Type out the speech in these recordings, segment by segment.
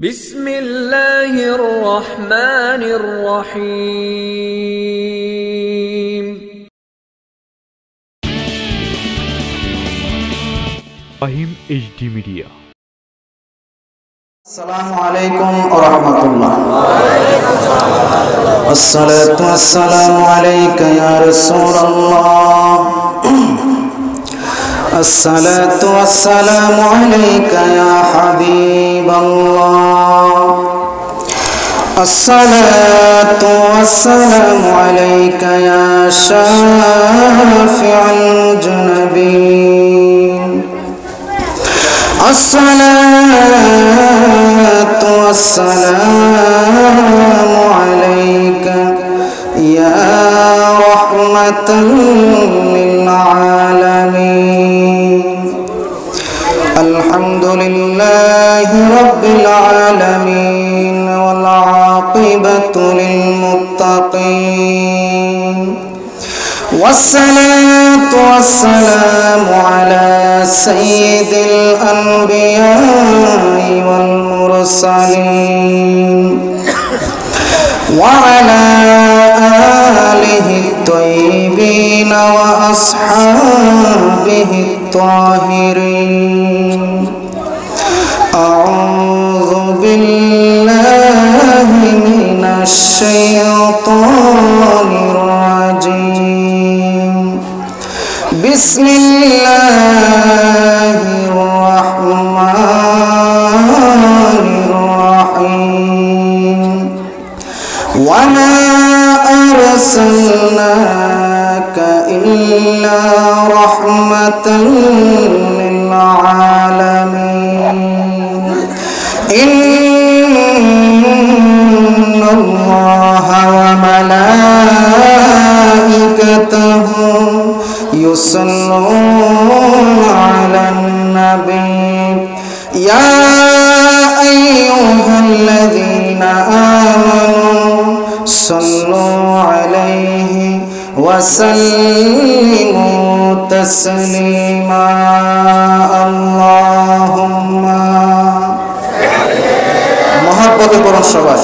বিসমিল্লাহির রহমানির রহিম। Fahim HD media. আসসালামু আলাইকুম ওয়া রাহমাতুল্লাহ। আসসালাতু ওয়াসসালামু আলাইকা ইয়া রাসূলুল্লাহ। আসসালাতু ওয়াসসালামু আলাইকা ইয়া হাবিবাল্লাহ। আসসালাতু ওয়াসসালামু আলাইকা ইয়া শাফিউল জুনুবিন। الصلاة والسلام عليك يا رحمة للعالمين. الحمد لله رب العالمين والعاقبة للمتقين، والصلاة والسلام على سيد الأنبياء والمرسلين وعلى آله الطيبين وأصحابه الطاهرين. أعوذ بالله من الشيطان الرجيم. بسم الله الرحمن الرحيم. وما أرسلناك إلا رحمة للعالمين. إن الله وملائكته يصلون على النبي يا أيها الذين آمنوا صلوا عليه وسلموا تسليما. اللهم محبت করুন সবাই।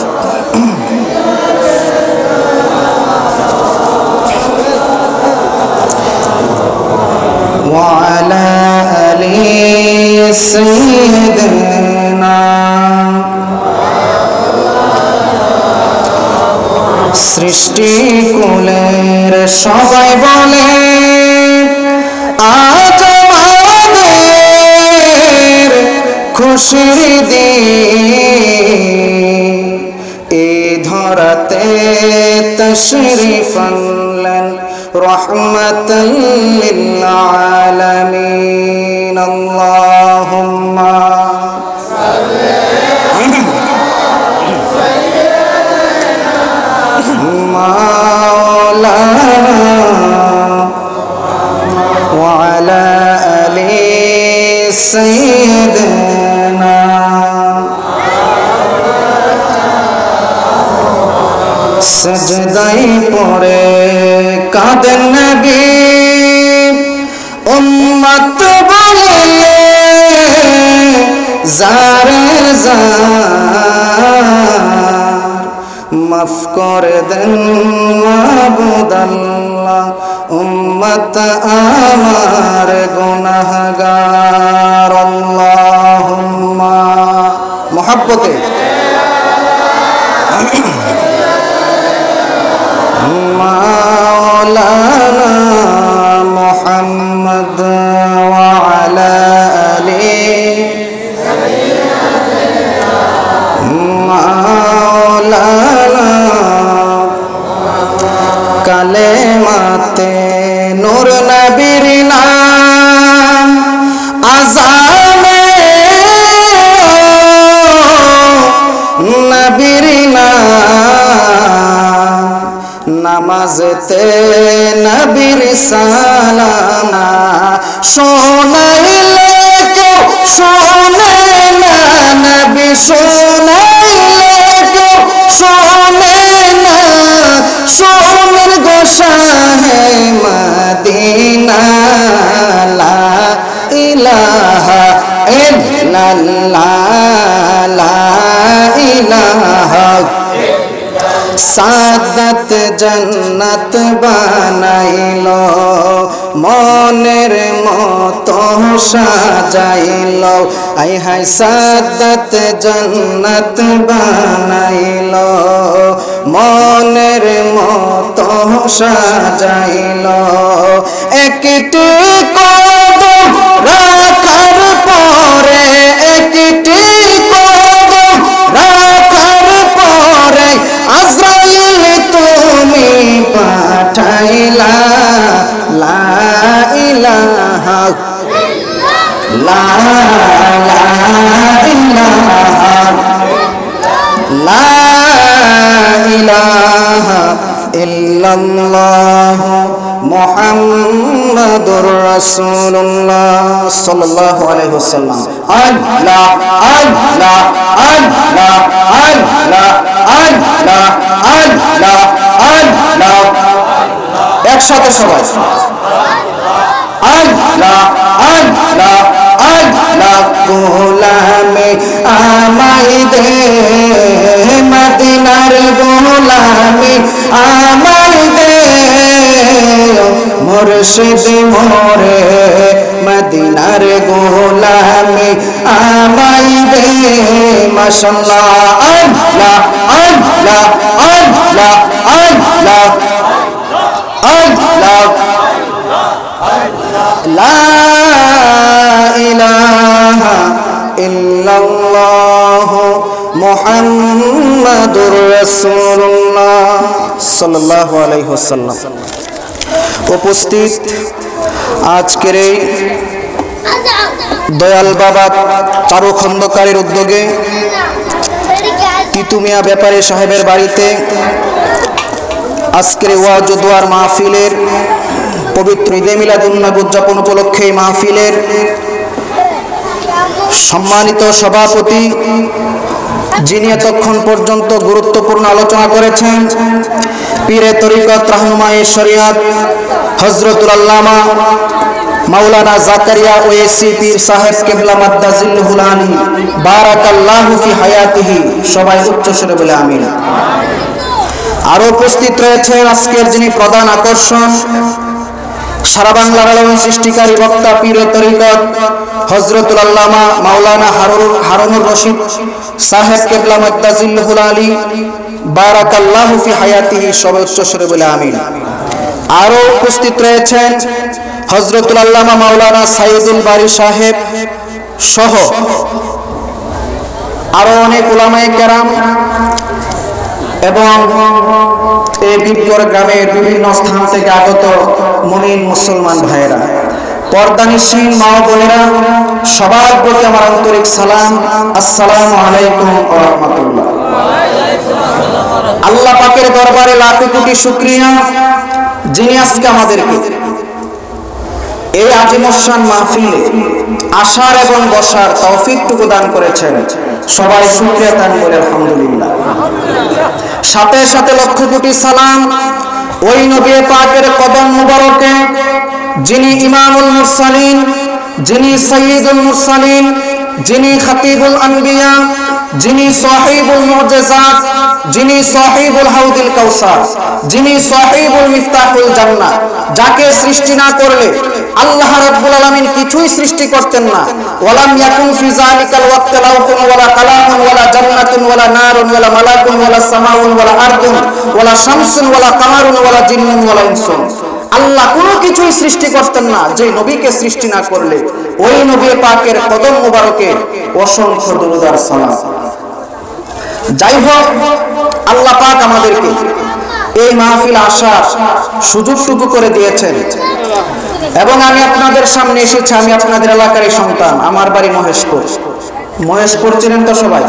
وعلى آل سيدنا সৃষ্টি কুলের সবাই বলে আজ আমাদের খুশির দিন। এ ধরাতে তশরিফ আনলেন রহমাতাল লিল আলামিন। আল্লাহুম্মা মাওলানা ওয়া আলা আলি সাইয়্যিদিনা। সজদায় পড়ে কাঁদেন নবী উম্মত বলে জারে জার। মাফ করে দেন মাবুদ আল্লাহ উম্মত আমার গুনাহগার। আল্লাহুম্মা মুহাব্বতে মাওলানা মুহাম্মদ ওয়া আলা আলি মাওলানা। কালেমাতে নূর নবীর নাম আযানে নবীর নাম নামাজতে নবীর সালাম শোনাইলে কেউ শোনে না নবী শোনাইলে কেউ শোনে না। শোনের গোশাহে মদিনা লা ইলাহা ইল্লাল্লাহ লা সাদাত জান্নাত বানাইল, মনের মতো সাজাইল, আই হাই সাদাত জান্নাত বানাইল, মনের মতো সাজাইল। একটি কদম রাখার পরে, একটি কদম রাখার পরে আজরাইল তুমি পাঠাইলা, লা ইলাহা লা ইলাহা লা ইলাহা ইল্লাল্লাহ মুহাম্মাদুর রাসূলুল্লাহ সাল্লাল্লাহু আলাইহি ওয়াসাল্লাম। আল্লাহ আল্লাহ আল্লাহ আল্লাহ আল্লাহ আল্লাহ আল্লাহ, একসাথে সবাই আল্লাহ আল্লাহ আল্লাহ। গোলামে আমায় দে, মদিনার গোলামে আমায় দে, মুর্শিদ মোরে মদিনার গোলামে আমায় দে। মাশাআল্লাহ আল্লাহ আল্লাহ আল্লাহ আল্লাহ আল্লাহ, লা ইলাহা ইল্লাল্লাহ মুহাম্মাদুর রাসূলুল্লাহ সাল্লাল্লাহু আলাইহি ওয়াসাল্লাম। উপস্থিত আজকের এই দয়াল বাবা চারু খন্দকারের উদ্যোগে তিতুমিয়া ব্যাপারী সাহেবের বাড়িতে আজকের ওয়াজ ও দোয়ার মাহফিলের পবিত্র ঈদে মিলাদুন্নবী উদযাপন উপলক্ষে এই মাহফিলের সম্মানিত সভাপতি, যিনি এতক্ষণ পর্যন্ত গুরুত্বপূর্ণ আলোচনা করেছেন, পীরে তরিকত রাহনুমায়ে শরিয়ত হযরতুল আল্লামা মাওলানা জাকারিয়া ওয়েসি পীর সাহেব কিবলা মাদ্দাজিল্লুহুল আলী, বারাকাল্লাহু ফি হায়াতিহি। সবাই উচ্চ স্বরে বলে আমিন। আরো উপস্থিত রয়েছেন আজকের যিনি প্রধান আকর্ষণ, সারা বাংলার আলোড়ন সৃষ্টিকারী বক্তা, পীরে তরিকত হযরতুল আল্লামা মাওলানা হারুনুর রশিদ সাহেব কিবলা মাদ্দাজিল্লুহুল আলী, বারাকাল্লাহু ফি হায়াতিহি। সবাই উচ্চ স্বরে বলে আমিন। আরো উপস্থিত রয়েছেন হযরতুল আল্লামা মাওলানা সাইদুল বারী সাহেব সহ আরো অনেক উলামায়ে কেরাম এবং এই বিপ্লব গ্রামের বিভিন্ন স্থান থেকে আগত মুমিন মুসলমান ভাইয়েরা, পর্দানিশীন মা বোনেরা, সবার প্রতি আমার আন্তরিক সালাম, আসসালামু আলাইকুম ওয়া রাহমাতুল্লাহ। আল্লাহ পাকের দরবারে লাখো কোটি শুকরিয়া, যিনি আজকে আমাদেরকে এই আজিমুশান মাহফিলে আসার এবং বসার তৌফিকটুকু দান করেছেন। সবাই শুকরিয়া দান করে আলহামদুলিল্লাহ। সাথে সাথে লক্ষ কোটি সালাম ওই নবী পাকের কদম মুবারকে, যিনি ইমামুল মুরসালিন, যিনি সাইয়্যিদুল মুরসালিন, যিনি খাতিবুল আনবিয়া, যিনি সাহিবুল মুজিজাত, যিনি সাহিবুল হাউদিল কাউসার, যিনি সাহিবুল মিফতাহুল জান্নাহ, যাকে সৃষ্টি না করলে আল্লাহ রাব্বুল আলামিন কিছুই সৃষ্টি করতেন না। ওয়ালাম ইয়াকুন ফি যালিকাল ওয়াক্তি লাউকুন ওয়ালা কালামুন ওয়ালা জান্নাতুন ওয়ালা নারুন ওয়ালা মালাকুন ওয়ালা সামাউন ওয়ালা আরদুন ওয়ালা শামসুন ওয়ালা কামারুন ওয়ালা জিন্নুন ওয়ালা ইনসুন। আল্লাহ কোনো কিছুই সৃষ্টি করতেন না যে নবীকে সৃষ্টি না করলে। ওই নবী পাকের কদম মুবারকে অসংখ্য দরুদ আর সালাম। যাই হোক, আল্লাহ পাক আমাদেরকে এই মাহফিল আসার সুযোগটুকু করে দিয়েছেন এবং আমি আপনাদের সামনে এসেছি। আমি আপনাদের এলাকারই সন্তান, আমার বাড়ি মহেশপুর। মহেশপুর চিনেন তো সবাই?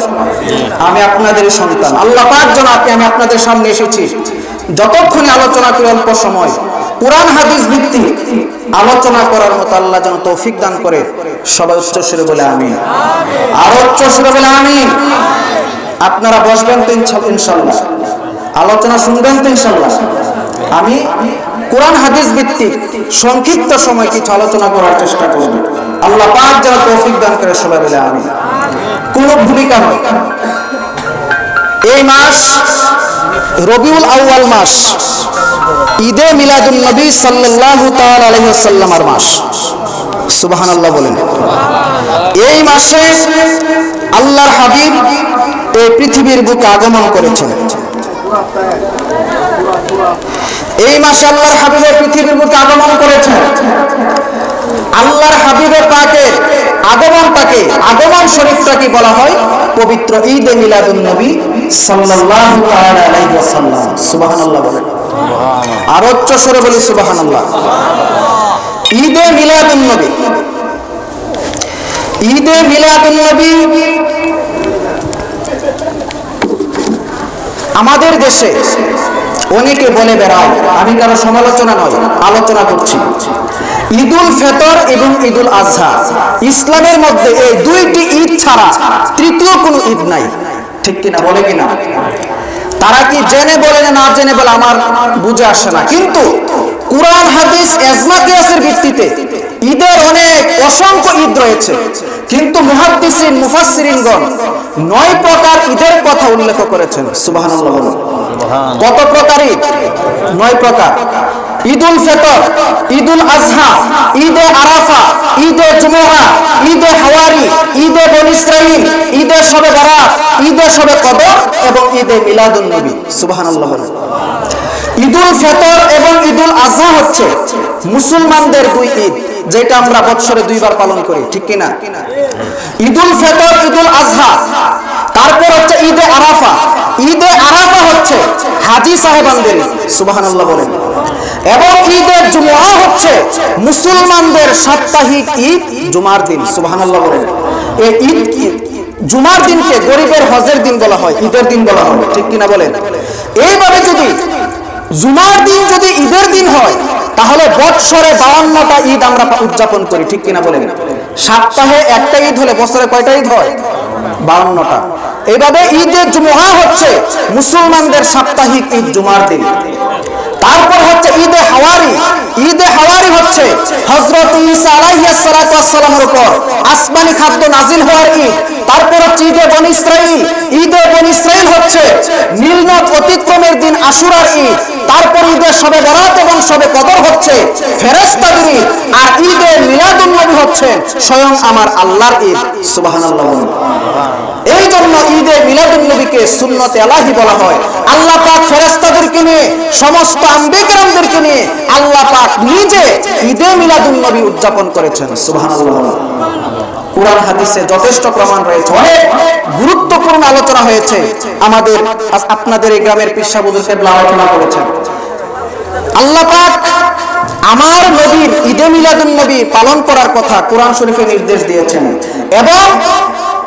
আমি আপনাদেরই সন্তান। আল্লাহ পাক যেন আমি আপনাদের সামনে এসেছি, যতক্ষণে আলোচনা করি অল্প সময় কুরআন হাদিস ভিত্তিক আলোচনা করার মতো আল্লাহ যেন তৌফিক দান করে। সবাই উচ্চ সুরে বলে আমিন। আর উচ্চ সুরে বলে আমিন। আপনারা বসবেন তো ইনশাআল্লাহ, আলোচনা শুনবেন তো ইনশাআল্লাহ। আমি কুরআন হাদিস ভিত্তিক সংক্ষিপ্ত সময় কিছু আলোচনা করার চেষ্টা করব। আল্লাহ পাক যেন তৌফিক দান করে। সবাই বলে আমিন। কোনো ভূমিকা নয়, এই মাস রবিউল আউয়াল মাস ঈদে মিলাদুন নবী সাল্লাল্লাহু তাআলা আলাইহি ওয়াসাল্লামের মাস। সুবহানাল্লাহ বলেন। এই মাসে আল্লাহর হাবিব এই পৃথিবীর বুকে আগমন করেছেন। এই মাসে আল্লাহর হাবিবের পৃথিবীর বুকে আগমন করেছেন। আল্লাহর হাবিবের পাকের আগমনটাকে, আগমন শরীফটাকে বলা হয় পবিত্র ঈদে মিলাদুন নবী সাল্লাল্লাহু তাআলা আলাইহি ওয়াসাল্লাম। সুবহানাল্লাহ বলেন। আর উচ্চ স্বরে বলি সুবহানাল্লাহ। ঈদে মিলাদুন নবী, ঈদে মিলাদুন নবী আমাদের দেশে অনেকে বলে বেড়ায়, আমি কারো সমালোচনা নয়, আলোচনা করছি। ঈদুল ফিতর এবং ঈদুল আজহা, ইসলামের মধ্যে এই দুইটি ঈদ ছাড়া তৃতীয় কোনো ঈদ নাই, ঠিক কিনা? বলে কিনা? তারা কি জেনে বলে না জেনে বলে আমার বুঝে আসে না, কিন্তু কুরআন হাদিস ইজমা কিয়াসের ভিত্তিতে ঈদের অনেক অসংখ্য ঈদ রয়েছে, কিন্তু মুহাদ্দিসিন মুফাসসিরিনগণ 9 প্রকার ঈদের কথা উল্লেখ করেছেন। সুবহানাল্লাহ। কত প্রকার ঈদ? 9 প্রকার। ঈদুল ফিতর, ঈদুল আজহা, ঈদে আরাফা, ঈদে জুমআ, ঈদে হাওয়ারি, ঈদে বনী ইসরাঈল, ঈদে শবে বরাত, ঈদে শবে কদর এবং ঈদে মিলাদুন নবী। সুবহানাল্লাহ। ঈদুল ফিতর এবং ঈদুল আজহা হচ্ছে মুসলমানদের দুই ঈদ, যেটা আমরা বছরে 2 বার পালন করি, ঠিক কিনা? ঈদুল ফিতর, ঈদুল আজহা, তারপর হচ্ছে ঈদে আরাফা। ঈদে আরাফা হচ্ছে হাজী সাহেবানদের। সুবহানাল্লাহ বলেন। এবং ঈদে জুমআ হচ্ছে মুসলমানদের সাপ্তাহিক ঈদ, জুমার দিন। সুবহানাল্লাহ বলেন। এই ঈদ, জুমার দিনকে গরিবের হজের দিন বলা হয়, ঈদের দিন বলা হয়, ঠিক কিনা বলেন? এইভাবে যদি জুমার দিন যদি ঈদের দিন হয়, তাহলে বছরে 52টা ঈদ আমরা উদযাপন করি, ঠিক কিনা বলেন? সপ্তাহে একটা ঈদ হলে বছরে কয়টা ঈদ হয়? 52টা। এইভাবে ঈদে জুমআ হচ্ছে মুসলমানদের সাপ্তাহিক ঈদ, জুমার দিন। তারপর হচ্ছে ঈদে হাওয়ারি। ঈদে হাওয়ারি হচ্ছে হযরত ঈসা আলাইহিস সালাতু ওয়াস সালামের উপর আসমানি খাদ্য নাজিল হওয়ার ঈদ। তারপর হচ্ছে ঈদে বনী ইসরাঈল। ঈদে বনী ইসরাঈল হচ্ছে নীল নদ অতিক্রমের দিন আশুরার ঈদ। তারপর ঈদে শবে বরাত এবং শবে কদর হচ্ছে ফেরেশতাদের ঈদ। আর ঈদে মিলাদুন নবী হচ্ছে স্বয়ং আমার আল্লাহর ঈদ। সুবহানাল্লাহ। এই জন্য ঈদে মিলাদুন নবীকে সুন্নতে ইলাহি বলা হয়। আল্লাহ পাক ফেরেশতাদেরকে নিয়ে, সমস্ত আম্বিয়া কিরামদেরকে নিয়ে আল্লাহ পাক নিজে ঈদে মিলাদুন নবী উদযাপন করেছেন। সুবহানাল্লাহ। কুরআন হাদিসে যথেষ্ট প্রমাণ রয়েছে, অনেক গুরুত্বপূর্ণ আলোচনা হয়েছে। আমাদের আপনাদের এই গ্রামের পীর সাহেব হুজুর কেবলা আলোচনা করেছেন। আল্লাহ পাক আমার নবীর ঈদে মিলাদুন নবী পালন করার কথা কুরআন শরীফে নির্দেশ দিয়েছেন, এবং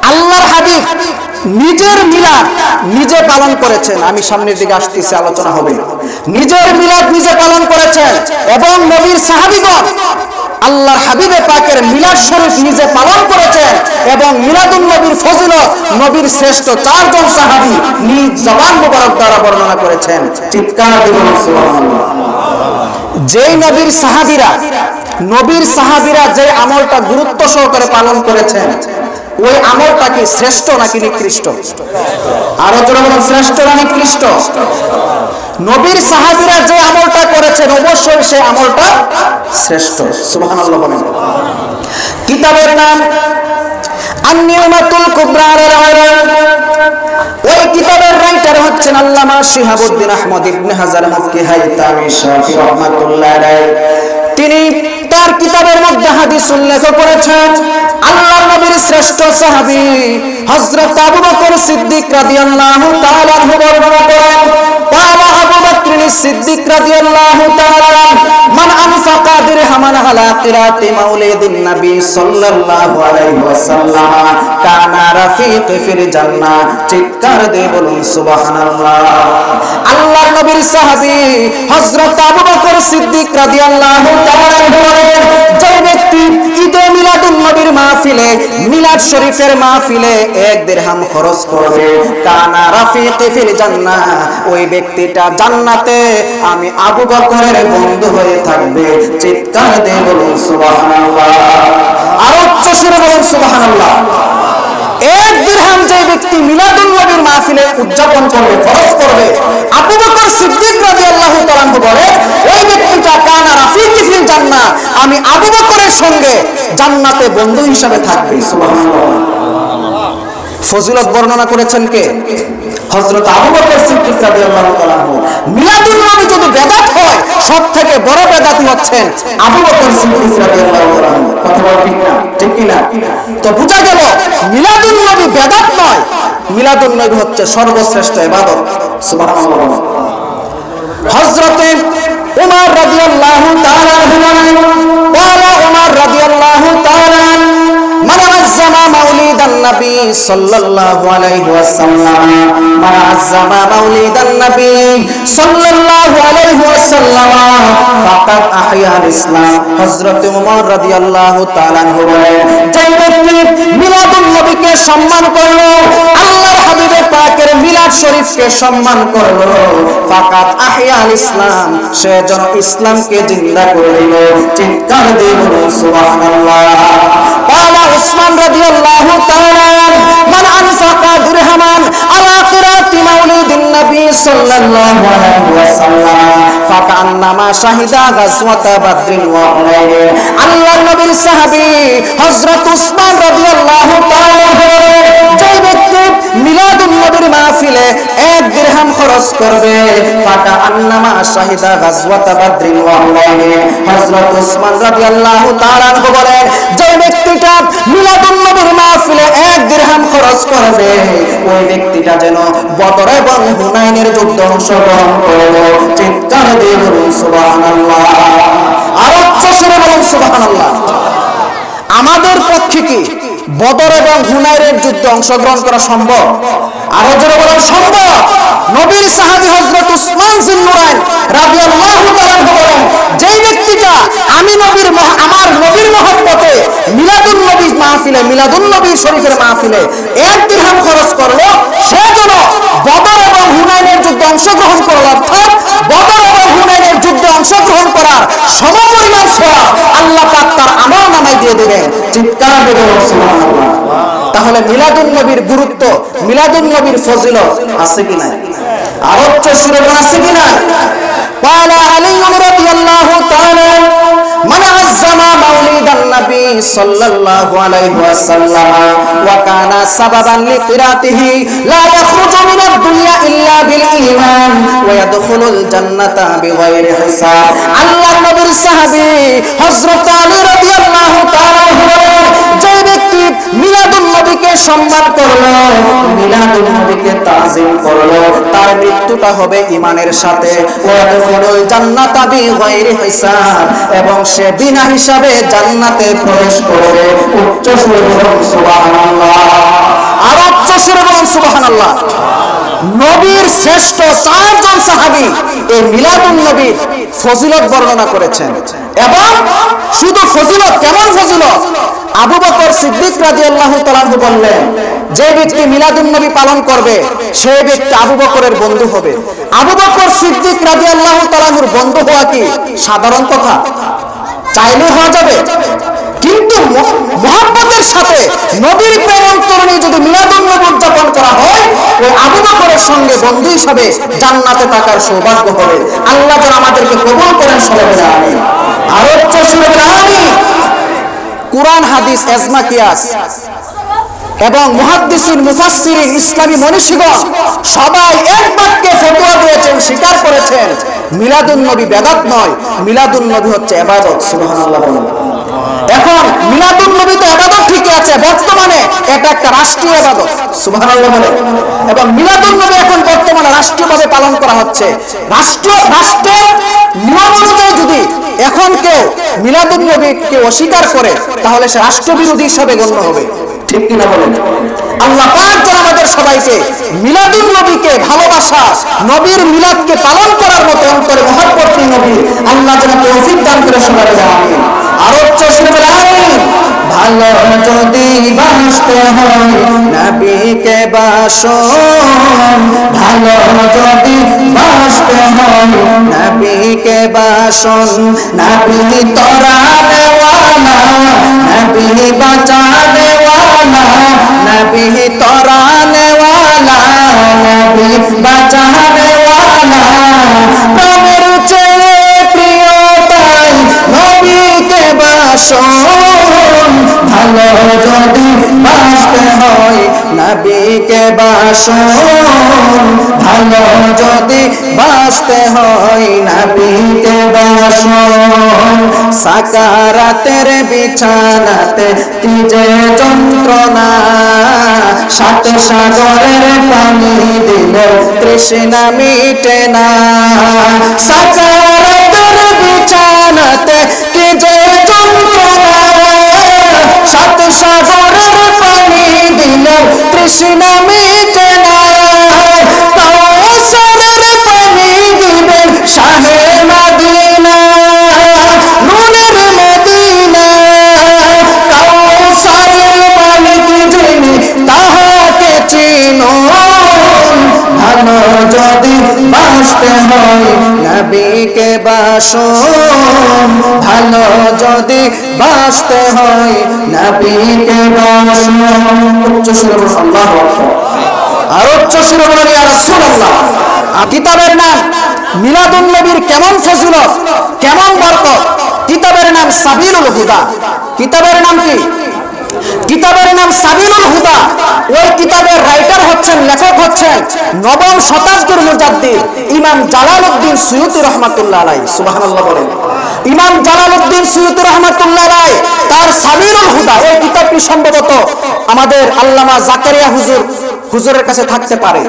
আল্লাহর হাবিব নিজের মিলাদ নিজে পালন করেছেন। আমি সামনের দিকে আসতেছি, আলোচনা হবে। নিজের মিলাদ নিজে পালন করেছেন, এবং নবীর সাহাবীগণ আল্লাহর হাবিবে পাকের মিলাদ শরীফ নিজে পালন করেছেন, এবং মিলাদুন নবীর ফজিলত নবীর শ্রেষ্ঠ 4 জন সাহাবী নিজ জবান মুবারক দ্বারা বর্ণনা করেছেন। চিৎকার দিবেন সুবহানাল্লাহ। যেই নবীর সাহাবীরা যে আমলটা গুরুত্ব সহকারে পালন করেছেন, ওই আমলটা কি শ্রেষ্ঠ নাকি নিকৃষ্ট? আরো জোরে বলুন, শ্রেষ্ঠ না নিকৃষ্ট? নবীর সাহাবীরা যে আমলটা করেছেন, অবশ্যই সেই আমলটা শ্রেষ্ঠ। সুবহানাল্লাহ বলেন। কিতাবের নাম আন-নিউমাতুল কুবরা। ওই কিতাবের রাইটার হচ্ছেন আল্লামা শিহাবুদ্দিন আহমদ ইবনে হাজার মক্কি হাইতামি শাফি রাহমাতুল্লাহ আলাইহি। তিনি তার কিতাবের মধ্যে হাদিস উল্লেখ করেছেন। আল্লাহর নবীর শ্রেষ্ঠ সাহাবী হযরত আবু বকর সিদ্দিক রাদিয়াল্লাহু তাআলা আনহু বর্ণনা করেন, قال أبو بكر الصديق رضي الله تعالى من أنفق درهما على قراءة مولد النبي صلى الله عليه وسلم كان رفيق في الجنة। চিৎকার দিয়ে বলুন সুবহানাল্লাহ। আল্লাহর নবীর সাহাবী হযরত আবু বকর সিদ্দিক রাদিয়াল্লাহু তাআলা বলেন, যে ব্যক্তি ঈদে মিলাদুন নবীর মাহফিলে, মিলাদ শরীফের মাহফিলে 1 দিরহাম খরচ করবে, কানা রাফিক ফিল জান্নাহ, ওই ব্যক্তিটা জান্নাতে আমি আবু বকরের বন্ধু হয়ে থাকবে। চিৎকার দিয়ে বলুন সুবহানাল্লাহ। আর উচ্চ সুরে বলুন সুবহানাল্লাহ। 1 দিরহাম যে ব্যক্তি মিলাদুন নবীর মাহফিলে মাহফিলে উদযাপন করবে, খরচ করবে। আবু বকর সিদ্দিক রাদিয়াল্লাহু তাআলা বলে ওই ব্যক্তিটা কানা রাফিকি ফিল জান্নাহ, আমি আবু বকরের সঙ্গে জান্নাতে বন্ধু হিসাবে থাকবে। সুবহানাল্লাহ। ফজিলত বর্ণনা করেছেন কে? হযরত আবু বকর সিদ্দিক রাদিয়াল্লাহু তাআলা। মিলাদুন নবী যদি বেদাত হয়, সবথেকে বড় বেদাতি হচ্ছেন আবু বকর সিদ্দিক রাদিয়াল্লাহু তাআলা। কথা বল ঠিক না? ঠিক কি না? তো বুঝা গেল মিলাদুন নবী বেদাত নয়, মিলাদুন নবী হচ্ছে সর্বশ্রেষ্ঠ ইবাদত। সুবহানাল্লাহ। হযরত উমর রাদিয়াল্লাহু তাআলা বলেন, ওয়ালা উমর রাদিয়াল্লাহু তাআলা মান আযযামা মাউলিদান নবী সাল্লাল্লাহু আলাইহি ওয়াসাল্লাম, মান আযযামা মাউলিদান নবী সাল্লাল্লাহু আলাইহি ওয়াসাল্লাম ফাকাদ আহইয়াল ইসলাম। হযরত উমর রাদিয়াল্লাহু তাআলা বলেন, যে ব্যক্তি মিলাদুন নবীকে সম্মান করলো, আল্লাহর হাবিবের পাকের মিলাদ শরীফকে সম্মান করলো, ফাকাদ আহইয়াল ইসলাম, সে যেন ইসলামকে জিন্দা করে দিল। চিৎকার দিয়ে বলুন সুবহানাল্লাহ। ক্বালা উসমান রাদিয়াল্লাহু তাআলা মান আনফাকা দিরহামান আলা কিরাতি মাউলিদিন নবী সাল্লাল্লাহু আলাইহি ওয়াসাল্লাম ফাকান্নামা শাহিদা গাজওয়াতা বাদরিন ওয়া হুনাইন। আল্লাহর নবীর সাহাবী হযরত উসমান রাদিয়াল্লাহু তাআলা বলেন, যে ব্যক্তি মিলাদুন নবীর মাহফিলে 1 দিরহাম খরচ করবে, ফাকান্নামা শাহিদা গাজওয়াতা বাদরিন ওয়া হুনাইন। হযরত উসমান রাদিয়াল্লাহু তাআলা বলেন, যে ব্যক্তিটা মিলাদুন নবীর মাহফিলে 1 দিরহাম খরচ করবে, ওই ব্যক্তিটা যেন বদর এবং হুনাইনের যুদ্ধে অংশগ্রহণ করলো। চিৎকার দিয়ে বলুন সুবহানাল্লাহ। আর উচ্চস্বরে বলুন সুবহানাল্লাহ। আমাদের পক্ষে কি বদর এবং হুনাইনের যুদ্ধে অংশগ্রহণ করা সম্ভব? আরো জোরে বলুন সম্ভব। নবীর সাহাবী হযরত উসমান যিন্নুরাইন রাদিয়াল্লাহু তাআলা বলেন, যেই ব্যক্তিটা আমি আমার নবীর মহব্বতে মিলাদুন নবী মাহফিলে, মিলাদুন নবী শরীফের মাহফিলে 1 দিরহাম খরচ করলো, সে যেন বদর এবং হুনাইনের যুদ্ধে অংশগ্রহণ করলো। অর্থাৎ বদর এবং হুনাইনের যুদ্ধে অংশগ্রহণ করার সমপরিমাণ সওয়াব আল্লাহ পাক তার আমলনামায় দিয়ে দেবেন। চিৎকার দিয়ে বলুন সুবহানাল্লাহ। তাহলে মিলাদুন নবীর গুরুত্ব, মিলাদুন নবীর ফজিলত আছে কি নাই? আর উচ্চ সুরে আছে কি নাই? قال علي رضي الله تعالى من عظم مولد النبي صلى الله عليه وسلم وكان سببا لقراته لا يخرج من الدنيا إلا بالإيمان ويدخل الجنة بغير حساب। আল্লাহর নবীর সাহাবী হযরত আলী রাদিয়াল্লাহু তাআলা বলেন, যে ব্যক্তি মিলাদুন নবীকে সম্মান করলো, মিলাদুন নবীকে তাজিম করলো, তার মৃত্যুটা হবে ঈমানের সাথে। ওয়াদখুলুল জান্নাতা বিগাইরি হিসাব, এবং সে বিনা হিসাবে জান্নাতে প্রবেশ করবে। উচ্চ সুরে বলুন সুবহানাল্লাহ। আর উচ্চ সুরে বলুন সুবহানাল্লাহ। নবীর শ্রেষ্ঠ 4 জন সাহাবী এই মিলাদুন নবীর ফজিলত বর্ণনা করেছেন। এবং শুধু ফজিলত, কেমন ফজিলত? আবু বকর সিদ্দিক রাদিয়াল্লাহু তাআলা বললেন, যে ব্যক্তি মিলাদুন নবী পালন করবে, সেই ব্যক্তি আবু বকরের বন্ধু হবে। আবু বকর সিদ্দিক রাদিয়াল্লাহু তাআলার বন্ধু হওয়া কি সাধারণ কথা? চাইলে হওয়া যাবে, কিন্তু মুহাব্বতের সাথে নবীর প্রেম অন্তরণে যদি মিলাদুন নবী উদযাপন করা হয়, ওই আবু বকরের সঙ্গে বন্ধু হিসাবে জান্নাতে থাকার সৌভাগ্য হবে। আল্লাহ যেন আমাদেরকে কবুল করেন, সবাই বলে আমিন। আর উচ্চ সুরে বলে আমিন। কুরআন, হাদিস, ইজমা, কিয়াস এবং মুহাদ্দিসিন, মুফাসসিরিন, ইসলামী মনীষীগণ সবাই এক বাক্যে ফতোয়া দিয়েছেন, স্বীকার করেছেন, মিলাদুন নবী বেদাত নয়, মিলাদুন নবী হচ্ছে ইবাদত। সুবহানাল্লাহ। এখন মিলাদুন নবী তো ইবাদত ঠিকই আছে, বর্তমানে এটা একটা রাষ্ট্রীয় ইবাদত। সুবহানাল্লাহ বলে। এবং মিলাদুন নবী এখন বর্তমানে রাষ্ট্রীয়ভাবে পালন করা হচ্ছে। রাষ্ট্রের নিয়ম অনুযায়ী যদি এখন কেউ মিলাদুন নবীকে অস্বীকার করে, তাহলে সে রাষ্ট্রবিরোধী হিসাবে গণ্য হবে। ঠিক কিনা বলেন? আল্লাহ পাক যেন আমাদের সবাইকে মিলাদুন নবীকে ভালোবাসা, নবীর মিলাদকে পালন করার মতো অন্তরে মহব্বত নবী আল্লাহ যেন তৌফিক দান করে, সবাই বলে আমিন। আর উচ্চ সুরে বলে আমিন। ভালো যদি বাসতে হয় নবীকে বাসন, ভালো যদি বাসতে হয় নবীকে বাসন, নবী তরানে ওয়ালা, নবী বাঁচানে ওয়ালা, নবী তরানে ওয়ালা, বাঁচানেওয়ালা, প্রাণের চেয়ে প্রিয় তাই নবীকে বাসন, ভালো যদি বাঁচতে হয় নবীকে বাসন, ভালো যদি বাঁচতে হয় নবীকে বাসন। সাকারাতের বিছানাতে কি যে যন্ত্রণা, সাত সাগরের পানি দিলেও তৃষ্ণা মিটে না। সাকারাতের বিছানাতে কি যে যন্ত্রণা, সাত সাগরের পানি দিলেও তৃষ্ণা মিটে না। কাউসারের পানি দিবেন শাহে মদিনা, নূরের মদিনা। কাউসারের মালিক যিনি তাহাকে চিনো, ভালো যদি বাঁচতে হয় নবীকে বাসন, ভালো যদি বাঁচতে হয় নবীকে বাসন। উচ্চ সুরে বলুন আল্লাহু আকবার, আর উচ্চ সুরে বলুন ইয়া রাসূলুল্লাহ। কিতাবের নাম মিলাদুন নবীর কেমন ফজিলত, কেমন বরকত। কিতাবের নাম সাবিলুল হুদা। কিতাবের নাম কি? কিতাবের নাম সাবিলুল হুদা। ওই কিতাবের রাইটার হচ্ছেন, লেখক হচ্ছেন নবম শতাব্দীর মুজাদ্দিদ ইমাম জালালউদ্দিন সুয়ুতী রাহমাতুল্লাহ আলাইহি। সুবহানাল্লাহ বলেন। ইমাম জালালউদ্দিন সুয়ুতী রাহমাতুল্লাহ আলাইহি তার সাবিলুল হুদা এই কিতাবটি সম্ভবত আমাদের আল্লামা জাকারিয়া হুজুরের কাছে থাকতে পারে।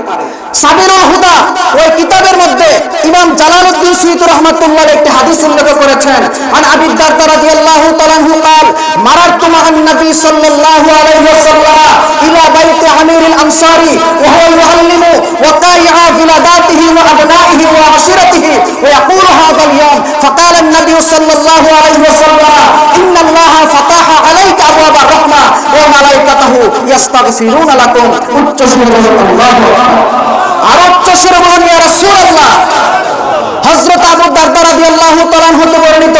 সাবিলুল হুদা ওই কিতাবের মধ্যে ইমাম জালালউদ্দিন সুয়ুতী রাহমাতুল্লাহ আলাইহি একটি হাদিস উল্লেখ করেছেন। আন আবি দারদা রাদিয়াল্লাহু তাআলা আনহু قال مررت مع النبي صلى الله عليه وسلم الى بيت امير الانصار وهو يعلم وقائع ولاداته وابنائه وعشيرته ويقول هذا اليوم فقال النبي صلى الله عليه وسلم ان الله فتح عليك ابواب الرحمه وملائكته يستغفرون لكم. উচ্চ সুরে আল্লাহু আকবার, আর উচ্চ সুরে বলুন ইয়া রাসূলুল্লাহ। হযরত আবু দারদা রাদিয়াল্লাহু তাআলা আনহু হতে বর্ণিত,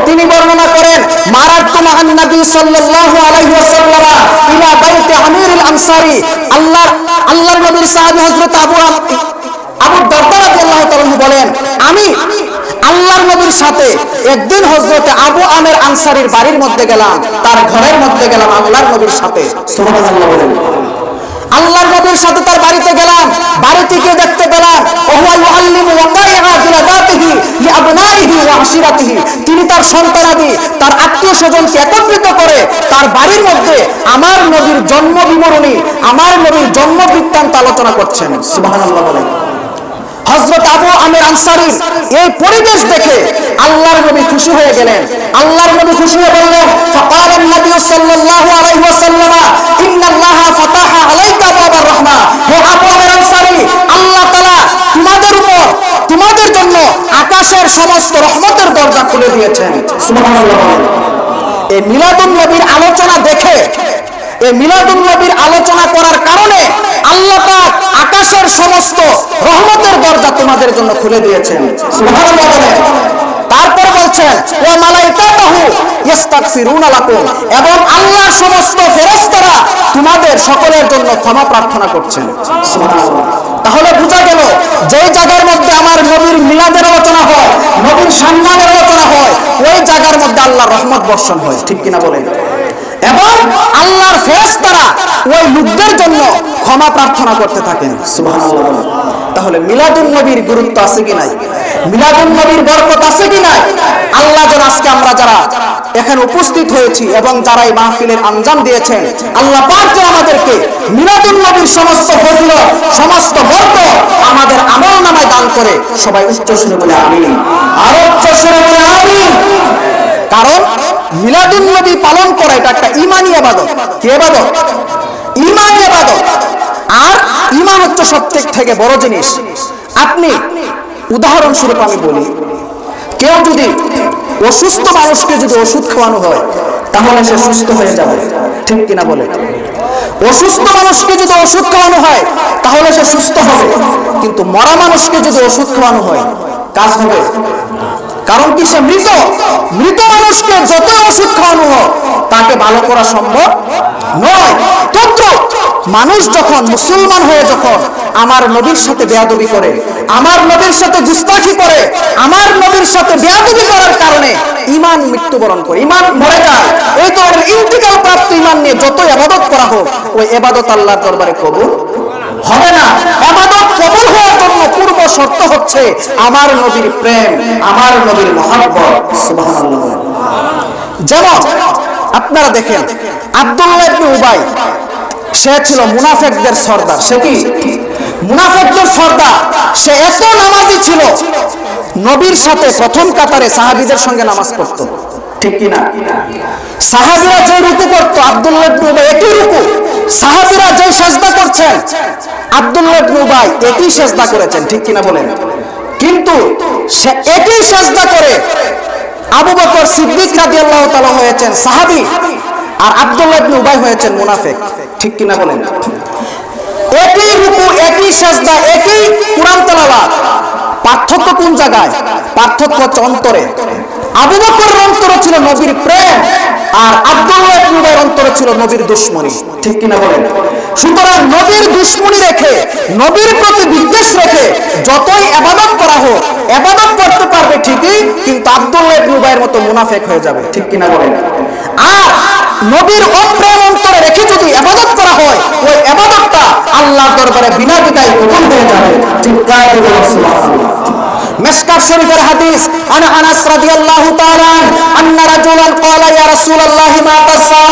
তিনি বর্ণনা করেন মারাতু মা'আন নবী সাল্লাল্লাহু আলাইহি ওয়াসাল্লাম ইলা বাইতি আমিরুল আনসারী। আল্লাহর নবীর সাহাবী হযরত আবু দারদা রাদিয়াল্লাহু তাআলা আনহু বলেন, আমি আল্লাহর নবীর সাথে একদিন হযরত আবু আমির আনসারীর বাড়ির মধ্যে গেলাম, তার ঘরের মধ্যে গেলাম আল্লাহর নবীর সাথে। সুবহানাল্লাহ বলেন। আল্লাহর নবীর সাথে তার বাড়িতে গেলাম, বাড়িতে গিয়ে দেখতে পেলাম তিনি তার সন্তানাদি, তার আত্মীয় স্বজনকে একত্রিত করে তার বাড়ির মধ্যে আমার নবীর জন্ম বিবরণী, আমার নবীর জন্ম বৃত্তান্ত আলোচনা করছেন। সুবহানাল্লাহ বলেন। হযরত আবু আমির আনসারী এই পরিবেশ দেখে আল্লাহর নবী খুশি হয়ে গেলেন। আল্লাহর নবী খুশি হয়ে বললেন ফাকাল নবী সাল্লাল্লাহু আলাইহি ওয়াসাল্লাম ইন্নাল্লাহা ফাতাহা আলাইকা বাবার রাহমা। হে আবু আমির আনসারী, আল্লাহ তাআলা তোমাদের উপর, তোমাদের জন্য আকাশের সমস্ত রহমতের দরজা খুলে দিয়েছেন। সুবহানাল্লাহ। এই মিলাদুন নবীর আলোচনা দেখে, এই মিলাদুন নবীর আলোচনা করার কারণে আল্লাহ পাক আকাশের সমস্ত রহমতের দরজা তোমাদের জন্য খুলে দিয়েছেন। সুবহানাল্লাহ। তারপর বলছেন ওয়া মালাইকাতুহু ইস্তাগফিরুনা লাকুম, এবং আল্লাহর সমস্ত ফেরেশতারা তোমাদের সকলের জন্য ক্ষমা প্রার্থনা করছেন। সুবহানাল্লাহ। তাহলে বোঝা গেল যে জায়গার মধ্যে আমার নবীর মিলাদের আলোচনা হয়, নবীর সম্মানের আলোচনা হয়, ওই জায়গার মধ্যে আল্লাহর রহমত বর্ষণ হয়। ঠিক কিনা বলেন? এবং আল্লাহর ফেরেশতারা ওই লোকদের জন্য ক্ষমা প্রার্থনা করতে থাকেন। সুবহানাল্লাহ। তাহলে মিলাদুন নবীর গুরুত্ব আছে কি নাই? মিলাদুন নবীর বরকত আছে কি নাই? আল্লাহ যেন আজকে আমরা যারা এখানে উপস্থিত হয়েছি এবং যারা এই মাহফিলের আঞ্জাম দিয়েছেন, আল্লাহ পাক যেন আমাদেরকে মিলাদুন নবীর সমস্ত ফজিলত, সমস্ত বরকত আমাদের আমলনামায় দান করে। সবাই উচ্চ সুরে বলে আমিন, আর উচ্চ সুরে বলে আমিন। কারণ মিলাদুন নবী পালন করা এটা একটা ঈমানি ইবাদত। কি ইবাদত? ঈমানি ইবাদত। আর ঈমান হচ্ছে সবথেকে থেকে বড় জিনিস। আপনি উদাহরণস্বরূপ আমি বলি, কেউ যদি অসুস্থ মানুষকে যদি ওষুধ খাওয়ানো হয় তাহলে সে সুস্থ হয়ে যাবে। ঠিক কিনা বলে? অসুস্থ মানুষকে যদি ওষুধ খাওয়ানো হয় তাহলে সে সুস্থ হবে, কিন্তু মরা মানুষকে যদি ওষুধ খাওয়ানো হয় কাজ হবে? কারণ কি? সে মৃত। মৃত মানুষকে যত ওষুধ খাওয়ানো হোক তাকে ভালো করা সম্ভব নয়। কিন্তু মানুষ যখন মুসলমান হয়ে যখন আমার নবীর সাথে বেয়াদবি করে, আমার নবীর সাথে গুস্তাখি করে, আমার নবীর সাথে বেয়াদবি করার কারণে ঈমান মৃত্যুবরণ করে, ঈমান মরে যায়, ওই ধরনের ইন্তিকাল প্রাপ্ত ঈমান নিয়ে যত ইবাদত করা হোক, ওই ইবাদত আল্লাহর দরবারে কবুল হবে না। ইবাদত কবুল হওয়ার জন্য পূর্ব শর্ত হচ্ছে আমার নবীর প্রেম, আমার নবীর মহব্বত। সুবহানাল্লাহ। যেমন আপনারা দেখেন আব্দুল্লাহ ইবনে উবাই, সে ছিল মুনাফিকদের সর্দার। সে কি মুনাফিকদের সর্দার? সে এত নামাজি ছিল, নবীর সাথে প্রথম কাতারে সাহাবীদের সঙ্গে নামাজ পড়তো, ঠিক কি না? সাহাবীরা যে রুকু করতো আব্দুল্লাহ ইবনে উবাই একই রুকু, সাহাবীরা যে সিজদা করছেন আব্দুল্লাহ ইবনে উবাই একই সিজদা করেছেন, ঠিক কি না বলেন? কিন্তু সে একই সিজদা করে আবু বকর সিদ্দিক রাদিয়াল্লাহু তাআলা হয়েছেন সাহাবী, আর আব্দুল্লাহ ইবনে উবাই হয়েছেন মুনাফিক, ঠিক কি না বলেন? একই রুকু, একই সিজদা, একই কুরআন তেলাওয়াত, পার্থক্য কোন জায়গায়? পার্থক্য হচ্ছে অন্তরে। আবু বকরের অন্তরে ছিল নবীর প্রেম, আর আব্দুল্লাহ ইবনে উবাইয়ের অন্তরে ছিল নবীর দুশমনি, ঠিক কি না বলেন? সুতরাং নবীর দুশমনি রেখে, নবীর প্রতি বিদ্বেষ রেখে যতই ইবাদত করা হোক, ইবাদত করতে পারবে ঠিকই, কিন্তু আব্দুল্লাহ ইবনে উবাইয়ের মতো মুনাফিক হয়ে যাবে, ঠিক কি না বলেন? আর নবীর অপ্রেম অন্তরে রেখে যদি ইবাদত করা হয়, ওই ইবাদতটা আল্লাহর দরবারে বিনা বিদায় কবুল হয়ে যাবে, ঠিক কায়দে বলেন সুবহানাল্লাহ। মিশকাত শরীফের হাদিস, আনা আনাস রাদিয়াল্লাহু তাআলা আন্না রাজুলান ক্বালা ইয়া রাসূলুল্লাহি মা তাসা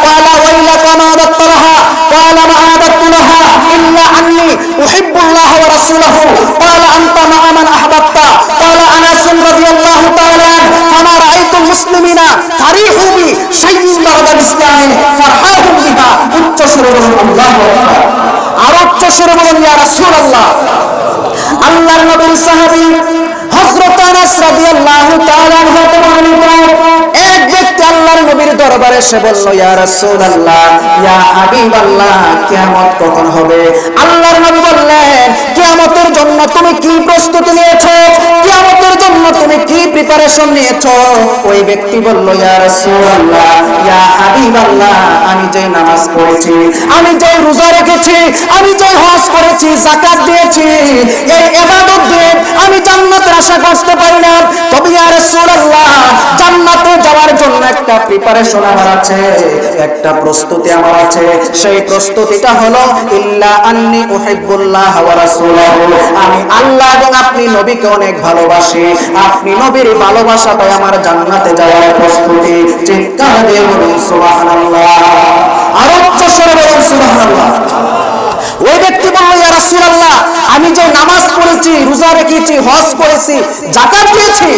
ক্বালা ওয়াইলাকা মা দাতলাহা ক্বালা মা আদাতুলাহা ইল্লা আন্নী উহিব্বুল্লাহ ওয়া রাসূলুহু ক্বালা আনতা মা মান আহবাবতা ক্বালা আনাস রাদিয়াল্লাহু তাআলা ফামা রাআইতু মুসলিমিনা ফারিহু বি শাইইন বা'দাল ইসলামি ফারহাহুম বিহা। উচ্চ স্বরে বলুন আল্লাহু আকবার। আর উচ্চ স্বরে বলুন ইয়া রাসূলুল্লাহ। আল্লাহর নবীর সাহাবী হযরত আনাস রাদিয়াল্লাহু তাআলা আনহু বর্ণিত, এক ব্যক্তি আল্লাহর নবীর দরবারে এসে বলল, ইয়া রাসূলুল্লাহ, ইয়া হাবিবাল্লাহ, কিয়ামত কখন হবে? আল্লাহর নবী বললেন, কিয়ামতের জন্য তুমি কি প্রস্তুতি নিয়েছো? কিয়ামতের জন্য তুমি কি প্রিপারেশন নিয়েছো? ওই ব্যক্তি বলল, ইয়া রাসূলুল্লাহ, ইয়া হাবিবাল্লাহ, আমি যে নামাজ পড়েছি, আমি যে রোজা রেখেছি, আমি যে হজ করেছি, যাকাত দিয়েছি, এই ইবাদত দিয়ে আমি জান্নাতের আশা করতে পারি না। তবে ইয়া রাসূলুল্লাহ, জান্নাতে যাওয়ার জন্য একটা প্রিপারেশন আমার আছে, একটা প্রস্তুতি আমার আছে। সেই প্রস্তুতিটা হলো ইল্লা আন্নী উহিব্বুল্লাহ ওয়া রাসূলুহু, আমি আল্লাহ এবং আপনি নবীকে অনেক ভালোবাসি, আপনি নবীর ভালোবাসাটাই আমার জান্নাতে যাওয়ার প্রস্তুতি। চিৎকার দিয়ে বলুন সুবহানাল্লাহ। আর উচ্চ স্বরে বলুন সুবহানাল্লাহ। ওই ব্যক্তি বলল, ইয়া রাসূলুল্লাহ, আমি যে নামাজ পড়েছি, রোজা রেখেছি, হজ করেছি, যাকাত দিয়েছি,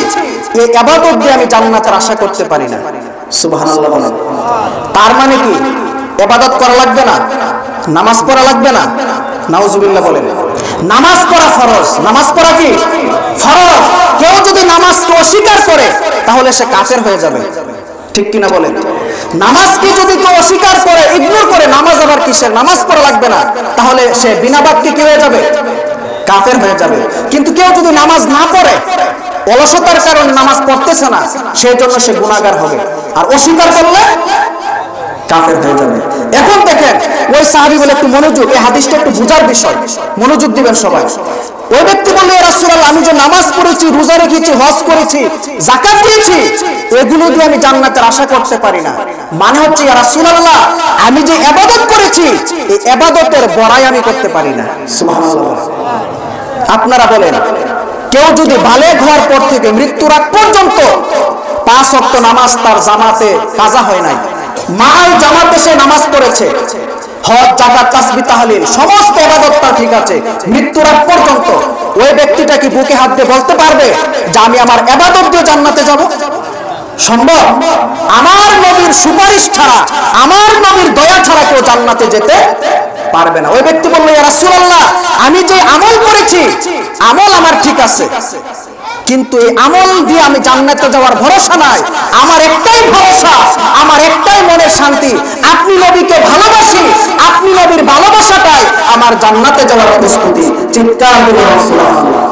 এই ইবাদত দিয়ে আমি জান্নাতের আশা করতে পারি না। সুবহানাল্লাহ বলেন। তার মানে কি ইবাদত করা লাগবে না? নামাজ পড়া লাগবে না? নাউজুবিল্লাহ বলেন। নামাজ পড়া ফরজ। নামাজ পড়া কি ফরজ? কেউ যদি নামাজকে অস্বীকার করে তাহলে সে কাফের হয়ে যাবে, ঠিক কিনা বলেন? নামাজকে যদি কেউ অস্বীকার করে, ইগনোর করে, নামাজ আবার কিসের, নামাজ পড়া লাগবে না, তাহলে সে বিনা বাক্যে কি হয়ে যাবে? কাফের হয়ে যাবে। কিন্তু কেউ যদি নামাজ না পড়ে, অলসতার কারণে নামাজ পড়তেছে না, সেই জন্য সে গুনাহগার হবে, আর অস্বীকার করলে কাফের হয়ে যাবে। এখন দেখেন ওই সাহাবী বলে, একটু মনোযোগ, এই হাদিসটা একটু বুঝার বিষয়, মনোযোগ দিবেন সবাই। ওই ব্যক্তি বলল, ইয়া রাসূলুল্লাহ, আমি যে নামাজ পড়েছি, রোজা রেখেছি, হজ করেছি, যাকাত দিয়েছি, এগুলো দিয়ে আমি জান্নাতের আশা করতে পারি না। মানে হচ্ছে, ইয়া রাসূলুল্লাহ, আমি যে ইবাদত করেছি, এই ইবাদতের বড়াই আমি করতে পারি না। সুবহানাল্লাহ। আপনারা বলেন, কেউ যদি বালেগ হওয়ার পর থেকে মৃত্যুর আগ পর্যন্ত 5 ওয়াক্ত নামাজ তার জামাতে কাজা হয় নাই, মাল জামাতে সে নামাজ পড়েছে, হজ, যাকাত, তাসবিহ, তাহলিল সমস্ত ইবাদত তার ঠিক আছে, মৃত্যুর আগ পর্যন্ত, ওই ব্যক্তিটা কি বুকে হাত দিয়ে বলতে পারবে যে আমি আমার ইবাদত দিয়ে জান্নাতে যাব? সম্ভব? আমার নবীর সুপারিশ ছাড়া, আমার নবীর দয়া ছাড়া কেউ জান্নাতে যেতে পারবে না। ওই ব্যক্তি বলল, ইয়া রাসূলুল্লাহ, আমি যে আমল করেছি, আমল আমার ঠিক আছে, কিন্তু এই আমল দিয়ে আমি জান্নাতে যাওয়ার ভরসা নাই। আমার একটাই ভরসা, আমার একটাই মনের শান্তি, আপনি নবীকে ভালোবাসি, আপনি নবীর ভালোবাসাটাই আমার জান্নাতে যাওয়ার প্রস্তুতি। চিৎকার করে সুবহানাল্লাহ।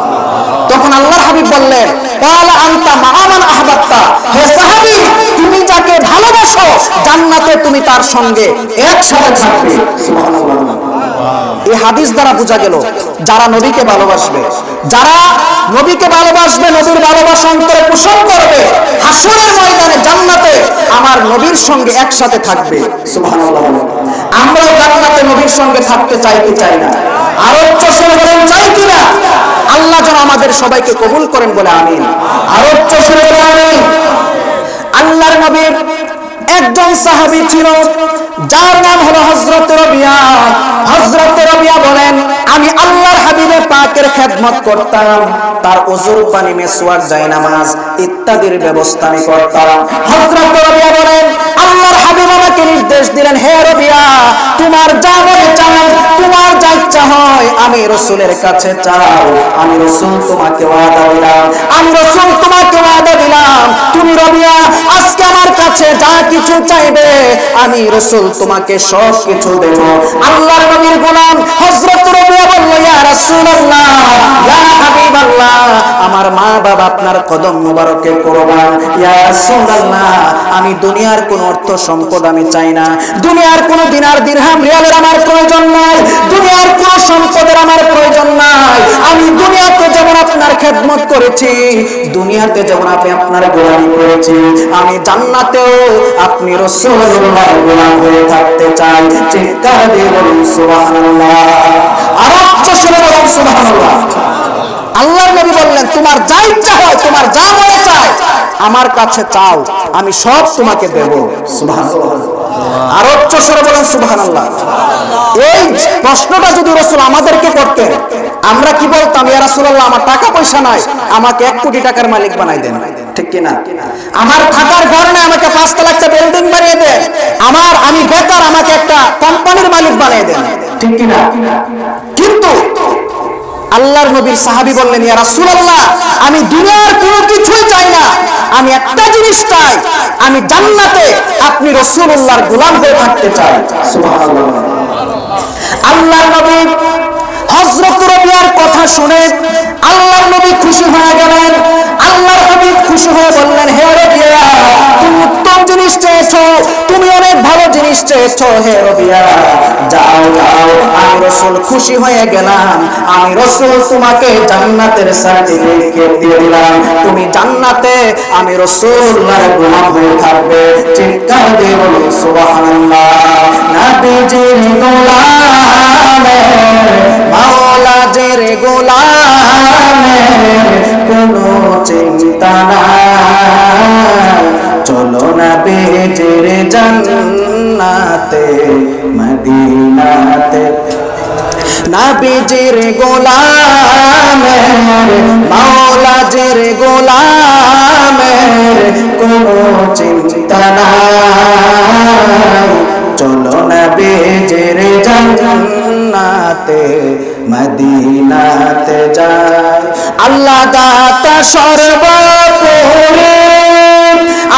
তখন আল্লাহর হাবিব বললেন, ক্বালা আনতা মা'a মান আহবাবতা, হে সাহাবী, তুমি যাকে ভালোবাসো জান্নাতে তুমি তার সঙ্গে একসাথে থাকবে। সুবহানাল্লাহ। এই হাদিস দ্বারা বোঝা গেল যারা নবীকে ভালোবাসবে, যারা নবীকে ভালোবাসবে, নবীর ভালোবাসা অন্তরে পোষণ করবে, হাসরের ময়দানে জান্নাতে আমার নবীর সঙ্গে একসাথে থাকবে। সুবহানাল্লাহ। আমরা জান্নাতে নবীর সঙ্গে থাকতে চাই কি চাই না? আর উচ্চ সুরে বলেন চাই কিনা? আল্লাহ যেন আমাদের সবাইকে কবুল করেন বলে আমিন। আর উচ্চ সুরে বলেন আমিন। আল্লাহর নবীর একজন সাহাবী ছিল যার নাম হলো হযরত রবিয়া। হযরত রবিয়া বলেন, আমি আল্লাহর হাবিবের পাকের খেদমত করতাম, তার ওযুর পানি, মেসওয়াক, জায়নামাজ ইত্যাদির ব্যবস্থা আমি করতাম। হযরত রবিয়া বলেন, আল্লাহর হাবিব আমাকে নির্দেশ দিলেন, হে রবিয়া, তোমার যা মনে চায়, তোমার যা ইচ্ছা হয় আমি রাসূলের কাছে চাও। আমি রাসূল তোমাকে ওয়াদা দিলাম, আমি রাসূল তোমাকে ওয়াদা দিলাম, তুমি রবিয়া আজকে আমার কাছে যা কিছু চাইবে আমি রাসূল তোমাকে সব কিছু দেব। আল্লাহর নবীর গোলাম হযরত রবিয়া বলল, ইয়া রাসূলুল্লাহ, ইয়া হাবিবাল্লাহ, আমার মা বাবা আপনার কদম মোবারকে কুরবান। ইয়া রাসূলুল্লাহ, আমি দুনিয়ার কোন অর্থ সম্পদ আমি চাই না, দুনিয়ার কোন দিনার দিরহাম রিয়ালের আমার প্রয়োজন নাই, দুনিয়ার কোন সম্পদের আমার প্রয়োজন নাই। আমি দুনিয়াতে যেমন আপনার খেদমত করেছি, দুনিয়াতে যেমন আপনি আপনার গোলামি করেছি, আমি জান্নাতেও আপনি রাসূলুল্লাহর গোলাম হয়ে থাকতে চাই। চিৎকার দিয়ে বলুন সুবহানাল্লাহ। আর উচ্চ স্বরে বলুন সুবহানাল্লাহ। আল্লাহর নবী বললেন, তোমার যা ইচ্ছা হয়, তোমার যা মনে চায় আমার কাছে চাও, আমি সব তোমাকে দেব। সুবহানাল্লাহ। আর উচ্চ স্বরে বলেন সুবহানাল্লাহ। এই প্রশ্নটা যদি রাসূল আমাদেরকে করতেন, আমরা কি বলতাম? ইয়া রাসূলুল্লাহ, আমার টাকা পয়সা নাই, আমাকে 1 কোটি টাকার মালিক বানাই দেন, ঠিক কি না? আমার থাকার ঘর নেই, আমাকে 5 তলা বিল্ডিং বানিয়ে দেন। আমি বেকার, আমাকে একটা কোম্পানির মালিক বানিয়ে দেন, ঠিক কি না? কিন্তু আল্লাহর নবীর সাহাবী বললেন, ইয়া রাসূলুল্লাহ, আমি দুনিয়ার কোনো কিছুই চাই না, আমি একটা জিনিস চাই, আমি জান্নাতে আপনি রাসূলুল্লাহর গোলাম হয়ে থাকতে চাই। সুবহানাল্লাহ। আল্লাহর নবী হযরত রবিয়ার কথা শুনে আল্লাহর নবী খুশি হয়ে গেলেন। আল্লাহর নবী খুশি হয়ে বললেন, হে রবিয়া, তুমি উত্তম জিনিস চেয়েছো, তুমি অনেক ভালো জিনিস চেয়েছো, হে রবিয়া, যাও যাও, আমি রাসূল খুশি হয়ে গেলাম, আমি রাসূল তোমাকে জান্নাতের সার্টিফিকেট দিয়ে দিলাম, তুমি জান্নাতে আমি রাসূলুল্লাহর গোলাম হয়ে থাকবে। চিৎকার দিয়ে বলুন সুবহানাল্লাহ। নবীজির গোলামের, মাওলাজির গোলামের কোনো চিন্তা নাই, চলো নবীজির জান্নাতে মদিনাতে। নবীজির গোলামের, মাওলাজির গোলামের কোনো চিন্তা নাই, চলো নবীজির জান্নাতে মদিনাতে যাই। আল্লাহ দাতা সর্বোপরি,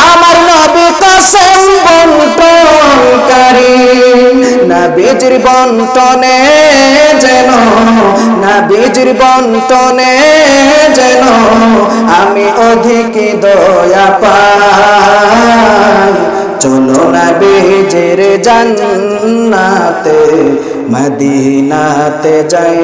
আমার নবী কাসেম বন্টনকারী, নবীজির বন্টনে যেন, নবীজির বন্টনে যেন আমি অধিক দয়া পাই, চলো নবীজির জান্নাতে মদিনাতে যাই।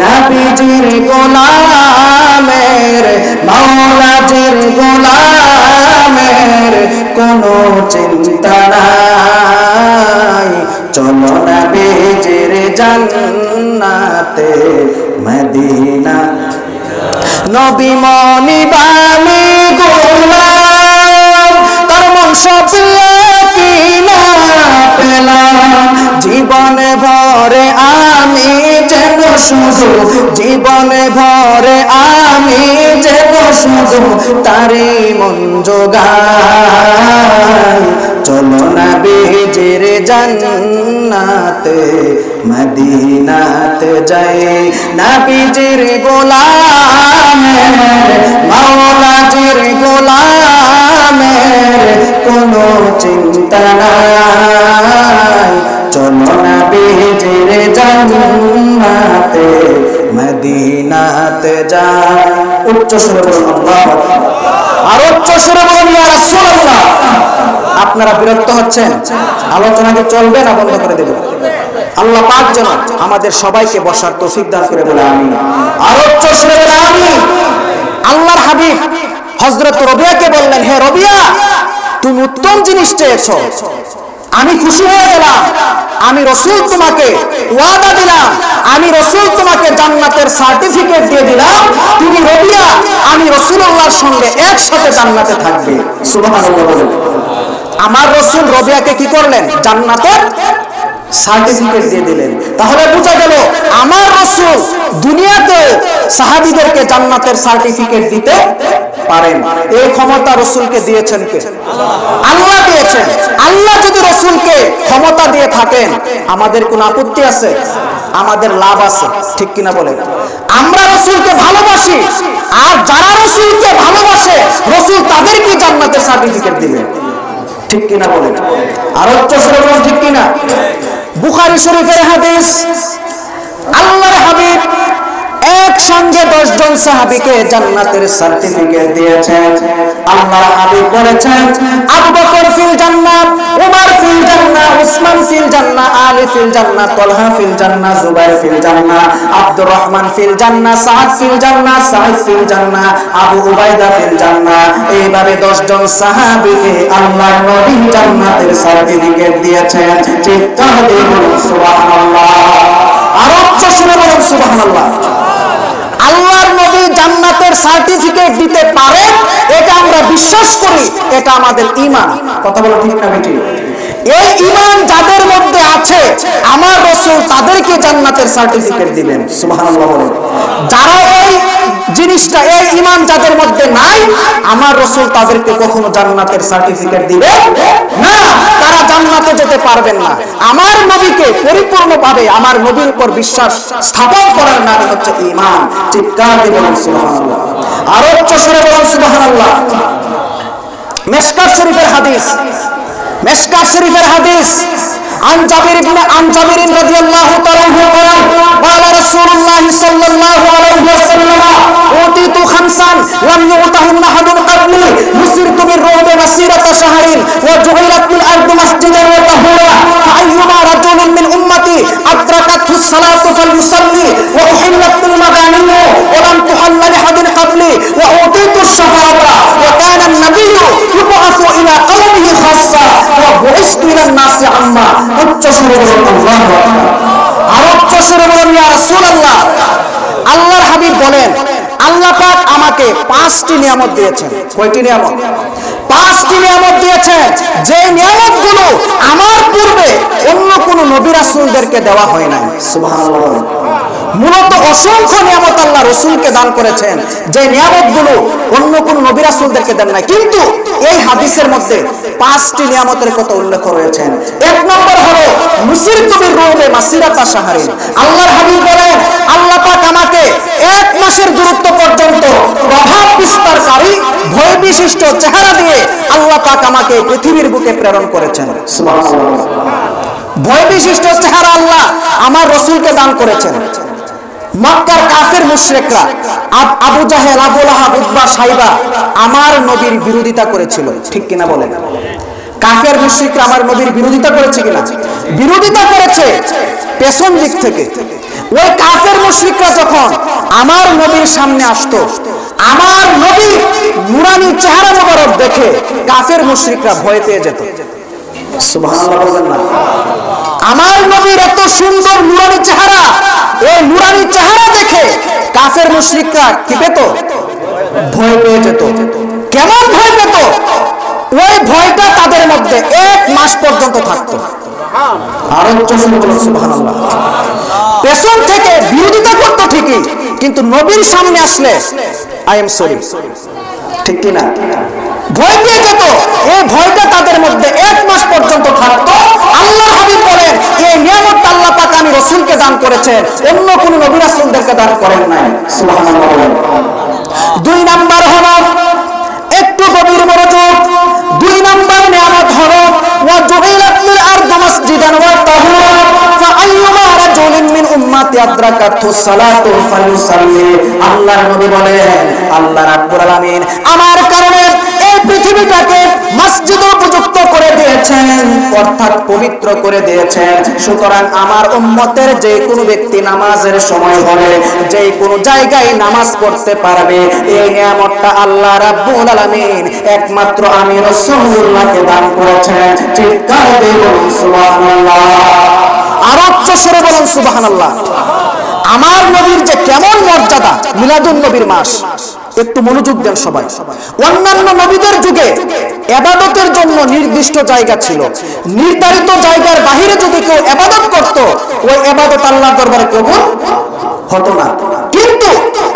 নবীজির গোলামের, মাওলাজির গোলামের কোনো চিন্তা নাই, চলো নবীজির জান্নাতে মদিনা। নবী মনি বামি গোলাম, তার মন সব কিনা পেলাম, জীবনে ভরে আমি যেন শুধু, জীবনে ভরে আমি যেন শুধু তারি মন জোগাই, চলো নবীজির জান্নাতে মদিনাতে যাই। নবীজির গোলামের, মাওলাজির গোলামের কোনো চিন্তা নাই, চলো নবীজির জান্নাতে মদিনাতে যায়। উচ্চ সুরে বলুন আল্লাহু আকবার। আর উচ্চ সুরে বলুন ইয়া রাসূলুল্লাহ। আপনারা বিরক্ত হচ্ছেন, আলোচনা কি চলবে না বন্ধ করে দেব? আল্লাহ পাক যেন আমাদের সবাইকে বসার তৌফিক দান করে বলে আমিন। আর উচ্চ সুরে বলে আমিন। আল্লাহর হাবিব হযরত রবিয়াকে বললেন, হে রবিয়া, তুমি উত্তম জিনিস চেয়েছো, আমি খুশি হয়ে গেলাম। আমি রাসূল তোমাকে ওয়াদা দিলাম, আমি রাসূল তোমাকে জান্নাতের সার্টিফিকেট দিয়ে দিলাম। তুমি রবিয়া, আমি রাসূলুল্লাহর সঙ্গে একসাথে জান্নাতে থাকবে। সুবহানাল্লাহ বলেন। আমার রাসূল রবিয়াকে কি করলেন? জান্নাতের সার্টিফিকেট দিয়ে দিলেন। তাহলে বোঝা গেল আমার রাসূল দুনিয়াতে সাহাবীদেরকে জান্নাতের সার্টিফিকেট দিতে পারেন। এই ক্ষমতা রাসূলকে দিয়েছেন কে? আল্লাহ দিয়েছেন। আল্লাহ যদি রাসূলকে ক্ষমতা দিয়ে থাকেন, আমাদের কোনো আপত্তি আছে? আমাদের লাভ আছে, ঠিক কিনা বলেন? আমরা রাসূলকে ভালোবাসি, আর যারা রাসূলকে ভালোবাসে রাসূল তাদেরকে জান্নাতের সার্টিফিকেট দিবেন, ঠিক কিনা বলেন? আর উচ্চ সুরে বলেন ঠিক কিনা? বুখারী শরীফের হাদিস, আল্লাহর হাবিব একসঙ্গে 10 জন সাহাবীকে জান্নাতের সার্টিফিকেট দিয়েছেন। আল্লাহর হাবিব বলেছেন, আবু বকর ফিল জান্নাত, উমর ফিল জান্নাত, উসমান ফিল জান্নাত, আলী ফিল জান্নাত, তালহা ফিল জান্নাত, জুবাইর ফিল জান্নাত, আব্দুর রহমান ফিল জান্নাত, সাদ ফিল জান্নাত, সাঈদ ফিল জান্নাত, আবু উবাইদা ফিল জান্নাত। এইভাবে 10 জন সাহাবীকে আল্লাহর নবী জান্নাতের সার্টিফিকেট দিয়েছেন। চিৎকার দিয়ে বলুন সুবহানাল্লাহ। আর উচ্চ সুরে বলুন সুবহানাল্লাহ। আল্লাহর নবী জান্নাতের সার্টিফিকেট দিতে পারেন, এটা আমরা বিশ্বাস করি, এটা আমাদের ঈমান। কথা বলো ঠিক না বেঠিক? এই ঈমান যাদের মধ্যে আছে, আমার রাসূল তাদেরকে জান্নাতের সার্টিফিকেট দিবেন। সুবহানাল্লাহ বলেন। যারা এই জিনিসটা, এই ঈমান যাদের মধ্যে নাই, আমার রাসূল তাদেরকে কখনো জান্নাতের সার্টিফিকেট দিবেন না, তারা জান্নাতে যেতে পারবেন না। আমার নবীকে পরিপূর্ণভাবে আমার নবীর উপর বিশ্বাস স্থাপন করার নাম হচ্ছে ঈমান। চিৎকার দিয়ে বলুন সুবহানাল্লাহ। আর উচ্চ সুরে বলুন সুবহানাল্লাহ। মিশকাত শরীফের হাদিস, মিশকাত শরীফের হাদিস, عن جابر رضي الله تعالى عنه قال رسول الله صلى الله عليه وسلم أوتيت خمسا لم يؤتهن أحد قبلي نصرت بالرعب مسيرة شهر وجعلت الأرض مسجدا وطهورا فأيما رجل من أمتي أدركته الصلاة فليصلي وأحلت المغانم ولم تحل لأحد قبلي وأوتيت الشهادة وكان النبي يبعث إلى قومه خاصة وبعثت إلى الناس عامة। উচ্চ সুরে বলুন আল্লাহু আকবার। আর উচ্চ সুরে বলুন ইয়া রাসূলুল্লাহ। আল্লাহর হাবিব বলেন, আল্লাহ পাক আমাকে 5টি নিয়ামত দিয়েছেন। কয়টি নিয়ামত? 5টি নিয়ামত দিয়েছেন, যে নিয়ামতগুলো আমার পূর্বে অন্য কোন নবী রাসূলদেরকে দেওয়া হয় নাই। সুবহানাল্লাহ। মূলত অসংখ্য নিয়ামত আল্লাহ রাসূলকে দান করেছেন, যে নিয়ামতগুলো অন্য কোন নবী রাসূলদেরকে দেন না। কিন্তু এই হাদিসের মধ্যে 5টি নিয়ামতের কথা উল্লেখ রয়েছে। 1 নম্বর হলো মুসিরতু বির-রুবে মাসিরাতা শাহরিন। আল্লাহর হাবিব বলেন, আল্লাহ পাক আমাকে 1 মাসের দূরত্ব পর্যন্ত প্রভাব বিস্তারকারী ভয় বিশিষ্ট চেহারা দিয়ে আল্লাহ পাক আমাকে পৃথিবীর বুকে প্রেরণ করেছেন। সুবহানাল্লাহ। ভয় বিশিষ্ট চেহারা আল্লাহ আমার রাসূলকে দান করেছেন। মক্কার কাফের মুশরিকরা আবু জাহেল, আবু লাহাব, উতবা, সাইবা আমার নবীর বিরোধিতা করেছিল, ঠিক কিনা বলেন? কাফের মুশরিকরা আমার নবীর বিরোধিতা করেছে কিনা? বিরোধিতা করেছে পেছন দিক থেকে। ওই কাফের মুশরিকরা যখন আমার নবীর সামনে আসতো, আমার নবীর নূরানি চেহারা মোবারক দেখে কাফের মুশরিকরা ভয় পেয়ে যেত। সুবহানাল্লাহ বলবেন না? আমার নবীর এত সুন্দর নূরানি চেহারা, এই নূরানি চেহারা দেখে কাফের মুশরিকরা কি পেত? ভয় পেয়ে যেত। কেমন ভয় পেত? ওই ভয়টা তাদের মধ্যে 1 মাস পর্যন্ত থাকতো। আর সুবহানাল্লাহ। পেছন থেকে বিরোধিতা করতো ঠিকই, কিন্তু নবীর সামনে আসলে আই এম সরি, ঠিক কিনা? ভয় পেয়ে যেত। এই ভয়টা তাদের মধ্যে 1 মাস পর্যন্ত থাকতো। আল্লাহর হাবিব বলেন, এই নিয়ামতটা আল্লাহ পাক আমি রাসূলকে দান করেছেন, অন্য কোন নবী রাসূলদেরকে দান করেন নাই। সুবহানাল্লাহ। 2 নাম্বার হলো, একটু গভীর মনোযোগ, 2 নাম্বার নিয়ামত হলো ওয়া জুইলাতিল আরদু মাসজিদান ওয়া তাহুরা ফাআইয়ুমা রাজুলিন মিন উম্মতি আদরাকাতুস সালাতু ফালইউসাল্লি। আল্লাহর নবী বলেন আল্লাহ রাব্বুল আলামিন আমার কারণে এই পৃথিবীটাকে মসজিদ উপযুক্ত করে দিয়েছেন, অর্থাৎ পবিত্র করে দিয়েছেন। সুতরাং আমার উম্মতের যে কোনো ব্যক্তি নামাজের সময় হলে যে কোনো জায়গায় নামাজ পড়তে পারবে, এই নিয়ামতটা আল্লাহ রাব্বুল আলামিন একমাত্র আমি রাসূলুল্লাহকে দান করেছেন। চিৎকার দিয়ে বলুন সুবহানাল্লাহ। আর উচ্চ স্বরে বলুন সুবহানাল্লাহ। আমার নবীর যে কেমন মর্যাদা, মিলাদুন নবীর মাস, একটু মনোযোগ দেন সবাই। অন্যান্য নবীদের যুগে ইবাদতের জন্য নির্দিষ্ট জায়গা ছিল, নির্ধারিত জায়গার বাইরে যদি কেউ ইবাদত করত ওই ইবাদত আল্লাহর দরবারে কবুল হতো না। কিন্তু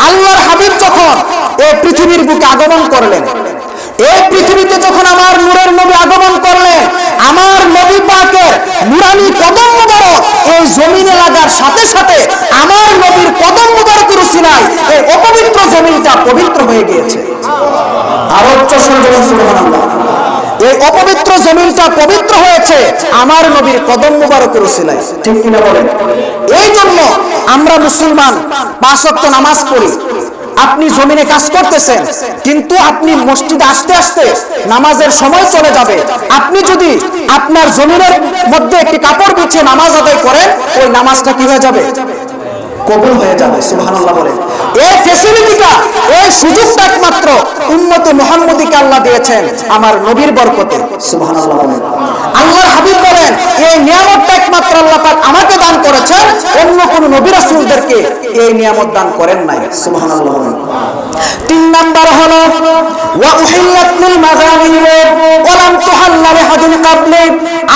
আল্লাহর হাবিব যখন এই পৃথিবীর বুকে আগমন করলেন, এই পৃথিবীতে যখন আমার নূরের নবী আগমন করলেন, আমার নবী পাকের নূরানি কদম মুবারক এই জমিনে লাগার সাথে সাথে আমার নবীর কদম মুবারকের উসিলায় এই অপবিত্র জমিনটা পবিত্র হয়ে গিয়েছে। আর উচ্চ স্বরে বলুন সুবহানাল্লাহ। এই অপবিত্র জমিনটা পবিত্র হয়েছে আমার নবীর কদম মুবারকের উসিলায়, ঠিক কিনা বলেন? এই জন্য আমরা মুসলমান 5 ওয়াক্ত নামাজ পড়ি। আপনি জমিনে কাজ করতেছেন, কিন্তু আপনি মসজিদে আসতে আসতে নামাজের সময় চলে যাবে। আপনি যদি আপনার জমিনের মধ্যে একটি কাপড় বিছিয়ে নামাজ আদায় করেন, ওই নামাজটা কি হয়ে যাবে? কবুল হয়ে যাবে। সুবহানাল্লাহ বলেন। এই ফ্যাসিলিটিটা, এই সুযোগটা একমাত্র উম্মতে মুহাম্মদীকে আল্লাহ দিয়েছেন আমার নবীর বরকতে। সুবহানাল্লাহ বলেন। আল্লাহর হাবিব বলেন এই নিয়ামতটা একমাত্র আল্লাহ পাক আমাকে দান করেছেন, অন্য কোন নবী রাসূলদেরকে এই নিয়ামত দান করেন নাই। সুবহানাল্লাহ বলেন। 3 নাম্বার হলো ওয়া উহিল্লাত লিল মাগানিম ওয়া লাম তুহাল্লা লিহাদিন ক্বাবলি।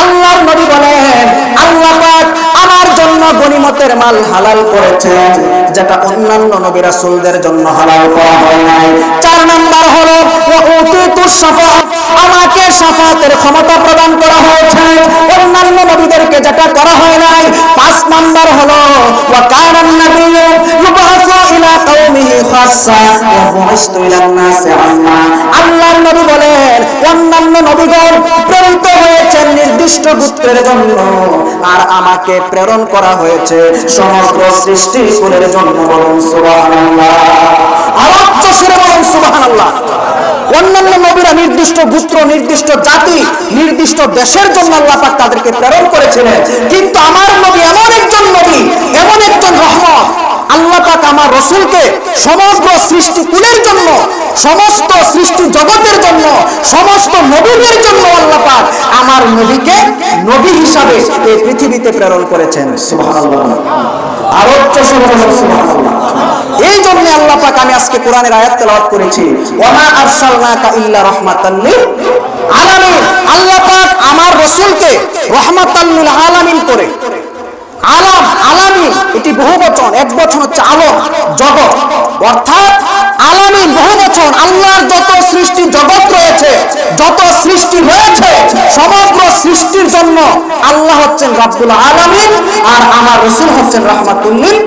আল্লাহর নবী বলেন আল্লাহ পাক আমার জন্য গনিমতের মাল হালাল করেছেন, যেটা অন্যান্য নবী রাসূলদের জন্য হালাল করা হয় নাই। 4 নাম্বার হলো ওয়া উতিতুস শাফাআত। আমাকে শাফাতের ক্ষমতা প্রদান করা হয়েছে, অন্যান্য নবীদেরকে যেটা করা হয় নাই। 5 নাম্বার হলো ওয়া কানান নাবিয়্যু ইউবাসু ইলা কওমিহি খাসসা ওয়া বুইসতু ইলান নাসি আম্মা। আল্লাহর নবী বলেন অন্যান্য নবীগণ প্রেরিত হয়েছেন নির্দিষ্ট গোত্রের জন্য, আর আমাকে প্রেরণ করা হয়েছে সমগ্র সৃষ্টি কুলের জন্য। বলুন সুবহানাল্লাহ। আর উচ্চ স্বরে বলুন সুবহানাল্লাহ। অন্যান্য নবীরা নির্দিষ্ট গোত্র, নির্দিষ্ট জাতি, নির্দিষ্ট দেশের জন্য আল্লাহ পাক তাদেরকে প্রেরণ করেছিলেন, কিন্তু আমার নবী এমন একজন নবী, এমন একজন রহমত। আল্লাহ পাক আমার রাসূলকে সমগ্র সৃষ্টি কুলের জন্য, সমস্ত সৃষ্টি জগতের জন্য, সমস্ত নবীদের জন্য আল্লাহ পাক আমার নবীকে নবী হিসাবে এই পৃথিবীতে প্রেরণ করেছেন। সুবহানাল্লাহ। আর উচ্চ স্বরে বলুন সুবহানাল্লাহ। এই জন্য আল্লাহ পাক, আমি আজকে কোরআনের আয়াত তেলাওয়াত করেছি ওয়া মা আরসালনাকা ইল্লা রাহমাতাল লিল আলামিন। আল্লাহ পাক আমার রাসূলকে রাহমাতাল লিল আলামিন করে, আলাম আলামিন এটি বহুবচন, একবচন হচ্ছে আলম, জগৎ, অর্থাৎ আলামিন বহুবচন। আল্লাহর যত সৃষ্টি জগৎ রয়েছে, যত সৃষ্টি রয়েছে, সমগ্র সৃষ্টির জন্য আল্লাহ হচ্ছেন রাব্বুল আলামিন, আর আমার রাসূল হচ্ছেন রাহমাতুল লিল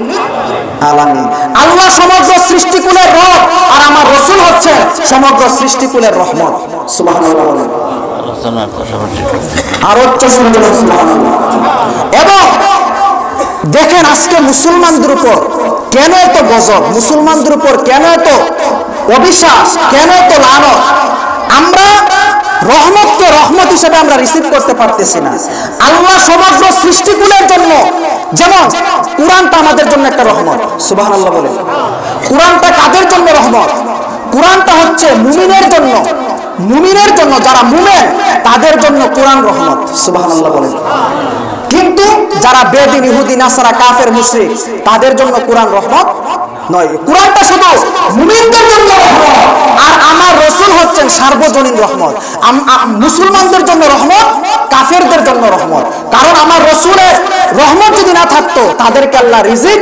আলামিন। আল্লাহ সমগ্র সৃষ্টিকুলের রব, আর আমার রাসূল হচ্ছেন সমগ্র সৃষ্টিকুলের রহমত। সুবহানাল্লাহ। আর উচ্চ স্বরে বলুন সুবহানাল্লাহ। এবং দেখেন আজকে মুসলমানদের উপর কেন এত গজব, মুসলমানদের উপর কেন এত অবিশ্বাস, কেন এত লানত। আমরা রহমতকে রহমত হিসেবে আমরা রিসিভ করতে পারতেছি না। আল্লাহ সমগ্র সৃষ্টিকুলের জন্য, যেমন কুরআনটা আমাদের জন্য একটা রহমত। সুবহানাল্লাহ বলেন। কুরআনটা কাদের জন্য রহমত? কুরআনটা হচ্ছে মুমিনের জন্য, মুমিনের জন্য, যারা মুমিন তাদের জন্য কুরআন রহমত। সুবহানাল্লাহ বলেন। কিন্তু যারা বেদিন, ইহুদি, নাসারা, কাফের, মুশরিক তাদের জন্য কুরআন রহমত নয়। কুরআনটা শুধু মুমিনদের জন্য রহমত, আর আমার রাসূল হচ্ছেন সার্বজনীন রহমত। মুসলমানদের জন্য রহমত, কাফেরদের জন্য রহমত। কারণ আমার রাসূলের রহমত যদি না থাকতো তাদেরকে আল্লাহ রিজিক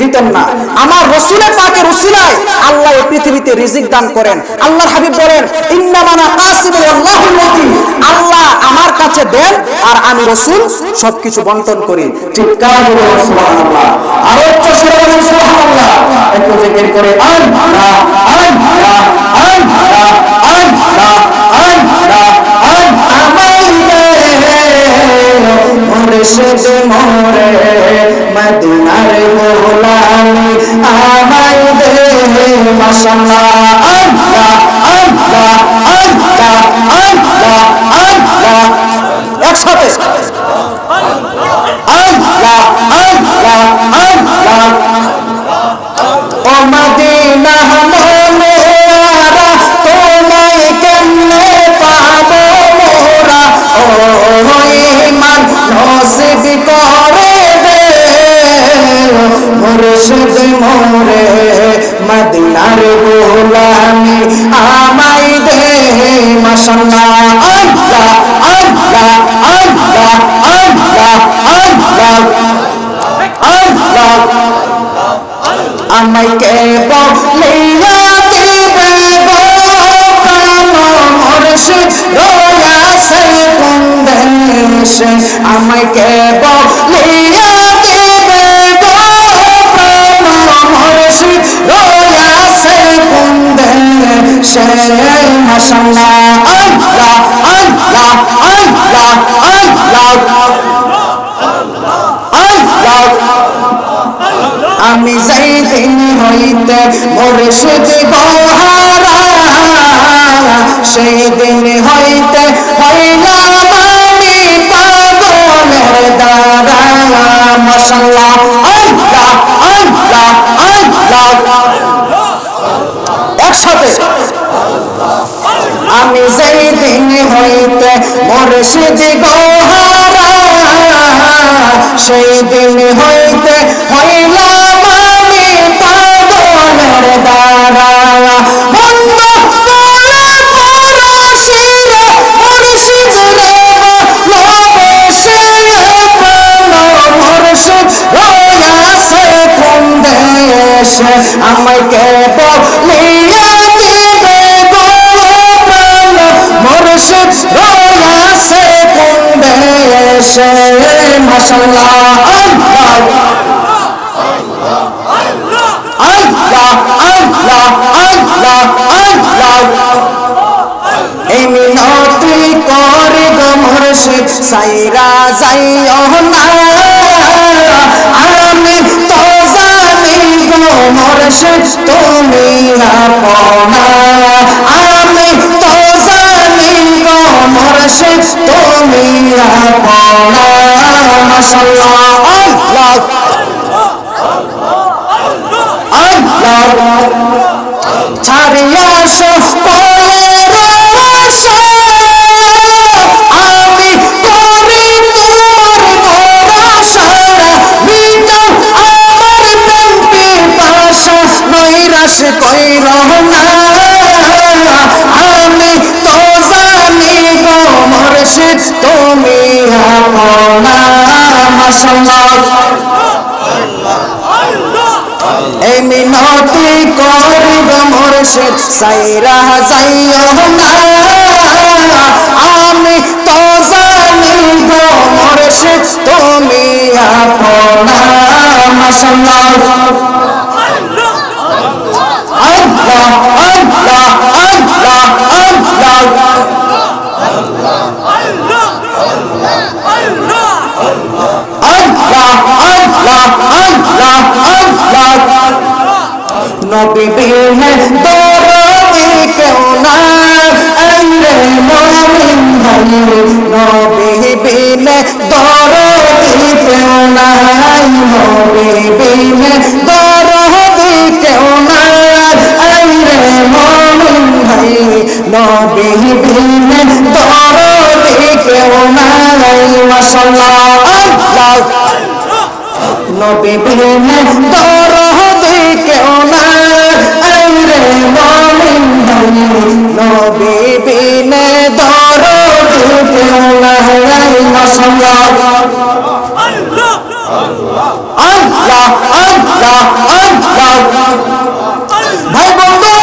দিতেন না। আমার রাসূলের পাকের উসিলায় আল্লাহ এই পৃথিবীতে রিজিক দান করেন। আল্লাহর হাবিব বলেন ইন্নামা কাসিবু আল্লাহুল মুতি। আল্লাহ আমার কাছে দেন আর আমি রাসূল সবকিছু বন্টন করি। চিৎকার করে সুবহানাল্লাহ। আর উচ্চ স্বরে বলুন সুবহানাল্লাহ। একটু জিকির করে আল্লাহ আল্লাহ আল্লাহ আল্লাহ আল্লাহ আল্লাহ। আমায় দে মুর্শিদ মোরে মদিনার গোলামি আমায় দে মাশাআল্লাহ আল্লাহ আল্লাহ আল্লাহ আল্লাহ আল্লাহ একসাথে আল্লাহ আল্লাহ আল্লাহ ও মদিনা মোরা তোমায় কেমনে পাবো মোরা ও ঈমান নসিব করে দে মুর্শিদ মোরে মদিনার গোলামি আমায় দে মাশাআল্লাহ আল্লাহ আল্লাহ আল্লাহ আল্লাহ আল্লাহ আল্লাহ আমায় কে বলিয়া দিবে গো প্রাণ মুর্শিদ রয়াছে কোন দেশে আমায় কে বলিয়া দিবে গো প্রাণ মুর্শিদ রয়াছে কোন দেশে মাশাআল্লাহ আল্লাহ আল্লাহ আল্লাহ আল্লাহ আল্লাহ আমি যাই দিন হইতে মুর্শিদ গোহারা সেই দিন হইতে হইলাম আমি পাগলের দ্বারা মাশাআল্লাহ আল্লাহ আল্লাহ আল্লাহ একসাথে আমি যাই দিন হইতে মুর্শিদ গোহারা সেই দিন হইতে হইলাম আমি পাগলের দ্বারা বন্ধ করে পরশিরে মুর্শিদ রে ভালোবেসে প্রাণ মুর্শিদ রয়াছে কোন দেশে আমায় কে বলিয়া দিবে গো প্রাণ মুর্শিদ রয়াছে কোন দেশে মাশাআল্লাহ আল্লাহ আল্লাহ আল্লাহ আল্লাহ আল্লাহ এই মিনতি করে গো মুর্শিদ সাইরা যাইও না আমি তো জানি গো মুর্শিদ তুমি আপনা আমি তো জানি গো মুর্শিদ তুমি আপনা মাশাআল্লাহ আল্লাহ আল্লাহ ছাড়িয়া সকলের আশা আমি করি তোমার ভরসা মিটাও আমার প্রেম পিপাসা নৈরাশ কইরো না আমি তো জানি গো মুর্শিদ তুমি আপনা মাশাআল্লাহ এই মিনতি করিব মুর্শিদ সাইরা যাইও না আমি তো জানি গো মুর্শিদ তুমি আপনা মাশাআল্লাহ আল্লাহ আল্লাহ আল্লাহ আল্লাহ নবী বিনে দরদি কেউ না আইরে মুমিন ভাই নবী বিনে দরদি কেউ না নবী বিনে দরদি কেউ না আইরে মুমিন ভাই নবী বিনে দরদি কেউ না মাশাআল্লাহ আল্লাহ নবী বিনে দরদি কেউ না আইরে মুমিন ভাই নবী বিনে দরদি কেউ না মাশাআল্লাহ আল্লাহ আল্লাহ আল্লাহ আল্লাহ ভাই বন্ধু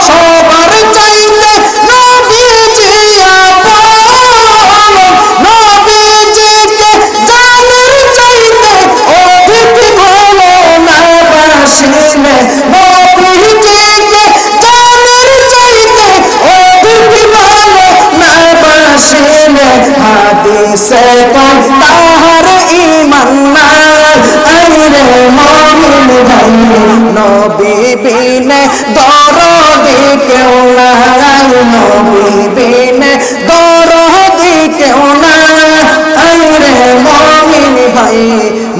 সবার চাইতে নবীজি আপন যে কয় তাহার ঈমান নাই আইরে মুমিন ভাই নবী বিনে দরদি কেউ নাই নবী বিনে দরদি কেউ নাই আইরে মুমিন ভাই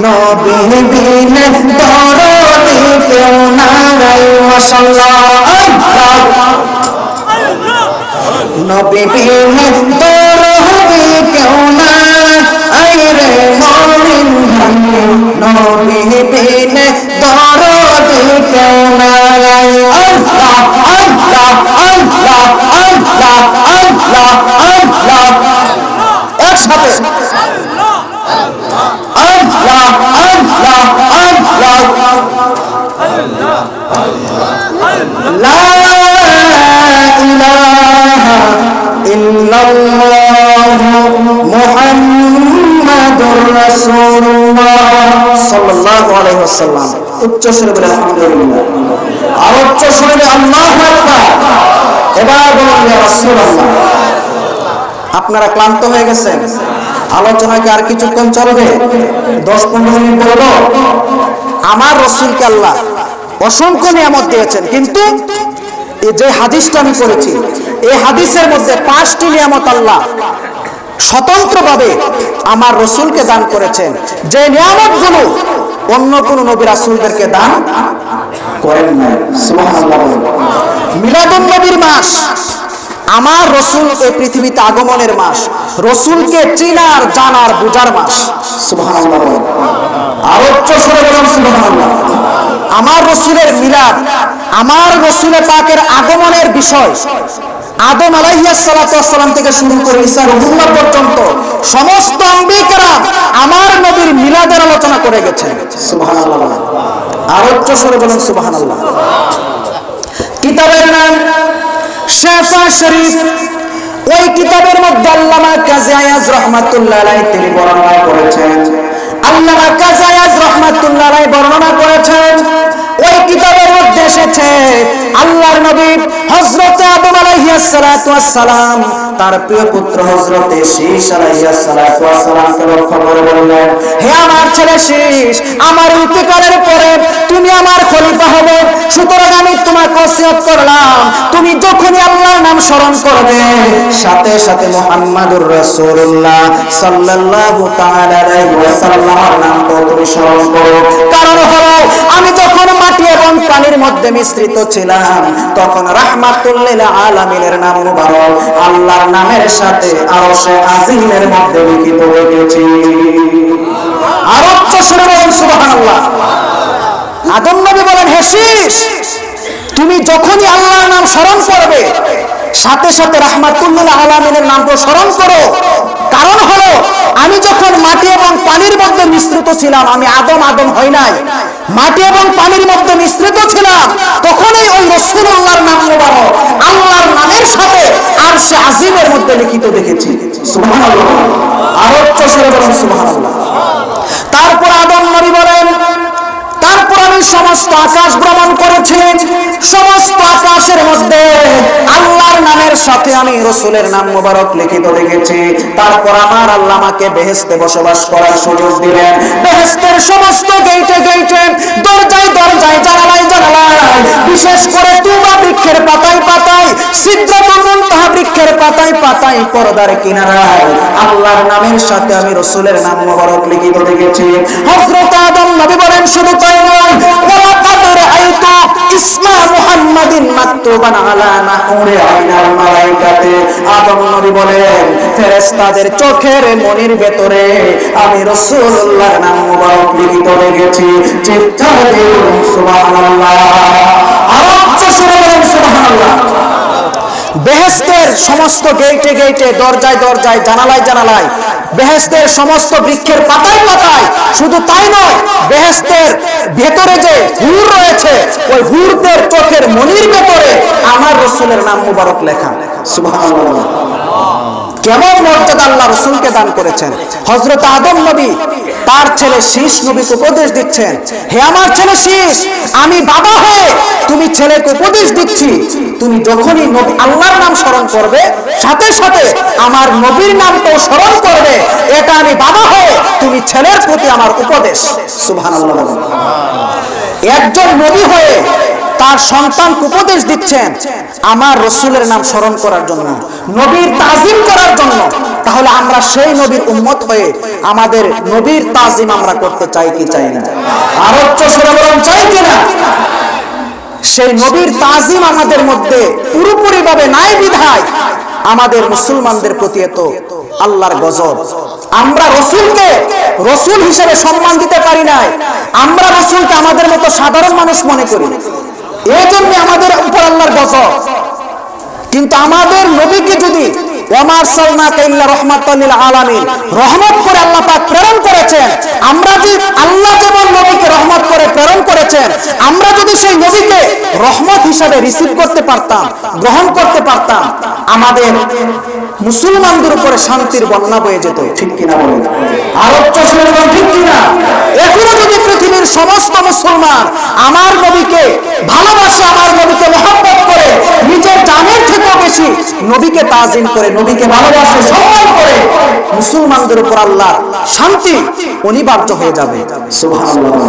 নবী বিনে দরদি কেউ নাই মাশাআল্লাহ নবী বিনে দরদি কেউ নাই আইরে মুমিন ভাই নবী বিনে দরদি কেউ নাই আল্লাহ আল্লাহ আল্লাহ আল্লাহ আল্লাহ আল্লাহ একসাথে আল্লাহ আল্লাহ আল্লাহ লা ইলাহা ইল্লাল্লাহ মুহাম্মাদুর রাসূলুল্লাহ সাল্লাল্লাহু আলাইহি ওয়াসাল্লাম। উচ্চ স্বরে বলে আলহামদুলিল্লাহ, আর উচ্চ স্বরে বলে আল্লাহু আকবার। এবার বলুন ইয়া রাসূলুল্লাহ। আপনারা ক্লান্ত হয়ে গেছেন, আলোচনা কি আর কিছুক্ষণ চলবে? 10-15 মিনিট বলবো। আমার রাসূলকে আল্লাহ অসংখ্য নিয়ামত দিয়েছেন, কিন্তু এই যে হাদিসটা আমি করেছি এই হাদিসের মধ্যে 5টি নিয়ামত আল্লাহ স্বতন্ত্রভাবে আমার রাসূলকে দান করেছেন, যে নিয়ামতগুলো অন্য কোন নবী রাসূলদেরকে দান করেন নাই। সুবহানাল্লাহ। মিলাদুন নবীর মাস, আমার রাসূল এই পৃথিবীতে আগমনের মাস, রাসূলকে চিনার জানার বুঝার মাস। সুবহানাল্লাহ। আর উচ্চ স্বরে বলুন সুবহানাল্লাহ। আমার রাসূলের মিলাদ, আমার রাসূলে পাকের আগমনের বিষয় আদম আলাইহিস সালাতু ওয়াস সালাম থেকে শুরু করে ঈসা রুহুল্লাহ পর্যন্ত সমস্ত আম্বিয়া কেরাম আমার নবীর মিলাদের আলোচনা করে গেছেন। সুবহানাল্লাহ। আর উচ্চ স্বরে বলুন সুবহানাল্লাহ। কিতাবের নাম শিফা শরীফ। ওই কিতাবের মধ্যে আল্লামা কাজী আয়াজ রাহমাতুল্লাহ আলাইহি তিনি বর্ণনা করেছেন, আল্লামা কাজী আয়াজ রাহমাতুল্লাহ আলাইহি বর্ণনা করেছেন, ওই কিতাবের মধ্যে এসেছে আল্লাহর নবী হযরত আদম আলাইহিস সালাতু ওয়াস সালাম তার প্রিয় পুত্র হযরত শীশ আলাইহিস সালাতু ওয়াস সালামকে লক্ষ্য করে বললেন, হে আমার ছেলে শীশ, আমার ইন্তিকালের পরে তুমি আমার খলিফা হবে, সুতরাং আমি তোমাকে ওসিয়ত করলাম তুমি যখনই আল্লাহর নাম স্মরণ করবে সাথে সাথে মুহাম্মাদুর রাসূলুল্লাহ সাল্লাল্লাহু তাআলা আলাইহি ওয়াসাল্লামের নামটা তুমি স্মরণ করো। কারণ হলো আমি যখন মাটি এবং পানির মধ্যে মিশ্রিত ছিলাম তখন রাহমাতুল লিল আলামিনের নাম মুবারক আল্লাহর নামের সাথে আরশে আজিমের মধ্যে লিখিত দেখেছি। আর উচ্চ স্বরে বলুন সুবহানাল্লাহ। আদম নবী বলেন, হে শীশ, তুমি যখনই আল্লাহর নাম স্মরণ করবে সাথে সাথে রাহমাতুল লিল আলামিনের নামটা স্মরণ করো। কারণ হলো আমি যখন মাটি এবং পানির মধ্যে মিশ্রিত ছিলাম, আমি আদম হই নাই, মাটি এবং পানির মধ্যে মিশ্রিত ছিলাম, তখনই ওই রাসূলুল্লাহর নাম মুবারক আল্লাহর নামের সাথে আরশে আজিমের মধ্যে লিখিত দেখেছি। সুবহানাল্লাহ। আর উচ্চ স্বরে বলুন সুবহানাল্লাহ। তারপর আদম নবী বলেন, তারপর আমি সমস্ত আকাশ ভ্রমণ করেছি, সমস্ত আকাশের মধ্যে আল্লাহর নামের সাথে আমি রাসূলের নাম মুবারক লিখিত দেখেছি। তারপর আমার আল্লাহ আমাকে বেহেশতে বসবাস করার সুযোগ দিলেন। বেহেশতের সমস্ত গেটে গেটে, দরজায় দরজায়, জানালায় জানালায়, বিশেষ করে তুবা বৃক্ষের পাতায় পাতায়, সিদরাতুল মুনতাহা বৃক্ষের পাতায় পাতায়, পর্দার কিনারায় আল্লাহর নামের সাথে আমি রাসূলের নাম মুবারক লিখিত দেখেছি। হযরত আদম নবী বলেন, শুধু তাই নয়, ওয়া কাদর আইতু ইসমা মুহাম্মাদিন মাকতুবান আলা নাহুরি আইনাল মালাইকাতে। আদম নবী বলেন, ফেরেশতাদের চোখের মনির ভেতরে আমি রাসূলুল্লাহর নাম মুবারক লিখিত দেখেছি। চিৎকার দিন সুবহানাল্লাহ। আর উচ্চ স্বরে বলেন সুবহানাল্লাহ। বেহেশতের সমস্ত গেটে গেটে, দরজায় দরজায়, জানালায় জানালায়, বেহেশতের সমস্ত বৃক্ষের পাতায় পাতায়, শুধু তাই নয়, বেহেশতের ভেতরে যে হুর রয়েছে ওই হুরদের চোখের মনির ভেতরে আমার রাসূলের নাম মুবারক লেখা। সুবহানাল্লাহ। কেমন মর্যাদা আল্লাহ রাসূলকে দান করেছেন। হযরত আদম নবী তার ছেলে শীষ নবীকে উপদেশ দিচ্ছেন, হে আমার ছেলে শীষ, আমি বাবা হয়ে তুমি ছেলেকে উপদেশ দিচ্ছি, তুমি যখনই নবী আল্লাহর নাম স্মরণ করবে সাথে সাথে আমার নবীর নামটাও স্মরণ করবে, এটা আমি বাবা হয়ে তুমি ছেলের প্রতি আমার উপদেশ। সুবহানাল্লাহ। একজন নবী হয়ে তার সন্তানকে উপদেশ দিচ্ছেন আমার রাসূলের নাম স্মরণ করার জন্য, নবীর তাজিম করার জন্য। তাহলে আমরা সেই নবীর উম্মত হয়ে আমাদের নবীর তাজিম আমরা করতে চাই কি চাই না? আর উচ্চ সুরে বলুন, চাই কিনা? সেই নবীর তাজিম আমাদের মধ্যে পুরোপুরি ভাবে নাই বিধায় আমাদের মুসলমানদের প্রতি এত আল্লাহর গজব। আমরা রাসূলকে রাসূল হিসেবে সম্মান দিতে পারি নাই, আমরা রাসূলকে আমাদের মতো সাধারণ মানুষ মনে করি, এই জন্য আমাদের উপর আল্লাহর গজব। কিন্তু আমাদের নবীকে যদি ওয়ামা আরসালনাকা ইল্লা রাহমাতাল লিল আলামিন রহমত করে আল্লাহ পাক প্রেরণ করেছেন, আমরা যে আল্লাহ যেমন নবীকে রহমত করে প্রেরণ করেছেন, আমরা যদি সেই নবীকে রহমত হিসাবে রিসিভ করতে পারতাম, গ্রহণ করতে পারতাম, আমাদের মুসলমানদের উপরে শান্তির বন্যা বয়ে যেত। ঠিক কিনা বলেন? আর উচ্চ সুরে বলেন, ঠিক কিনা? এখনো যদি পৃথিবীর সমস্ত মুসলমান আমার নবীকে ভালোবাসে, আমার নবীকে মহব্বত করে, নিজের জানের থেকেও বেশি নবীকে তাজিম করে, নবীকে ভালোবাসে, সম্মান করে, মুসলমানদের উপর আল্লাহর শান্তি অনিবার্য হয়ে যাবে। সুবহানাল্লাহ।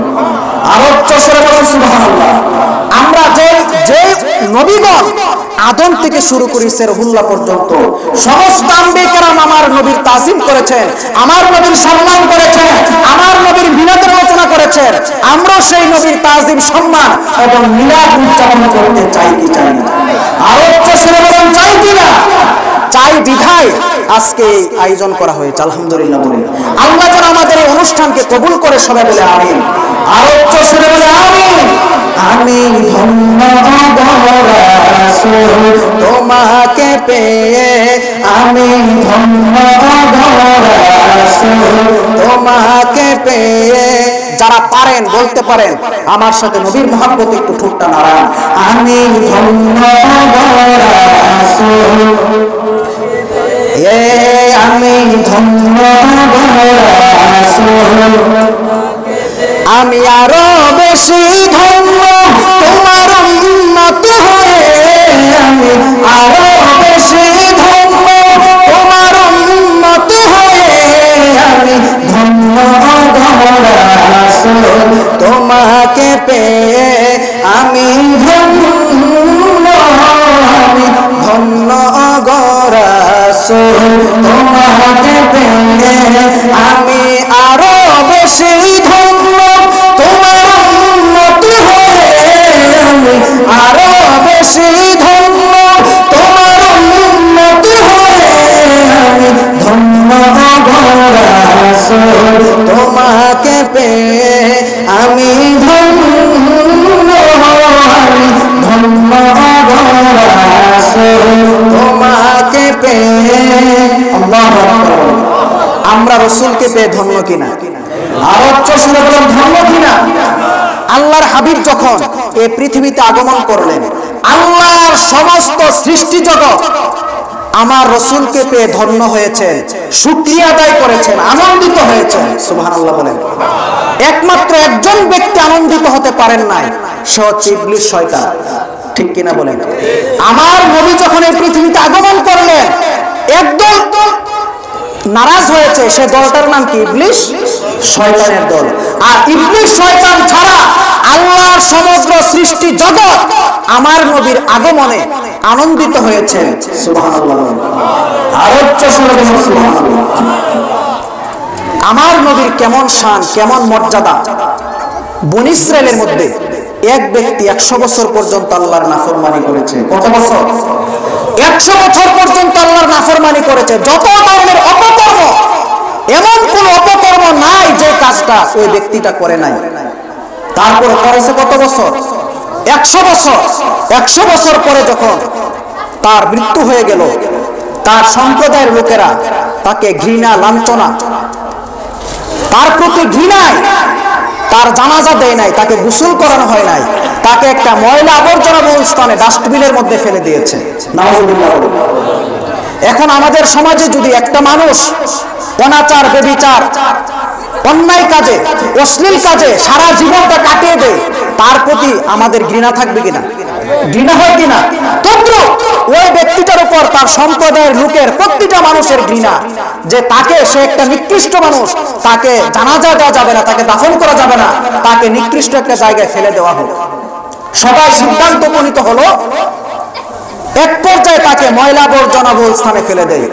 আর উচ্চ সুরে বলেন সুবহানাল্লাহ। আমরা যে নবীগণ আদম থেকে শুরু করি রসুলুল্লাহ পর্যন্ত সমস্ত আম্বিয়া কেরাম আমার নবীর তাজিম করেছেন, আমার নবীর সম্মান করেছেন, আমার নবীর মিলাদের রচনা করেছেন। আমরা সেই নবীর তাজিম, সম্মান এবং মিলাদ উদযাপন করতে চাই কি চাই না? আর উচ্চ সুরে বলেন, চাই কিনা? চাই বিধায় আজকে আয়োজন করা হয়েছে। আলহামদুলিল্লাহ বলি, আল্লাহ যেন আমাদের এই অনুষ্ঠানকে কবুল করে, সবাই বলে আমিন। আর উচ্চ সুরে বলে আমিন। আমি ধন্য রাসূল তোমাকে পেয়ে, আমি ধন্য রাসূল তোমাকে পেয়ে। যারা পারেন বলতে পারেন আমার সাথে নবীর মহব্বতে একটু ঠোঁটটা নাড়ান। আমি ধন্য রাসূল, আমি ধন্য রাসূল, আমি আরো বেশি ধন্য তোমার উম্মত হয়ে, আমি আরো বেশি ধন্য তোমার উম্মত হয়ে, আমি ধন্য রাসূল তোমাকে পেয়ে, আমি ধন্য, আমি ধন্য রাসূল তোমাকে পেয়ে, আমি আরো বেশি ধন্য তোমার উম্মত হয়ে, আমি আরো বেশি ধন্য তোমার উম্মত হয়ে, আমি ধন্য রাসূল তোমাকে পেয়ে, আমি ধন্য, আমি ধন্য রাসূল তোমাকে পেয়ে। আল্লাহু আকবার। আমরা রাসূলকে পেয়ে ধন্য কিনা? আর উচ্চ সুরে বলেন, ধন্য কিনা? আল্লাহর হাবিব যখন এই পৃথিবীতে আগমন করলেন, আল্লাহর সমস্ত সৃষ্টি জগৎ আমার রাসূলকে পেয়ে ধন্য হয়েছেন, শুকরিয়া আদায় করেছেন, আনন্দিত হয়েছেন। সুবহানাল্লাহ বলেন। একমাত্র একজন ব্যক্তি আনন্দিত হতে পারেন নাই, সে হচ্ছে ইবলিস, শয়তান। ঠিক কিনা বলেন? আমার নবী যখন এই পৃথিবীতে আগমন করলেন, একদল নারাজ হয়েছে, সে দলটার নাম কি? ইবলিস, শয়তানের দল। আর ইবলিস, শয়তান ছাড়া আল্লাহর সমগ্র সৃষ্টি জগৎ আমার নবীর আগমনে আনন্দিত হয়েছে। সুবহানাল্লাহ। আর উচ্চ সুরে বলুন সুবহানাল্লাহ। আমার নবীর কেমন শান, কেমন মর্যাদা। বনী ইসরাইলের মধ্যে এক ব্যক্তি 100 বছর পর্যন্ত আল্লাহর নাফরমানি করেছে। কত বছর? 100 বছর পর্যন্ত আল্লাহর নাফরমানি করেছে। যত ধরনের অপকর্ম, এমন কোন অপকর্ম নাই যে কাজটা ওই ব্যক্তিটা করে নাই। তারপরে করেছে কত বছর? 100 বছর। 100 বছর পরে যখন তার মৃত্যু হয়ে গেল, তার সম্প্রদায়ের লোকেরা তাকে ঘৃণা, লাঞ্ছনা, তার প্রতি ঘৃণায় তার জানাজা দেয় নাই, তাকে গোসল করানো হয় নাই, তাকে একটা ময়লা আবর্জনা স্থানে ডাস্টবিনের মধ্যে ফেলে দিয়েছে। নাউজুবিল্লাহ। এখন আমাদের সমাজে যদি একটা মানুষ অনাচার, বেবিচার, অন্যায় কাজে, অশ্লীল কাজে সারা জীবনটা কাটিয়ে দেয়, তার প্রতি আমাদের ঘৃণা থাকবে কিনা? ঘৃণা হয় কিনা? তদ্রুপ ওই ব্যক্তিটার উপর তার সম্প্রদায়ের লোকের প্রতিটা মানুষের ঘৃণা, যে তাকে, সে একটা নিকৃষ্ট মানুষ, তাকে জানাজা দেওয়া যাবে না, তাকে দাফন করা যাবে না, তাকে নিকৃষ্ট একটা জায়গায় ফেলে দেওয়া হোক। সবাই সিদ্ধান্ত উপনীত হলো, এক পর্যায়ে তাকে ময়লা আবর্জনাবহুল স্থানে ফেলে দেয়,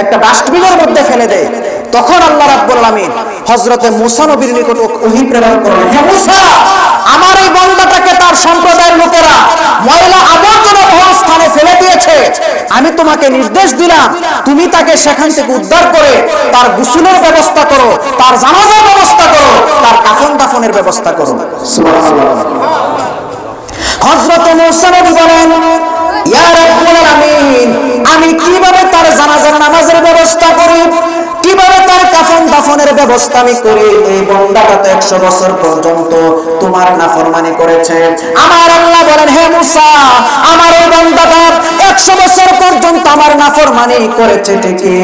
একটা ডাস্টবিনের মধ্যে ফেলে দেয়। তখন আল্লাহ রাব্বুল আলামিন হযরতে মূসা নবীর নিকট ওহী প্রেরণ করলেন, হে মূসা, আমার এই বান্দাটাকে তার সম্প্রদায়ের লোকেরা ময়লা আবর্জনাবহুল স্থানে ফেলে দিয়েছে, আমি তোমাকে নির্দেশ দিলাম তুমি তাকে সেখান থেকে উদ্ধার করে তার গোসলের ব্যবস্থা করো, তার জানাজার ব্যবস্থা করো, তার কাফন দাফনের ব্যবস্থা করো। সুবহানাল্লাহ। হযরত মূসা নবী বলেন, ইয়া রাব্বুল আলামিন, আমি কিভাবে তার জানাজার নামাজের ব্যবস্থা করি, কিভাবে তার কাফন দাফনের ব্যবস্থা আমি করি? এই বান্দাটা তো 100 বছর পর্যন্ত তোমার নাফরমানি করেছে। আমার আল্লাহ বলেন, হে মূসা, আমার এই বান্দাটা 100 বছর পর্যন্ত আমার নাফরমানি করেছে ঠিকই,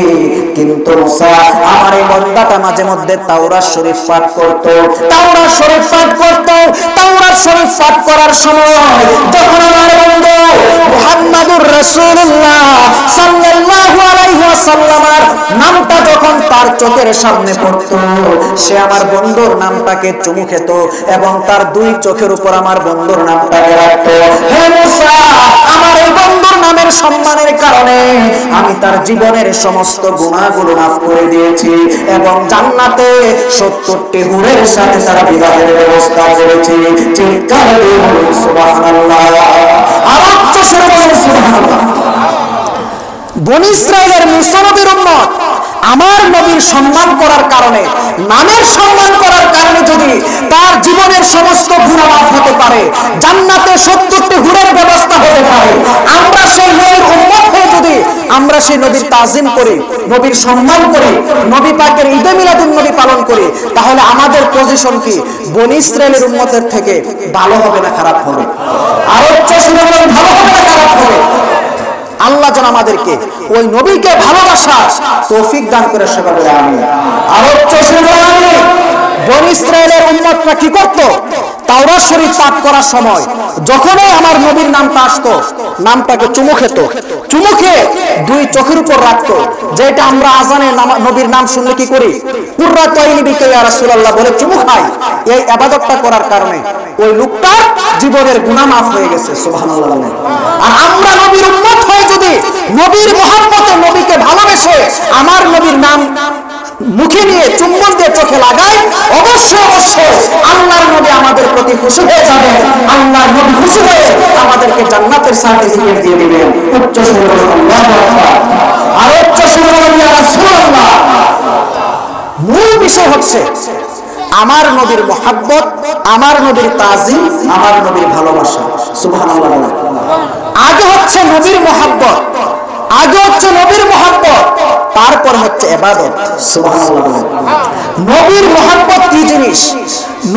কিন্তু মূসা, আমার এই বান্দাটা মাঝে মধ্যে তাওরাত শরীফ পাঠ করত, তাওরাত শরীফ পাঠ করত। তাওরাত শরীফ পাঠ করার সময় যখন আমার বন্ধু মুহাম্মাদুর রাসূলুল্লাহ সাল্লাল্লাহু আলাইহি ওয়াসাল্লামের নামটা যখন তার চোখের সামনে পড়তো, সে আমার বন্ধুর নামটাকে চুমু খেত এবং তার দুই চোখের উপর আমার বন্ধুর নামটাকে রাখতো। হে মূসা, আমার এই বন্ধুর নামের সম্মানের কারণে আমি তার জীবনের সমস্ত গুনাহগুলো মাফ করে দিয়েছি এবং জান্নাতে 70টি হুরের সাথে তার বিবাহের ব্যবস্থা করেছি। চিৎকার দিয়ে বলুন সুবহানাল্লাহ। আর উচ্চস্বরে বলুন সুবহানাল্লাহ। বনী ইসরাইলের মূসা নবীর উম্মত আমার নবীর সম্মান করার কারণে, নামের সম্মান করার কারণে যদি তার জীবনের সমস্ত গুনাহ মাফ হতে পারে, জান্নাতে 70টি হুরের ব্যবস্থা হতে পারে, আমরা সেই নবীর উম্মত হয়ে যদি আমরা সেই নবীর তাজিম করি, নবীর সম্মান করি, নবী পাকের ঈদে মিলাদুন নবী পালন করি, তাহলে আমাদের পজিশন কি বনী ইসরাইলের উম্মতের থেকে ভালো হবে না খারাপ হবে? আর উচ্চস্বরে বলুন, ভালো হবে না খারাপ হবে? আল্লাহ যেন আমাদেরকে ওই নবীকে ভালোবাসার তৌফিক দান করে, সকলে আমিন। আর উচ্চস্বরে বলুন আমিন। বনী ইসরাইলের উম্মতরা কি করত? তাওরাত শরীফ পাঠ করার সময় যখনই আমার নবীর নামটা আসতো, নামটাকে চুমু খেত, চুমু খেয়ে দুই চোখের উপর রাখতো, যেটা আমরা আজানে নবীর নাম শুনলে কি করি? কুররাতু আইনি বিকা ইয়া রাসূলুল্লাহ বলে চুমু খাই। এই ইবাদতটা করার কারণে ওই লোকটার জীবনের গুনাহ মাফ হয়ে গেছে। সুবহানাল্লাহ। আর আমরা নবীর উম্মত হয়ে যদি নবীর মহব্বতে, নবীকে ভালোবেসে আমার নবীর নাম মুখে নিয়ে চুম্বন দিয়ে চোখে লাগাই, অবশ্যই অবশ্যই আল্লাহর নবী আমাদের প্রতি খুশি হয়ে যাবেন। আল্লাহর নবী খুশি হয়ে আমাদেরকে জান্নাতের সার্টিফিকেট দিয়ে দিবেন। উচ্চ সুরে বলুন আল্লাহু আকবার। আর উচ্চ সুরে বলুন ইয়া রাসূলুল্লাহ। মূল বিষয় হচ্ছে আমার নবীর মহব্বত, আমার নবীর তাজিম, আমার নবীর ভালোবাসা। সুবহানাল্লাহ। আগে হচ্ছে নবীর মহব্বত, আগে হচ্ছে নবীর মহব্বত, তারপর হচ্ছে ইবাদত। সুবহানাল্লাহ। নবীর মহব্বত কি জিনিস,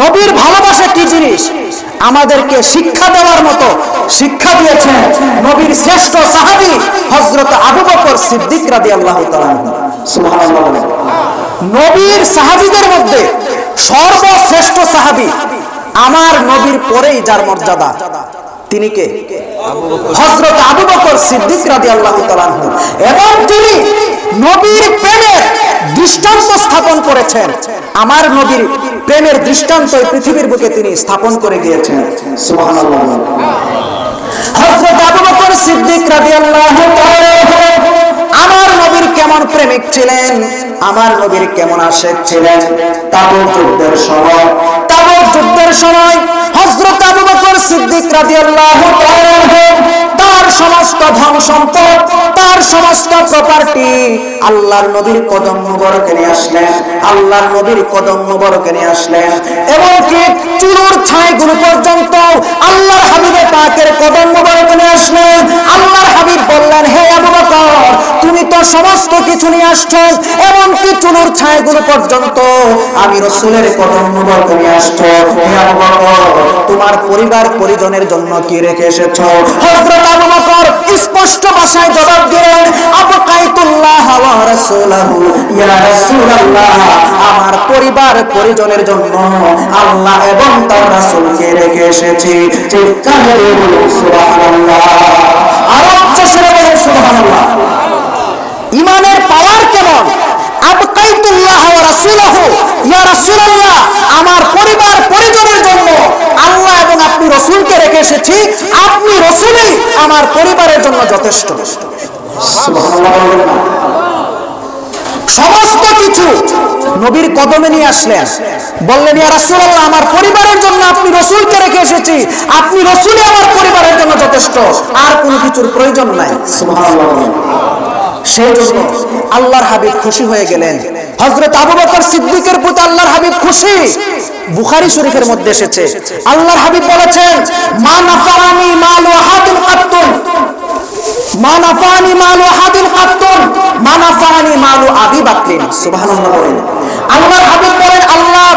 নবীর ভালোবাসা কি জিনিস, আমাদেরকে শিক্ষা দেওয়ার মতো শিক্ষা দিয়েছেন নবীর শ্রেষ্ঠ সাহাবী হযরত আবু বকর সিদ্দিক রাদিয়াল্লাহু তাআলা। সুবহানাল্লাহ। নবীর সাহাবীদের মধ্যে সর্বশ্রেষ্ঠ সাহাবী আমার নবীর পরেই যার মর্যাদা, তিনি কে? হযরত আবু বকর সিদ্দিক রাদিয়াল্লাহু তাআলা। এবং তিনি নবীর প্রেমের দৃষ্টান্ত স্থাপন করেছেন। আমার নবীর প্রেমের দৃষ্টান্ত এই পৃথিবীর বুকে তিনি স্থাপন করে গিয়েছেন। সুবহানাল্লাহ। হযরত আবু বকর সিদ্দিক রাদিয়াল্লাহু তাআলা আমার নবীর কেমন প্রেমিক ছিলেন, আমার নবীর কেমন আশিক ছিলেন। তাবুক যুদ্ধের সময় হযরত আবু বকর সিদ্দিক রাদিয়াল্লাহু তাআলা তার সমস্ত ধন সম্পদ, তার সমস্ত প্রপার্টি আল্লাহর নবীর কদম মুবারকে নিয়ে আসলেন, আল্লাহর নবীর কদম মুবারকে নিয়ে আসলেন। এমনকি চুলোর ছাইগুলো পর্যন্ত আল্লাহর হাবিবে পাকের কদম মুবারকে নিয়ে আসলেন। আল্লাহর হাবিব বললেন, হে আবু বকর, তুমি তো সমস্ত কিছু নিয়ে আসছো, এমনকি চুলোর ছাইগুলো পর্যন্ত আমি রাসূলের কদম মুবারকে নিয়ে আসছো। হে আবু বকর, তোমার পরিবার পরিজনের জন্য কি রেখে এসেছো? হযরত আবু বকর স্পষ্ট ভাষায় জবাব দিলেন, আবকাইতুল্লাহ ওয়া রাসূলাহু, ইয়া রাসূলুল্লাহ, আমার পরিবার পরিজনের জন্য আল্লাহ এবং তার রাসূলকে রেখে এসেছি। চিৎকার করে বলুন সুবহানাল্লাহ। আর উচ্চস্বরে বলুন সুবহানাল্লাহ। ঈমানের পাওয়ার কেমন? আবকাইতুল্লাহ ওয়া রাসূলাহু, ইয়া রাসূলুল্লাহ, আমার পরিবার পরিজনের জন্য আল্লাহ এবং আপনি রাসূলকে রেখে এসেছি, আপনি রাসূলই আমার পরিবারের জন্য যথেষ্ট। সুবহানাল্লাহ। সমস্ত কিছু নবীর কদমে নিয়ে আসলেন, বললেন, ইয়া রাসূলুল্লাহ, আমার পরিবারের জন্য আপনি রাসূলকে রেখে এসেছি, আপনি রাসূলই আমার পরিবারের জন্য যথেষ্ট, আর কোনো কিছুর প্রয়োজন নাই। সুবহানাল্লাহ। সেই জন্য আল্লাহর হাবিব খুশি হয়ে গেলেন। হযরত আবু বকর সিদ্দিকের প্রতি আল্লাহর হাবিব খুশি। বুখারী শরীফের মধ্যে এসেছে, আল্লাহর হাবিব বলেছেন, মা নাফানি মালু আহাদিন কাত্তুন, মা নাফানি মালু আহাদিন কাত্তুন, মা নাফানি মালু আবি বকর। সুবহানাল্লাহ। আল্লাহর হাবিব বলেন, আল্লাহ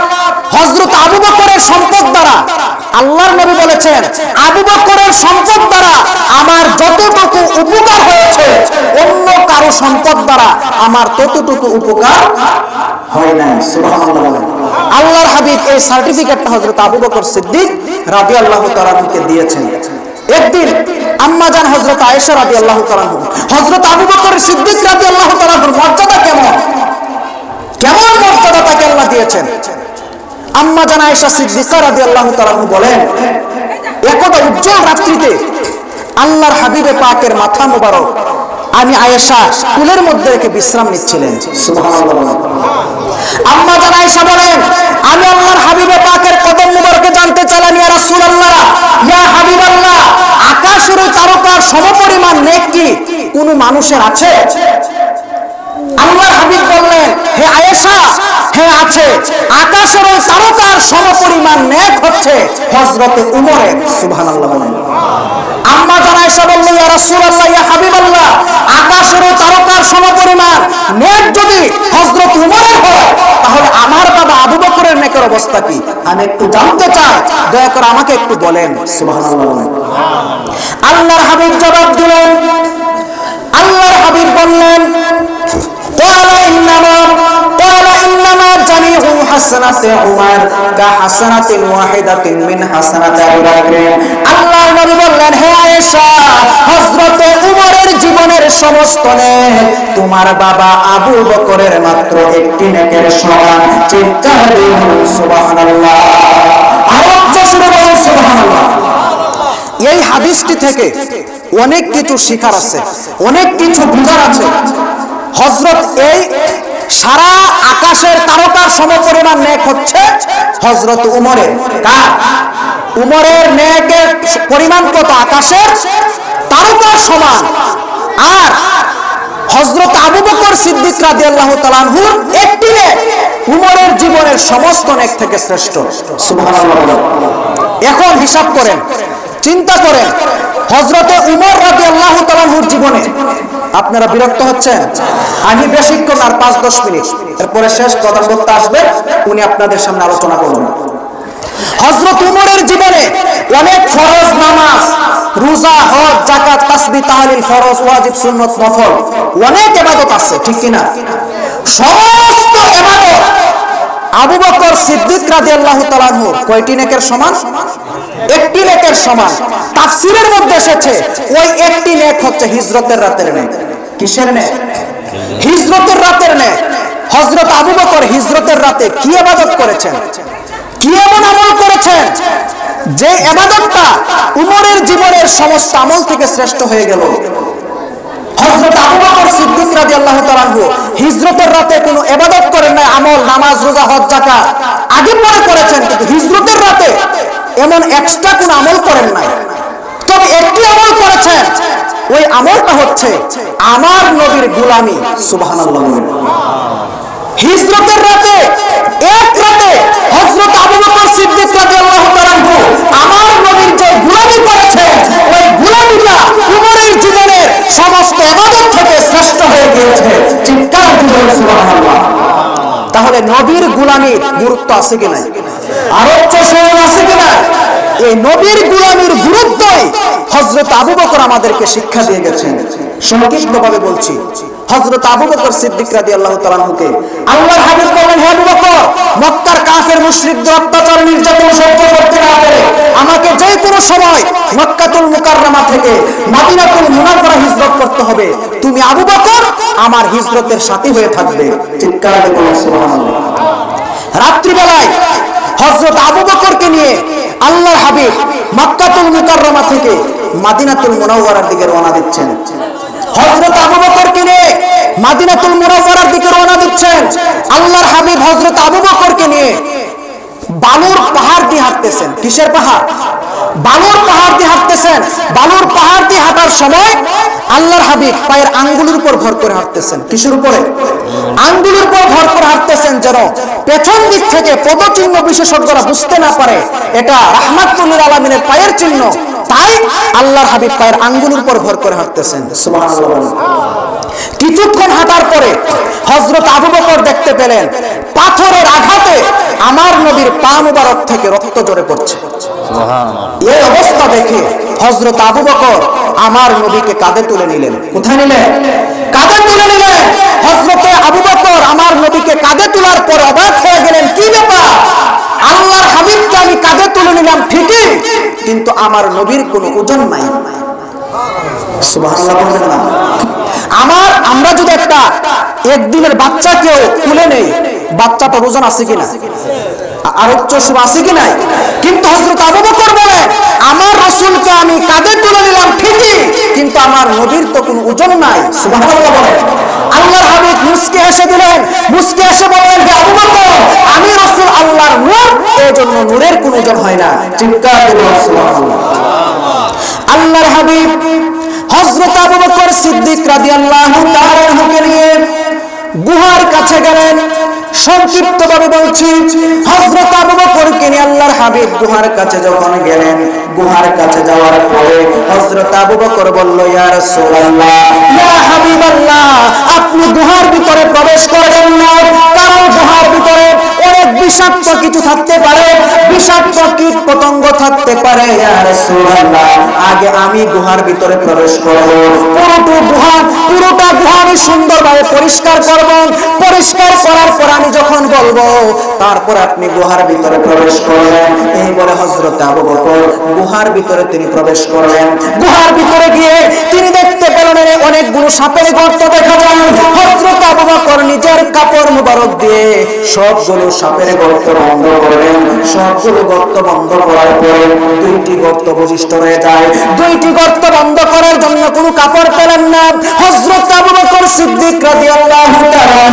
হযরত আবু বকরের সম্পদ দ্বারা, আল্লাহর নবী বলেছেন, আবু বকরের সম্পদ দ্বারা আমার যতটুকু উপকার হয়েছে অন্য কারো সম্পদ দ্বারা আমার ততটুকু উপকার হয় নাই। সুবহানাল্লাহ। আল্লাহর হাবিব এই সার্টিফিকেটটা হযরত আবু বকর সিদ্দিক রাদিয়াল্লাহু তাআলা কে দিয়েছেন। একদিন আম্মা জান হযরত আয়েশা রাদিয়াল্লাহু তাআলা, হযরত আবু বকর সিদ্দিক রাদিয়াল্লাহু তাআলার মর্যাদা কেমন, কেমন মর্যাদা তাকে আল্লাহ দিয়েছেন। আম্মা জান আয়েশা সিদ্দিকা রাদিয়াল্লাহু তাআলা বলেন, একদা উজ্জ্বল রাত্রিতে আল্লাহর হাবিবে পাকের মাথা মোবারক আমি আয়েশা কুলের মধ্যে রেখে বিশ্রাম নিচ্ছিলেন। সুবহানাল্লাহ। আম্মা জান আয়েশা বলেন, আমি আল্লাহর হাবিবে পাকের কদম মোবারকে জানতে চাইলাম, ইয়া রাসূলুল্লাহ, ইয়া হাবিবাল্লাহ, আকাশের তারকার সমপরিমাণ নেক কি কোন মানুষের আছে? আল্লাহর হাবিব বললেন, হে আয়েশা, হ্যাঁ আছে, আকাশের ওই তারকার সমপরিমাণ নেক হচ্ছে হযরত উমরের। সুবহানাল্লাহ। আম্মা জান আয়েশা বললেন, ইয়া রাসূলুল্লাহ, ইয়া হাবিবাল্লাহ, আকাশের ওই তারকার সমপরিমাণ নেক যদি হযরত উমরের হয়, তাহলে আমার বাবা আবু বকরের নেকের অবস্থা কি? আমি একটু জানতে চাই, দয়া করে আমাকে একটু বলেন। সুবহানাল্লাহ। আল্লাহর হাবিব জবাব দিলেন, আল্লাহর হাবিব বললেন, হাসানাতে উমর কা হাসানাতিন ওয়াহিদাতিন মিন হাসানাতি আবু বকর। আল্লাহর নবী বললেন, হে আয়েশা, হযরত উমরের জীবনের সমস্ত নেক তোমার বাবা আবু বকরের মাত্র একটি নেকের সমান। চিৎকার দিয়ে বলুন সুবহানাল্লাহ। আর জোরে বলুন সুবহানাল্লাহ। এই হাদিসটি থেকে অনেক কিছু শিখার আছে, অনেক কিছু বুঝার আছে। হযরত এই সারা আকাশের তারকার সমপরিমাণ নেক হচ্ছে হযরত উমরের। কার? উমরের নেকের পরিমাণ কত? আকাশের তারকার সমান। আর হযরত আবু বকর সিদ্দিক রাদিয়াল্লাহু তাআলা আনহুর একটি নেক উমরের জীবনের সমস্ত নেক থেকে শ্রেষ্ঠ। সুবহানাল্লাহ। এখন হিসাব করেন, চিন্তা করেন, হযরতে উমর রাদিয়াল্লাহু তাআলা আনহুর জীবনে, আপনারা বিরক্ত হচ্ছেন? আমি বেশিক্ষণ আর 5-10 মিনিট, এরপরে শেষ প্রধান বক্তা আসবে, উনি আপনাদের সামনে আলোচনা করবেন। হযরত উমরের জীবনে অনেক ফরজ নামাজ, রোজা, হজ, যাকাত, তাসবিহ, তাহলিল, ফরজ, ওয়াজিব, সুন্নাত, নফল, অনেক ইবাদত আছে, ঠিক কি না? সমস্ত ইবাদত আবু বকর সিদ্দিক রাদিয়াল্লাহু তাআলা আনহু কয়টি নেকের সমান? একটি নেকের সমান। তাফসীরের মধ্যে এসেছে ওই একটি নেক হচ্ছে হিজরতের রাতের নেক। কিসের নেক? হিজরতের রাতের নেক। হযরত আবু বকর হিজরতের রাতে কি ইবাদত করেছেন, কি এমন আমল করেছেন যে ইবাদতটা উমরের জীবনের সমস্ত আমল থেকে শ্রেষ্ঠ হয়ে গেল। হযরত আবু বকর সিদ্দিক রাদিয়াল্লাহু তাআলা আনহু হিজরতের রাতে কোনো ইবাদত করেন না, আমল, নামাজ, রোজা, হজ, যাকাত আগে পরে করেছেন, কিন্তু হিজরতের রাতে এমন এক্সট্রা কোনো আমল করেন নাই। তবে একটি আমল করেছেন, ওই আমলটা হচ্ছে আমার নবীর গোলামি। সুবহানাল্লাহ। হিজরতের রাতে, এক রাতে হযরত আবু বকর সিদ্দিক রাদিয়াল্লাহু তাআলা আনহু আমার নবীর যে গোলামি করেছেন, ওই গোলামিটা উমরের জীবনের সমস্ত ইবাদত থেকে শ্রেষ্ঠ হয়ে গিয়েছে। চিৎকার দিয়ে সুবহানাল্লাহ। তাহলে নবীর গোলামির গুরুত্ব আছে কি নাই? আরো চোষণ আছে কি নাই? এই নবীর গোলামীর গুরুত্বই হযরত আবু বকর আমাদেরকে শিক্ষা দিয়ে গেছেন। সংক্ষিপ্তভাবে বলছি, হযরত আবু বকর সিদ্দিক রাদিয়াল্লাহু তাআলা আনহুকে আল্লাহর হাবিব বলেন, হে আবু বকর, মক্কার কাফের মুশরিকদের অত্যাচার নির্যাতন সহ্য করতে না পেরে আমাকে যে কোনো সময় মক্কাতুল মুকাররমা থেকে মদিনাতুল মুনাওয়ারা হিজরত করতে হবে। তুমি আবু বকর আমার হিজরতের সাথী হয়ে থাকবে। চিৎকার করে বলুন সুবহানাল্লাহ। রাত্রিবেলায় হযরত আবু বকরকে নিয়ে আল্লাহর হাবিব মক্কাতুল মুকাররমা থেকে মদিনাতুল মুনাওয়ারার দিকে রওনা দিচ্ছেন। হযরত আবু বকরকে নিয়ে মদিনাতুল মুনাওয়ারার দিকে রওনা দিচ্ছেন। আল্লাহর হাবিব হযরত আবু বকরকে নিয়ে বালুর পাহাড় দিয়ে হাঁটতেছেন। কিসের পাহাড়? বালুর পাহাড় দিয়ে হাঁটতেছেন। বালুর পাহাড় দিয়ে হাঁটার সময় আল্লাহর হাবিব পায়ের আঙ্গুলের উপর ভর করে হাঁটতেছেন। কিসের উপরে? আঙ্গুলের উপর ভর করে হাঁটতেছেন, যেন পেছন দিক থেকে পদচিহ্ন বিশেষজ্ঞরা বুঝতে না পারে এটা রাহমাতুল লিল আলামিনের পায়ের চিহ্ন। তাই আল্লাহর হাবিব পায়ের আঙ্গুলের উপর ভর করে হাঁটতেছেন। সুবহানাল্লাহ। কিছুক্ষণ হাঁটার পরে হযরত আবু বকর দেখতে পেলেন পাথরের আঘাতে আমার নবীর পা মুবারক থেকে রক্ত ঝরে পড়ছে। সুবহানাল্লাহ। এই অবস্থা দেখে হযরত আবু বকর আমার নবীকে কাঁধে তুলে নিলেন। কোথায় নিলেন? কাঁধে তুলে নিলেন। হযরত আবু বকর আমার নবীকে কাঁধে তোলার পর অবাক হয়ে গেলেন, কি ব্যাপার? আল্লাহর হাবিবকে আমি কাঁধে তুলে নিলাম ঠিকই, কিন্তু আমার নবীর কোনো ওজন নাই। সুবহানাল্লাহ বলবেন না? আমরা যদি একটা একদিনের বাচ্চাকেও তুলে নেই, বাচ্চাটার ওজন আছে কিনা, আর উচ্চসব আছে কি নাই? কিন্তু হযরত আবু বকর বলেন, আমার রাসূলকে আমি কাঁধে তুলে নিলাম ঠিকই, কিন্তু আমার নবীর তো কোনো ওজন নাই। সুবহানাল্লাহ বলেন। আল্লাহর হাবিব মুস্কি হেসে দিলেন, মুস্কি হেসে বললেন, হে আবু বকর, আমি রাসূল আল্লাহর নূর, এজন্য নূরের কোনো ওজন হয় না। চিৎকার করে বলুন সুবহানাল্লাহ। আল্লাহর হাবিব হযরত আবু বকর সিদ্দিক রাদিয়াল্লাহু তাআলা আনহুকে নিয়ে গুহার কাছে গেলেন। সংক্ষিপ্তভাবে বলছি, হযরত আবু বকরকে নিয়ে আল্লাহর হাবিব গুহার কাছে যখন গেলেন, গুহার কাছে যাওয়ার পরে হযরত আবু বকর বলল, ইয়া রাসূলুল্লাহ, ইয়া হাবিবাল্লাহ, আপনি গুহার ভিতরে প্রবেশ করবেন না, কারণ গুহার ভিতরে অনেক বিষাক্ত কিছু থাকতে পারে, বিষাক্ত কীট পতঙ্গ থাকতে পারে। ইয়া রাসূলুল্লাহ, আগে আমি গুহার ভিতরে প্রবেশ করব, পুরোটা গুহা আমি সুন্দরভাবে পরিষ্কার করব, পরিষ্কার করার পর আমি যখন বলবো তারপর আপনি গুহার ভিতরে প্রবেশ করবেন। এই বলে হযরত আবু বকর গুহার ভিতরে তিনি প্রবেশ করলেন। গুহার ভিতরে গিয়ে তিনি দেখতে পেলেন অনেকগুলো সাপের গর্ত দেখা যায়। হযরত আবু বকর নিজের কাপড় মুবারক দিয়ে সবগুলো সাপের গর্ত বন্ধ করলেন। সবগুলো গর্ত বন্ধ করার পরে দুইটি গর্ত বশিষ্ট রয়ে যায়। দুইটি গর্ত বন্ধ করার জন্য কোনো কাপড় পেলেন না। হযরত আবু বকর সিদ্দিক রাদিয়াল্লাহু তাআলা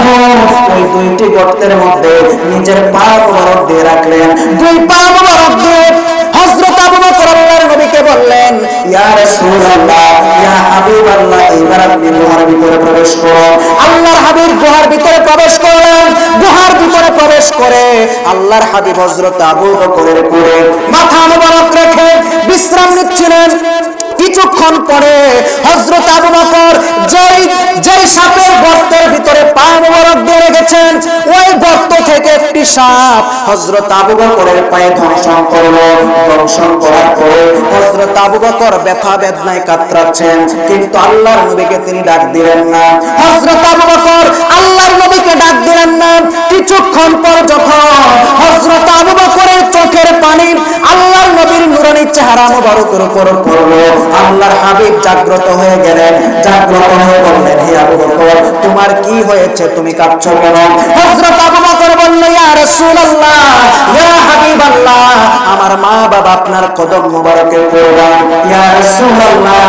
ওই দুইটি গর্তের মধ্যে নিজের পা মুবারক দিয়ে রাখলেন। দুই পা মুবারক দিয়ে হযরত আবু বকর আল্লাহর নবীকে বললেন, ইয়া রাসূলুল্লাহ, ইয়া হাবিবাল্লাহ, এবার আপনি গুহার ভিতরে প্রবেশ করুন। আল্লাহর হাবিব গুহার ভিতরে প্রবেশ করলেন। গুহার ভিতরে প্রবেশ করে আল্লাহর হাবিব হযরত আবু বকরের কোলে মাথা মুবারক রেখে বিশ্রাম নিচ্ছিলেন। কিছুক্ষণ পরে হযরত আবু বকর যেই সাপের গর্তের ভিতরে পা মুবারক দিয়ে রেখেছেন, ওই গর্ত থেকে একটি সাপ হযরত আবু বকরের পায়ে দংশন করলো। দংশন করার পরে হযরত আবু বকর ব্যথা বেদনায় কাতরাচ্ছেন, কিন্তু আল্লাহর নবীকে তিনি ডাক দিলেন না। হযরত আবু বকর আল্লাহর নবীকে ডাক দিলেন না। কিছুক্ষণ পর যখন হযরত আবু বকরের চোখের পানি আল্লাহর নবীর নূরানী চেহারা মুবারকের উপর পড়লো, আল্লাহর হাবিব জাগ্রত হয়ে গেলেন। জাগ্রত হয়ে বললেন, হে আবু বকর, তোমার কি হয়েছে, তুমি কাঁদছো কেন? হযরত আবু বকর বলল, ইয়া রাসূলুল্লাহ, ইয়া হাবিবাল্লাহ, আমার মা বাবা আপনার কদম মুবারকে কুরবান। ইয়া রাসূলুল্লাহ,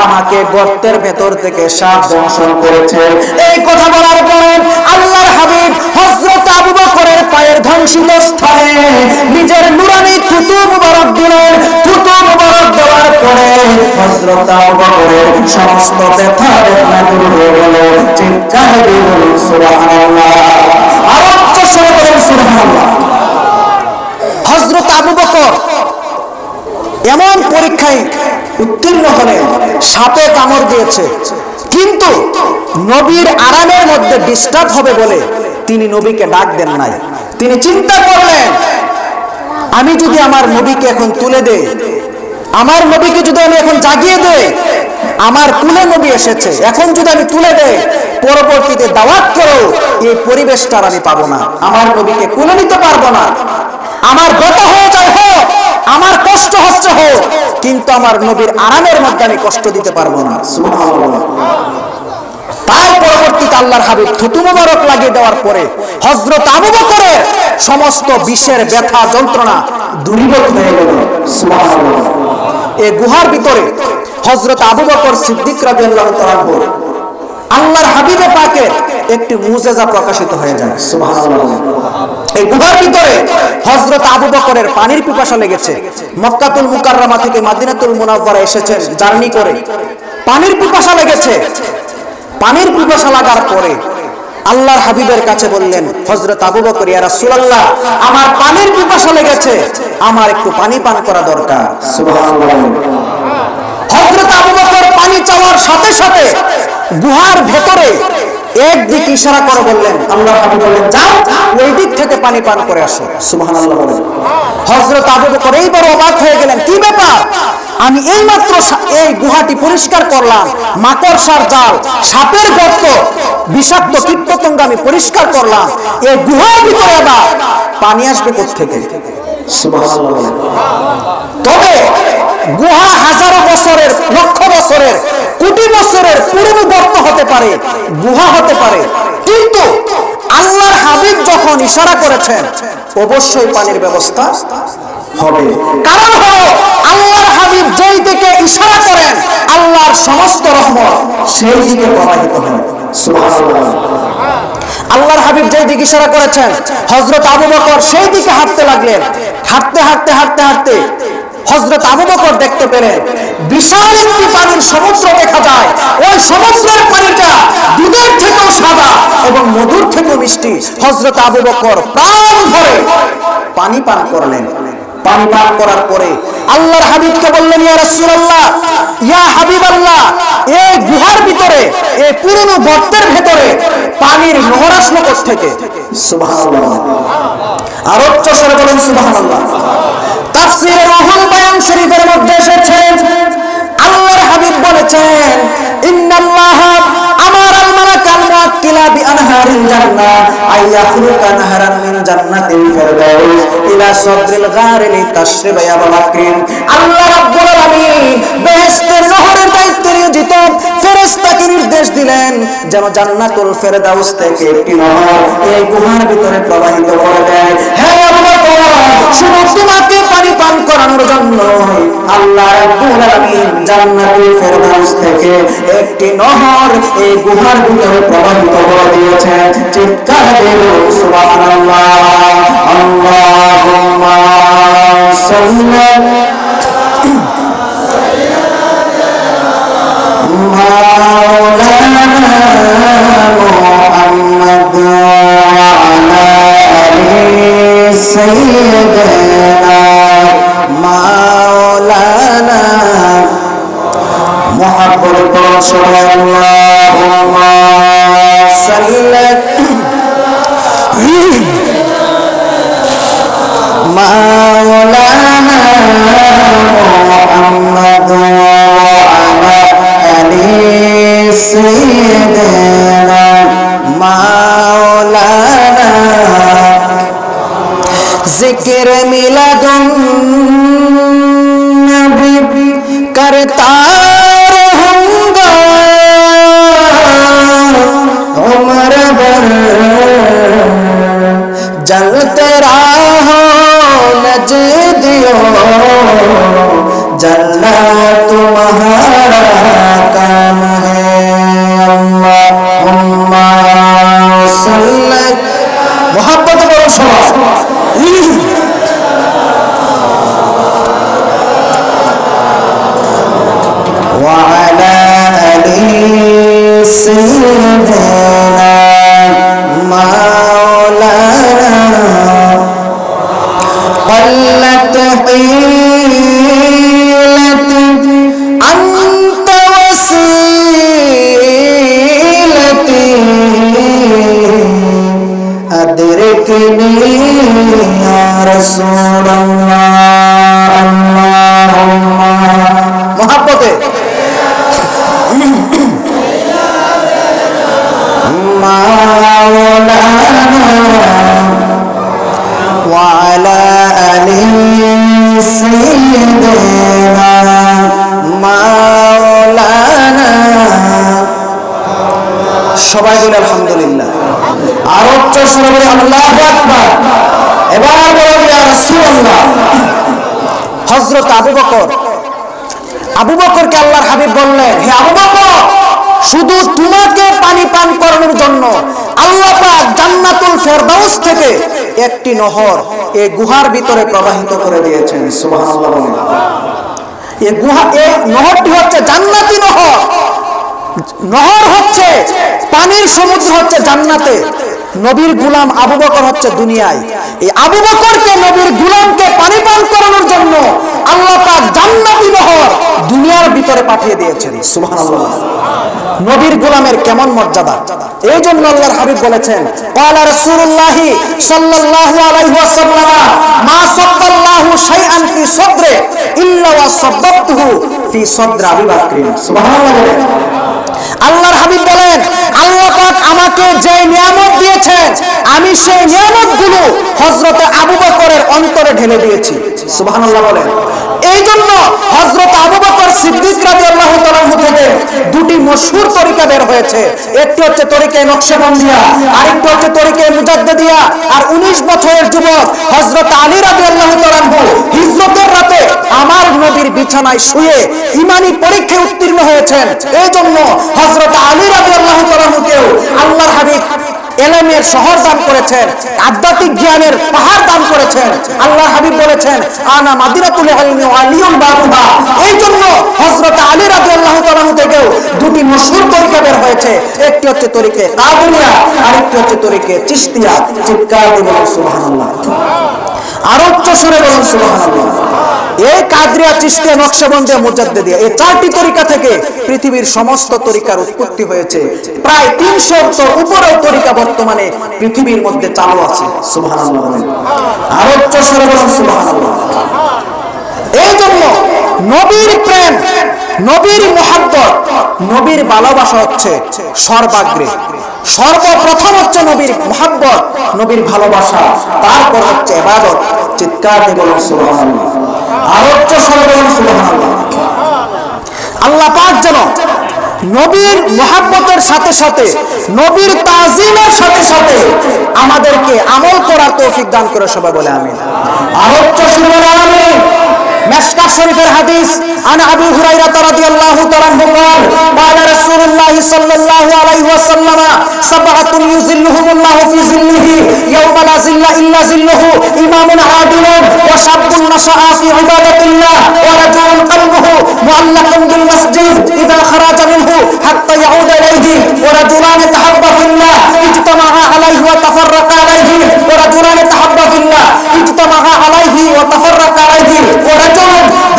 আমাকে গর্তের ভেতর থেকে সাপ দংশন করেছে। এই কথা বলার পরে আল্লাহর হাবিব হযরত আবু বকরের পায়ের ধ্বংসিত স্থানে নিজের নূরানী থুতু মুবারক দিলেন। থুতু মুবারক দেওয়ার পরে হযরত আবু বকরের সমস্ত ব্যথা বেদনা দূর হয়ে গেল। চিৎকার দিয়ে বলুন সুবহানাল্লাহ। আর উচ্চস্বরে বলুন সুবহানাল্লাহ। হযরত আবু বকর এমন পরীক্ষায় উত্তীর্ণ হলেন, সাপে কামড় দিয়েছে, কিন্তু নবীর আরামের মধ্যে ডিস্টার্ব হবে বলে তিনি নবীকে ডাক দেন নাই। তিনি চিন্তা করলেন, আমি যদি আমার নবীকে এখন তুলে দেই, আমার নবীকে যদি আমি এখন জাগিয়ে দেই, আমার কুলে নবী এসেছে, এখন যদি আমি তুলে দেই, পরবর্তীতে দাওয়াত করো, এই পরিবেশটা আমি পাবো না, আমার নবীকে কুলে নিতে পারবো না। আমার ব্যথা হয়ে যায় হোক, আমার কষ্ট হচ্ছে হোক, কিন্তু আমার নবীর আরামের মধ্যে আমি কষ্ট দিতে পারবো না। সুবহানাল্লাহ। তাই পরবর্তীতে আল্লাহর হাবিব থুতু মোবারক লাগিয়ে দেওয়ার পরে হযরত আবু বকরের সমস্ত বিষের ব্যথা যন্ত্রণা দূরীভূত হয়ে গেল। সুবহানাল্লাহ। এই গুহার ভিতরে হযরত আবু বকর সিদ্দিক রাদিয়াল্লাহু তাআলা আল্লাহর হাবিবে পাকের একটি মুজিজা প্রকাশিত হয়ে যায়। সুবহানাল্লাহ। এই গুহার ভিতরে হযরত আবু বকরের পানির পিপাসা লেগেছে। মক্কাতুল মুকাররমা থেকে মদিনাতুল মুনাওয়ারা এসেছেন জার্নি করে, পানির পিপাসা লেগেছে। পানির পিপাসা লাগার পরে আল্লাহর হাবিবের কাছে বললেন, হযরত আবু বকর, ইয়া রাসূলুল্লাহ, আমার পানির পিপাসা লেগেছে, আমার একটু পানি পান করা দরকার। সুবহানাল্লাহ। হযরত আবু বকর পানি চাওয়ার সাথে সাথে গুহার ভেতরে একদিকে ইশারা করে বললেন, আল্লাহর হাবিব বললেন, যাও ওই দিক থেকে পানি পান করে আসো। সুবহানাল্লাহ। হযরত আবু বকর এইবার অবাক হয়ে গেলেন, কি ব্যাপার, আমি এইমাত্র এই গুহাটি পরিষ্কার করলাম, মাকড়সার জাল, সাপের গর্ত, বিষাক্ত কীটপতঙ্গ আমি পরিষ্কার করলাম, এই গুহার ভিতরে আবার পানি আসবে কোত্থেকে? সুবহানাল্লাহ। তবে গুহা হাজারো বছরের, লক্ষ বছরের, কোটি বছরের পুরনো গর্ত হতে পারে, গুহা হতে পারে, কিন্তু আল্লাহর হাবিব যখন ইশারা করেছেন অবশ্যই পানির ব্যবস্থা হবে। কারণ হলো আল্লাহর হাবিব যেই দিকে ইশারা করেন আল্লাহর সমস্ত রহমত সেই দিকে প্রবাহিত হয়। সুবহানাল্লাহ। আল্লাহর হাবিব যেই দিকে ইশারা করেছেন হযরত আবু বকর সেই দিকে হাঁটতে লাগলেন। হাঁটতে হাঁটতে হাঁটতে হাঁটতে হযরত আবু বকর দেখতে পেলেন বিশাল একটি পানির সমুদ্র দেখা যায়। ওই সমুদ্রের পানিটা দুধের থেকেও সাদা এবং মধুর থেকেও মিষ্টি। হযরত আবু বকর প্রাণ ভরে পানি পান করলেন। পানি পান করার পরে আল্লাহর হাবিবকে বললেন, ইয়া রাসূলুল্লাহ, ইয়া হাবিবাল্লাহ, এই গুহার ভিতরে, এই পুরনো গর্তের ভিতরে পানির নহর আসলো কোত্থেকে? সুবহানাল্লাহ। আর উচ্চ স্বরে বলেন সুবহানাল্লাহ। তাফসীরে রুহুল বায়ান শরীফের মধ্যে এসেছে আল্লাহর হাবিব বলেছেন, ইন্নাল্লাহা আমারাল মালাকাল মুআক্কিলা বিআনহারিল জান্নাহ আইয়াখলুকা নাহরান মিন জান্নাতিল ফিরদাউস ইলা সাদরিল গারি লিতাশরিবা ইয়া বাকরিন। আল্লাহ রাব্বুল আলামিন বেহেশতের নহরের দায়িত্বে নিয়োজিত ফেরেশতাকে নির্দেশ দিলেন যেন জান্নাতুল ফিরদাউস থেকে একটি নহর এই গুহার ভিতরে প্রবাহিত করে দেয়। হে আবু বকর, শুধু তোমাকে পানি পান করানোর জন্য আল্লাহ রাব্বুল আলামিন জান্নাতুল ফিরদাউস থেকে একটি নহর এই গুহার ভিতরে প্রবাহিত করে দিয়েছেন। চিৎকার দিল সুবহানাল্লাহ। আল্লাহুম্মা সাল্লি মাওলানা মুহাম্মদ ওয়া আলা আলি সাইয়্যিদিনা মাওলানা মুহাম্মদ সাল্লাল্লাহুম্মা সাল্লি মাওলানা মুহাম্মদ ওয়া আলা আলি সাইয়্যিদিনা মাওলানা। जिक्र मिलादुन नबी करता रहूंगा उम्र भर, जलते रहो नजदियो जलना तुम्हारा काम है। अल्लाहुम्मा सल्ली मोहब्बत करो सलाम وعلى آل سيدنا مولانا قلت حيلتي أنت وسيلتي أدركني ইয়া রাসূলুল্লাহ আল্লাহুম্মা মুহাব্বতে মাওলানা ওয়া আলা আলি সাইয়্যিদিনা মাওলানা। সবাই বলে আলহামদুলিল্লাহ। আর উচ্চ সুরে বলে আল্লাহু আকবার। এবার বলো ইয়া রাসূলুল্লাহ। হযরত আবু বকরকে আল্লাহর হাবিব বললেন, হে আবু বকর, শুধু তোমাকে পানি পান করানোর জন্য আল্লাহ পাক জান্নাতুল ফেরদাউস থেকে একটি নহর এই গুহার ভিতরে প্রবাহিত করে দিয়েছেন। সুবহানাল্লাহ। এই নহরটি হচ্ছে জান্নাতি নহর। নহর হচ্ছে পানির সমুদ্র হচ্ছে জান্নাতে। নবীর গোলাম আবু বকর হচ্ছে দুনিয়ায়। এই আবু বকরকে নবীর গোলামকে পানি পান করানোর জন্য আল্লাহ পাক জান্নাতি নহর দুনিয়ার ভিতরে পাঠিয়ে দিয়েছেন। সুবহানাল্লাহ। নবীর গোলামের কেমন মর্যাদা! এই জন্য আল্লাহর হাবিব বলেছেন, ক্বালা রাসূলুল্লাহ সাল্লাল্লাহু আলাইহি ওয়াসাল্লাম, মা সাব্বাল্লাহু শাইআন ফি সাদরি ইল্লা ওয়া সাব্বাতুহু ফি সাদরি আবি বকর। সুবহানাল্লাহ। আল্লাহর হাবিব বলেন, আল্লাহ পাক আমাকে যে নিয়ামত দিয়েছেন আমি সেই নিয়ামতগুলো হযরত আবু বকরের অন্তরে ঢেলে দিয়েছি। সুবহানাল্লাহ বলেন। এই জন্য হযরত আবু বকর সিদ্দিক রাদিয়াল্লাহু তাআলা থেকে দুটি মশহুর তরিকা বের হয়েছে। একটি হচ্ছে তরিকায়ে নকশবন্দিয়া, আরেকটি হচ্ছে তরিকায়ে মুজাদ্দিদিয়া। আর 19 বছরের যুবক হযরত আলী রাদিয়াল্লাহু তাআলা হিজরতের রাতে আমার নবীর বিছানায় শুয়ে ঈমানি পরীক্ষায় উত্তীর্ণ হয়েছেন। এই জন্য হযরত আলী রাদিয়াল্লাহু তাআলাকেও আল্লাহর হাবিব ইলমের শহর দান করেছেন, আধ্যাত্মিক জ্ঞানের পাহাড় দান করেছেন। আল্লাহর হাবিব বলেছেন, আনা মাদিনাতুল ইলমি ওয়া আলিয়ুন বাবুহা। এই জন্য হযরত আলী রাদিয়াল্লাহু তাআলা থেকেও দুটি মশহুর তরিকা বের হয়েছে। একটি হচ্ছে তরিকে কাদরিয়া, আরেকটি হচ্ছে তরিকে চিশতিয়া। চিৎকার দিয়ে বলুন সুবহানাল্লাহ। আর উচ্চ সুরে বলুন সুবহানাল্লাহ। এই কাদরিয়া, চিশতিয়া, নকশবন্দিয়া, মুজাদ্দিদিয়া এই চারটি তরিকা থেকে পৃথিবীর সমস্ত তরিকার উৎপত্তি হয়েছে। প্রায় 300 উপরের তরিকা বর্তমানে পৃথিবীর মধ্যে চালু আছে। সুবহানাল্লাহ। আর উচ্চ সুরে বলুন সুবহানাল্লাহ। এই জন্য নবীর প্রেম, নবীর মুহাব্বত, নবীর ভালোবাসা হচ্ছে সর্বাগ্রে। সর্বপ্রথম হচ্ছে নবীর মুহাব্বত, নবীর ভালোবাসা, তারপর হচ্ছে ইবাদত। চিৎকার দিয়ে বলুন সুবহানাল্লাহ। আর উচ্চ স্বরে বলুন সুবহানাল্লাহ। আল্লাহ পাক যেন নবীর মুহাব্বতের সাথে সাথে, নবীর তাজিমের সাথে সাথে আমাদেরকে আমল করার তৌফিক দান করে। সবাই বলে আমিন। আর উচ্চ স্বরে বলে আমিন। মিশকাত শরীফের হাদিস, আন আবু হুরায়রা রাদিয়াল্লাহু তাআলা আনহু قال قال رسول الله صلى الله عليه وسلم سبعة يظلهم في ظله يوم لا ظل الا ظله امام عادل وشاب نشأ في عبادة الله ورجل قلبه معلق بالمسجد اذا خرج منه حتى يعود اليه ورجلان تحبا في الله اجتمعا عليه وتفرقا عليه ورجلان تحبا في الله اجتمعا عليه وتفرقا عليه ورجل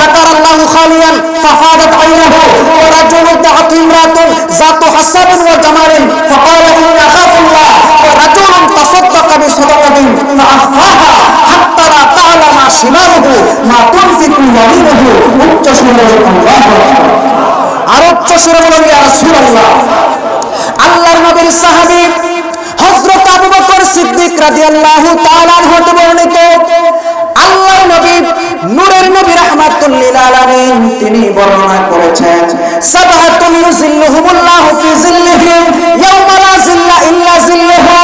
ذكر الله خاليا ففاضت عينه ورجل دعت امرأة ذات حسب وجمال فقال إني أخاف الله ورجل تصدق بصدقة فأخفاها حتى لا تعلم شماله ما تنفق يمينه উচ্চ সুরে আল্লাহু আকবার। আর উচ্চ সুরে বলুন ইয়া রাসূলুল্লাহ। আল্লাহর নবীর সাহাবী হযরত আবু বকর সিদ্দিক রাদিয়াল্লাহু তাআলা আনহু বর্ণিত, আল্লাহর নবী নূরের নবী রাহমাতুল লিল আলামিন তিনি বর্ণনা করেছেন, সাবাতুন ইউজিল্লুহুমুল্লাহু ফি জিল্লিহি ইয়াওমা লা জিল্লা ইল্লা জিল্লুহু।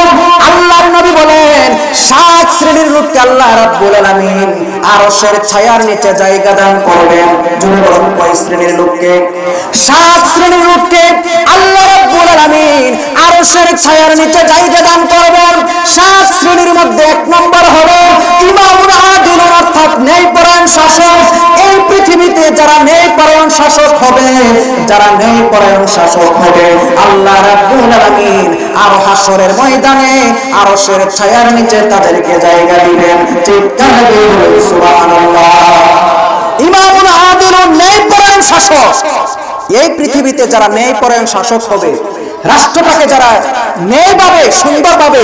আল্লাহর নবী বলেন, 7 শ্রেণীর লোককে আল্লাহ রাব্বুল আলামিন আরশের ছায়ার নিচে জায়গা দান করবেন। জুড়ে বলুন কয় শ্রেণীর লোককে? 7 শ্রেণীর লোককে আল্লাহ রাব্বুল আলামিন আরশের ছায়ার নিচে জায়গা দান করবেন। 7 শ্রেণীর মধ্যে 1 নম্বর হলো ইমামুল আদিল, অর্থাৎ ন্যায়পরায়ণ শাসক। এই পৃথিবীতে যারা ন্যায়পরায়ণ শাসক হবে, যারা ন্যায়পরায়ণ শাসক হবে, আল্লাহ রাব্বুল আলামিন আর হাসরের ময়দানে আরশের ছায়ার নিচে তাদেরকে জায়গা দিবেন। চিৎকার দিয়ে বলুন সুবহানাল্লাহ। ইমামুল আদিল, ন্যায়পরায়ণ শাসক। এই পৃথিবীতে যারা ন্যায়পরায়ণ শাসক হবে, রাষ্ট্রটাকে যারা ন্যায়ভাবে সুন্দরভাবে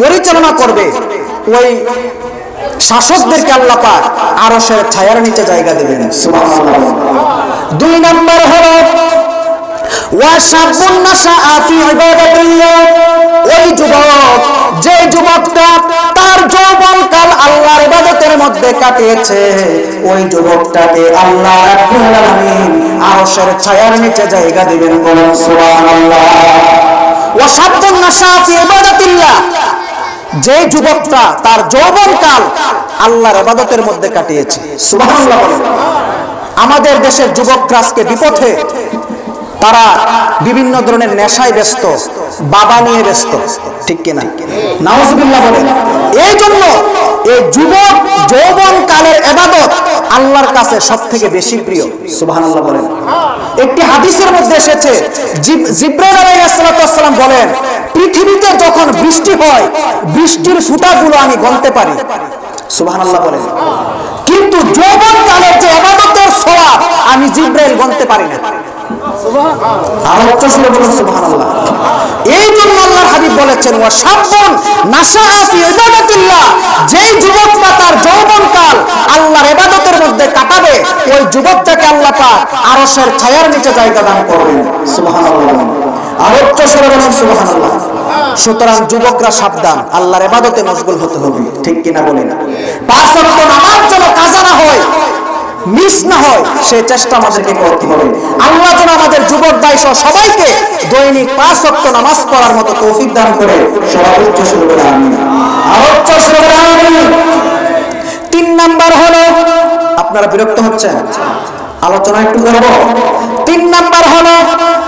পরিচালনা করবে, ওই শাসকদেরকে আল্লাহ পাক আরশের ছায়ার নিচে জায়গা দিবেন। সুবহানাল্লাহ। 2 নাম্বার হলো ওয়া শাবুন নাশাআ ফি ইবাদাতিল্লাহ, ওই যুবক, যে যুবকটা তার যৌবনকাল আল্লাহর ইবাদতের মধ্যে কাটিয়েছে, ওই যুবকটাকে আল্লাহ রাব্বুল আলামিন আরশের ছায়ার নিচে জায়গা দিবেন। বলুন সুবহানাল্লাহ। ওয়া শাবুন নাশাআ ফি ইবাদাতিল্লাহ, যে যুবকটা তার যৌবনকাল আল্লাহর ইবাদতের মধ্যে কাটিয়েছে। সুবহানাল্লাহ বলেন। আমাদের দেশের যুবকরা আজকে বিপথে, তারা বিভিন্ন ধরনের নেশায় ব্যস্ত, বাবা নিয়ে ব্যস্ত, ঠিক কিনা? নাউজুবিল্লাহ বলেন। এই জন্য এই যুবক যৌবন কালের ইবাদত আল্লাহর কাছে সবথেকে বেশি প্রিয়। সুবহানাল্লাহ বলেন। একটি হাদিসের মধ্যে এসেছে, জিবরাইল আলাইহিস সালাম বলেন, পৃথিবীতে যখন বৃষ্টি হয়, বৃষ্টির ফোঁটাগুলো আমি গণতে পারি। সুবহানাল্লাহ বলেন। কিন্তু যৌবন কালের যে ইবাদতের সওয়াব আমি জিবরাইল গণতে পারি না। সুবহানাল্লাহ। এই জন্য আল্লাহর হাবিব বলেছেন, ওয়া শাবুন নাশাআ ফি ইবাদাতিল্লাহ, যে যুবকটা তার যৌবনকাল আল্লাহর ইবাদতের মধ্যে কাটাবে, ওই যুবকটাকে আল্লাহ পাক আরশের ছায়ার নিচে জায়গা দান করবেন। সুবহানাল্লাহ। আর উচ্চ স্বরে বলেন সুবহানাল্লাহ। সুতরাং যুবকরা সাবধান, আল্লাহর ইবাদতে মশগুল হতে হবে, ঠিক কিনা বলেন? 5 ওয়াক্ত নামাজ যেন কাজা না হয়, মিস না হয়, সেই চেষ্টা আমাদেরকে করতে হবে। আল্লাহ যেন আমাদের যুবক ভাই সহ সবাইকে দৈনিক 5 ওয়াক্ত নামাজ পড়ার মতো তৌফিক দান করে। সবাই উচ্চ স্বরে বলেন আমিন। আর উচ্চ স্বরে বলেন আমিন। 3 নাম্বার হলো, আপনারা বিরক্ত হচ্ছেন, আলোচনা একটু করব। 3 নাম্বার হলো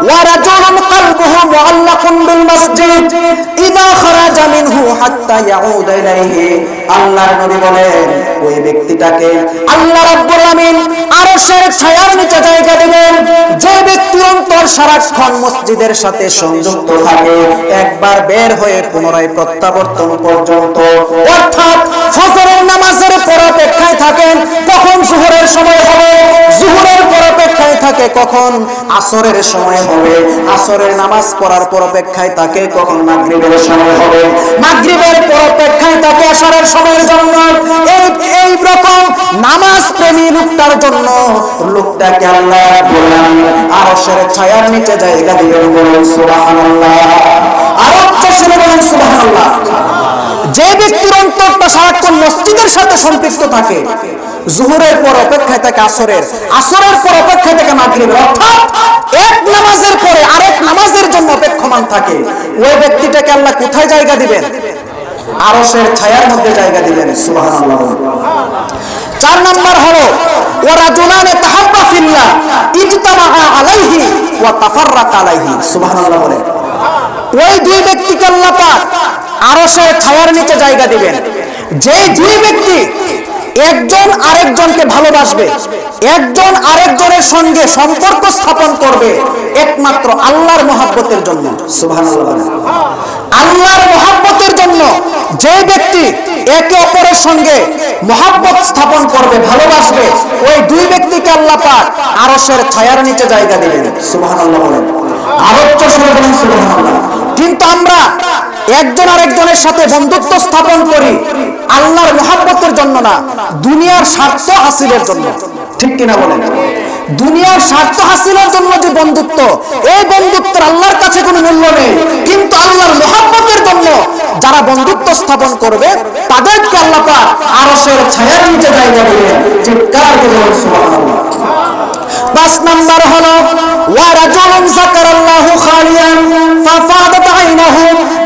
ওয়া রাজুলুন কলবুহু মুআল্লাকুন বিল মসজিদ ইযা খারাজা মিনহু হাত্তা ইয়াউদা ইলাইহি। আল্লাহর নবী বলেন, ওই ব্যক্তিটাকে আল্লাহ রাব্বুল আমিন আরশের ছায়ার নিচে জায়গা দিবেন, যে ব্যক্তির অন্তর সারাক্ষণ মসজিদের সাথে সংযুক্ত থাকে, একবার বের হয়ে পুনরায় প্রত্যাবর্তন পর্যন্ত, অর্থাৎ ফজরের নামাজের পর অপেক্ষায় থাকেন কখন যোহরের সময় হবে, যোহরের পর অপেক্ষায় থাকে কখন আসরের সময় হবে, আসরের নামাজ পড়ার পর অপেক্ষায় থাকে কখন মাগরিবের সময় হবে, মাগরিবের পর অপেক্ষায় থাকে আসরের সময়ের জন্য। এই রকম নামাজ প্রেমী লোকটার জন্য লোকটাকে আল্লাহ বলেন আরশের ছায়ার নিচে জায়গা দিবেন। বলুন সুবহানাল্লাহ। আর উচ্চ স্বরে বলুন সুবহানাল্লাহ। যে ব্যক্তির অন্তরটা সারাক্ষণ মসজিদের সাথে সম্পৃক্ত থাকে, যোহরের পর অপেক্ষায় থাকে আসরের, আসরের পর অপেক্ষায় থাকে মাগরিবের, অর্থাৎ এক নামাজের পরে আরেক নামাজের জন্য অপেক্ষমান থাকে, ওই ব্যক্তিটাকে আল্লাহ কোথায় জায়গা দিবেন? আরশের ছায়ার মধ্যে জায়গা দিবেন। সুবহানাল্লাহ। 4 নাম্বার হলো ওয়া রাজুলানে তাহাব্বা ফিল্লাহ ইজতামাআ আলাইহি ওয়া তাফাররাকা আলাইহি। সুবহানাল্লাহ বলে, ওই 2 ব্যক্তিকে আল্লাহ পাক আরশের ছায়ার নিচে জায়গা দিবেন, যে 2 ব্যক্তি একজন আরেকজনকে ভালোবাসবে, একজন আরেকজনের সঙ্গে সম্পর্ক স্থাপন করবে একমাত্র আল্লাহর মহব্বতের জন্য। সুবহানাল্লাহ। আল্লাহর মহব্বতের জন্য যে ব্যক্তি একে অপরের সঙ্গে মহব্বত স্থাপন করবে, ভালোবাসবে, ওই 2 ব্যক্তিকে আল্লাহ পাক আরশের ছায়ার নিচে জায়গা দিবেন। সুবহানাল্লাহ বলেন। আর উচ্চ স্বরে বলেন সুবহানাল্লাহ। কিন্তু আমরা একজন আরেকজনের সাথে বন্ধুত্ব স্থাপন করি আল্লাহর মহব্বতের জন্য না, দুনিয়ার স্বার্থ হাসিলের জন্য, ঠিক কিনা বলেন? দুনিয়ার স্বার্থ হাসিলের জন্য যে বন্ধুত্ব, এই বন্ধুত্বের আল্লাহর কাছে কোনো মূল্য নেই। কিন্তু আল্লাহর মহব্বতের জন্য যারা বন্ধুত্ব স্থাপন করবে তাদেরকে আল্লাহ পাক আরশের ছায়ার নিচে জায়গা দিবেন। চিৎকার করে বলুন সুবহানাল্লাহ। 5 নাম্বার হলো ওয়া রাজুলুন যাকারাল্লাহু খালিয়ান ফাফাদাত আইনাহু।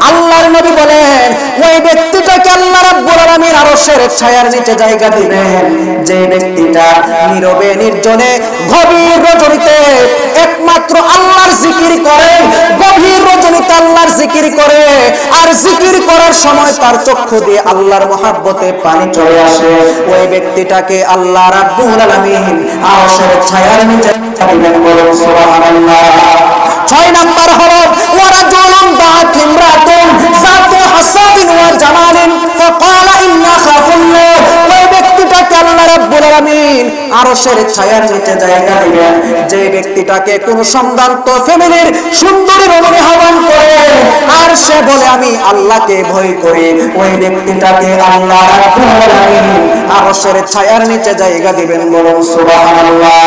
আল্লাহর নবী বলেন, ওই ব্যক্তিটাকে আল্লাহ রাব্বুল আলামিন আরশের ছায়ার নিচে জায়গা দিবেন, যে ব্যক্তিটা নীরবে নির্জনে গভীর রজনীতে একমাত্র আল্লাহর জিকির করে, গভীর রজনীতে আল্লাহর জিকির করে, আর জিকির করার সময় তার চক্ষু দিয়ে আল্লাহর মহব্বতে পানি চলে আসে, ওই ব্যক্তিটাকে আল্লাহ রাব্বুল আলামিন আরশের ছায়ার নিচে দিবেন। বলুন সুবহানাল্লাহ। 6 নাম্বার হলো ওয়া রাজুলুন দাআত ইমরাতুন যাতু হাসাবিন ওয়া জামালিন ফাকালা ইন্না খাফুল্লাহ। ওই ব্যক্তিটাকে আল্লাহ রাব্বুল আলামিন আরশের ছায়ার নিচে জায়গা দিবেন। যে ব্যক্তিটাকে কোন সম্ভ্রান্ত ফ্যামিলির সুন্দরী রমণী আহ্বান করে আর সে বলে আমি আল্লাহকে ভয় করি, ওই ব্যক্তিটাকে আল্লাহ রাব্বুল আলামিন আরশের ছায়ার নিচে জায়গা দিবেন। বলুন সুবহানাল্লাহ।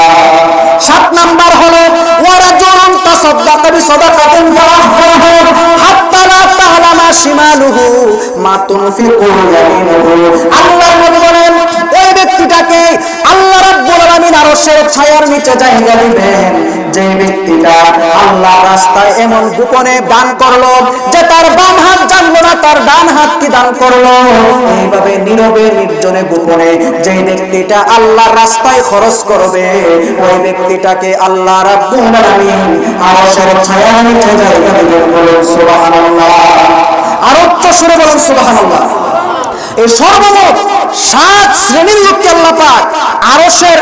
7 নাম্বার হলো ওয়ারাজুলুন তাসাদদাকা বিসাদাকাতিন ফাআখফাহা হাত্তা লা তা'লামা শিমালুহু মা তুনফিকু ইয়ামিনুহু। আল্লাহর নবী বলেন ওই ব্যক্তিটাকে আল্লাহ রাব্বুল আলামিন আরশের ছায়ার নিচে জায়গা দিবেন যে ব্যক্তিটা আল্লাহর রাস্তায় এমন গোপনে দান করলো যে তার বাম হাত জানলো না তার ডান হাত কি দান করলো। এইভাবে নীরবে নির্জনে গোপনে যে ব্যক্তিটা আল্লাহর রাস্তায় খরচ করবে ওই ব্যক্তিটাকে আল্লাহ রাব্বুল আলামিন আরশের ছায়ার নিচে জায়গা দিবেন। বলুন সুবহানাল্লাহ। আর উচ্চ সুরে বলুন সুবহানাল্লাহ। এই সর্বমোট 7 শ্রেণীর লোককে আল্লাহ পাক আরশের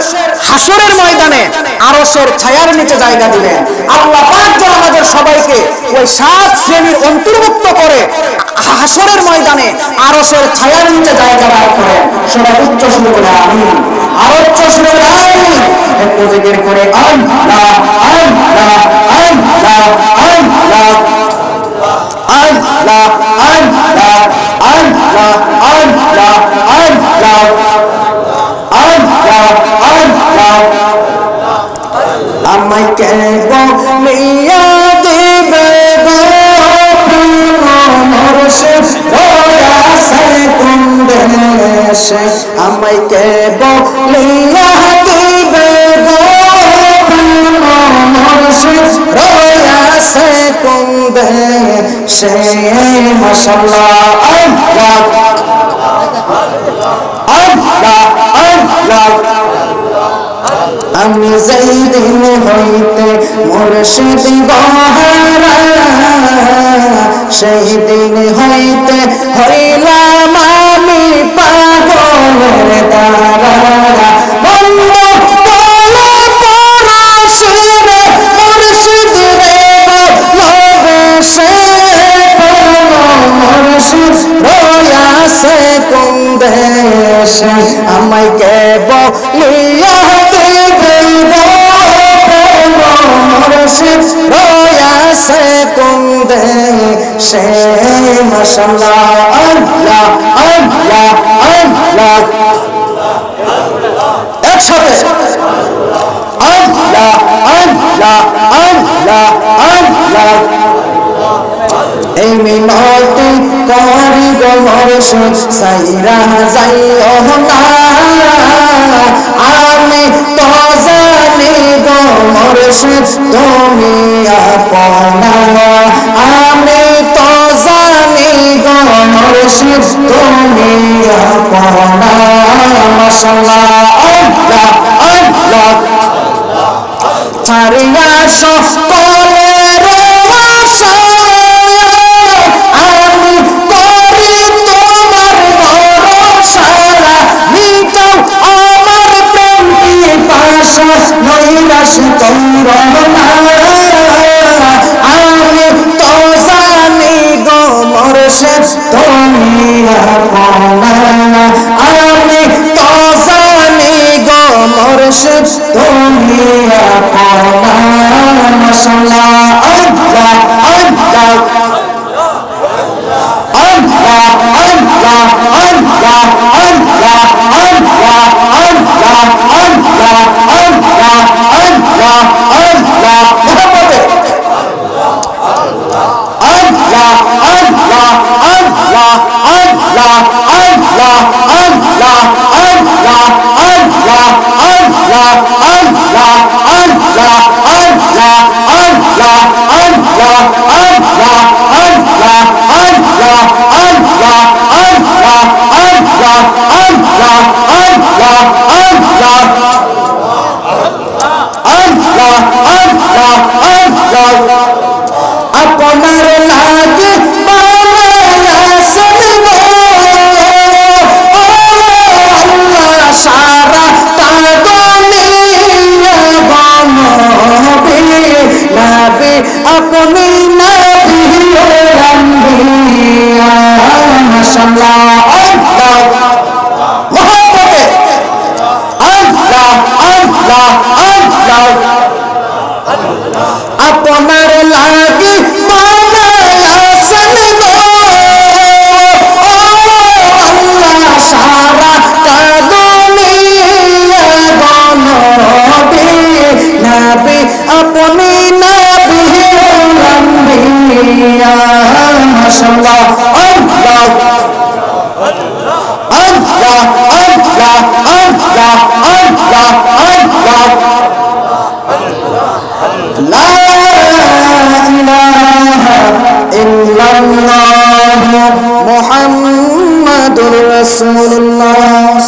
হাসরের ময়দানে আরশের ছায়ার নিচে জায়গা দিবেন। আল্লাহ পাক যেন আমাদের সবাইকে ওই 7 শ্রেণীর অন্তর্ভুক্ত করে হাসরের ময়দানে আরশের ছায়ার নিচে জায়গা দান করেন। সবাই উচ্চ সুরে বলে আমিন। আর উচ্চ সুরে বলে আমিন। একটু জিকির করে আল্লাহ আল্লাহ আল্লাহ আল্লাহ আল্লাহ আল্লাহ আল্লাহ আল্লাহ আল্লাহ আল্লাহ আল্লাহ। আমায় কে বলিয়া দিবে গো মুর্শিদ রয়াসে কোন দেশে। আমায় কে বলিয়া দিবে গো মুর্শিদ রয়াসে কোন দেশে। মাশাআল্লাহ আল্লাহ আল্লাহ আল্লাহ। আমি যেই দিন হইতে মুর্শিদ গহরা সেই দিন হইতে হইলাম আমি পাগলের দ্বারা। বন্ধ বলে পরশিরে মুর্শিদ রে ভালোবেসে মুর্শিদ রয়াসে কোন দেশে। আমায় কে বলিয়া দিবে গো মুর্শিদ রয়াসে কোন দেশে। মাশাআল্লাহ আল্লাহ আল্লাহ আল্লাহ। একসাথে আল্লাহ আল্লাহ আল্লাহ আল্লাহ। এই মিনতি করি গো মুর্শিদ সাইরা যাইও না। আমি তো জানি গো মুর্শিদ তুমি আপনা। আমি তো জানি গো মুর্শিদ তুমি আপনা। মাশাআল্লাহ আল্লাহ আল্লাহ। ছাড়িয়া সকলের আশা আমি করি তোমার ভরসা। মিটাও আমার প্রেম পিপাসা নৈরাশ করো না। আমি তো জানি গো মুর্শিদ তুমি আপনা। আমি তো জানি গো মুর্শিদ তুমি আপনা। মাশাআল্লাহ আল্লাহ আল্লাহ আল্লাহ আল্লাহ আল্লাহ আল্লাহ আল্লাহ আল্লাহ আল্লাহ আল্লাহ আল্লাহ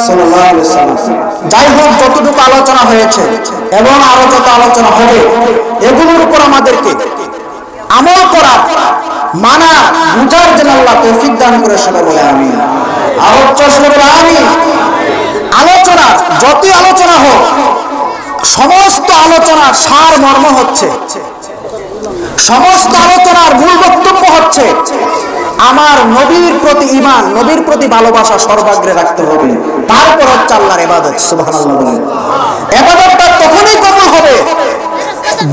সাল্লাল্লাহু আলাইহি ওয়াসাল্লাম। যাই হোক, যতটুকু আলোচনা হয়েছে এবং আরো যত আলোচনা হবে, এগুলোর উপর আমাদেরকে আমল করার, মানা, বুঝার জন্য আল্লাহ তৌফিক দান করে, সবাই বলে আমিন। আর উচ্চস্বরে বলে আমিন। আলোচনা, যতই আলোচনা হোক, সমস্ত আলোচনার সার মর্ম হচ্ছে, সমস্ত আলোচনার মূল বক্তব্য হচ্ছে আমার নবীর প্রতি ঈমান, নবীর প্রতি ভালোবাসা সর্বাগ্রে রাখতে হবে। তারপর হচ্ছে আল্লাহর ইবাদত। সুবহানাল্লাহ বলেন। ইবাদতটা তখনই কবুল হবে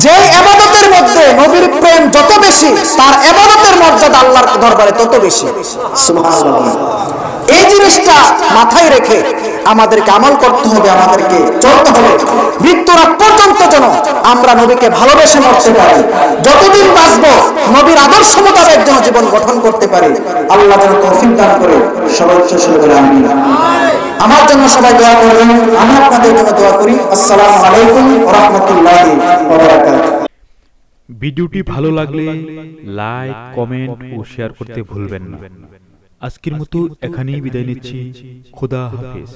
যে ইবাদতের মধ্যে নবীর প্রেম যত বেশি, তার ইবাদতের মর্যাদা আল্লাহর দরবারে তত বেশি। সুবহানাল্লাহ বলেন। এই জিনিসটা মাথায় রেখে আমাদেরকে আমল করতে হবে, আমাদেরকে চলতে হবে মৃত্যুর আগ পর্যন্ত, যেন আমরা নবীকে ভালোবেসে মরতে পারি। যতদিন বাঁচবো নবীর আদর্শ মোতাবেক যেন জীবন গঠন করতে পারি। আল্লাহ যেন তৌফিক দান করে। সবাই উচ্চস্বরে বলে আমিন। আমার জন্য সবাই দোয়া করবেন, আমি আপনাদের জন্য দোয়া করি। আসসালামু আলাইকুম ওয়া রাহমাতুল্লাহি ওয়া বারাকাতুহু। ভিডিওটি ভালো লাগলে লাইক, কমেন্ট ও শেয়ার করতে ভুলবেন না। আজকের মতো এখানেই বিদায় নিচ্ছি। খোদা হাফেজ।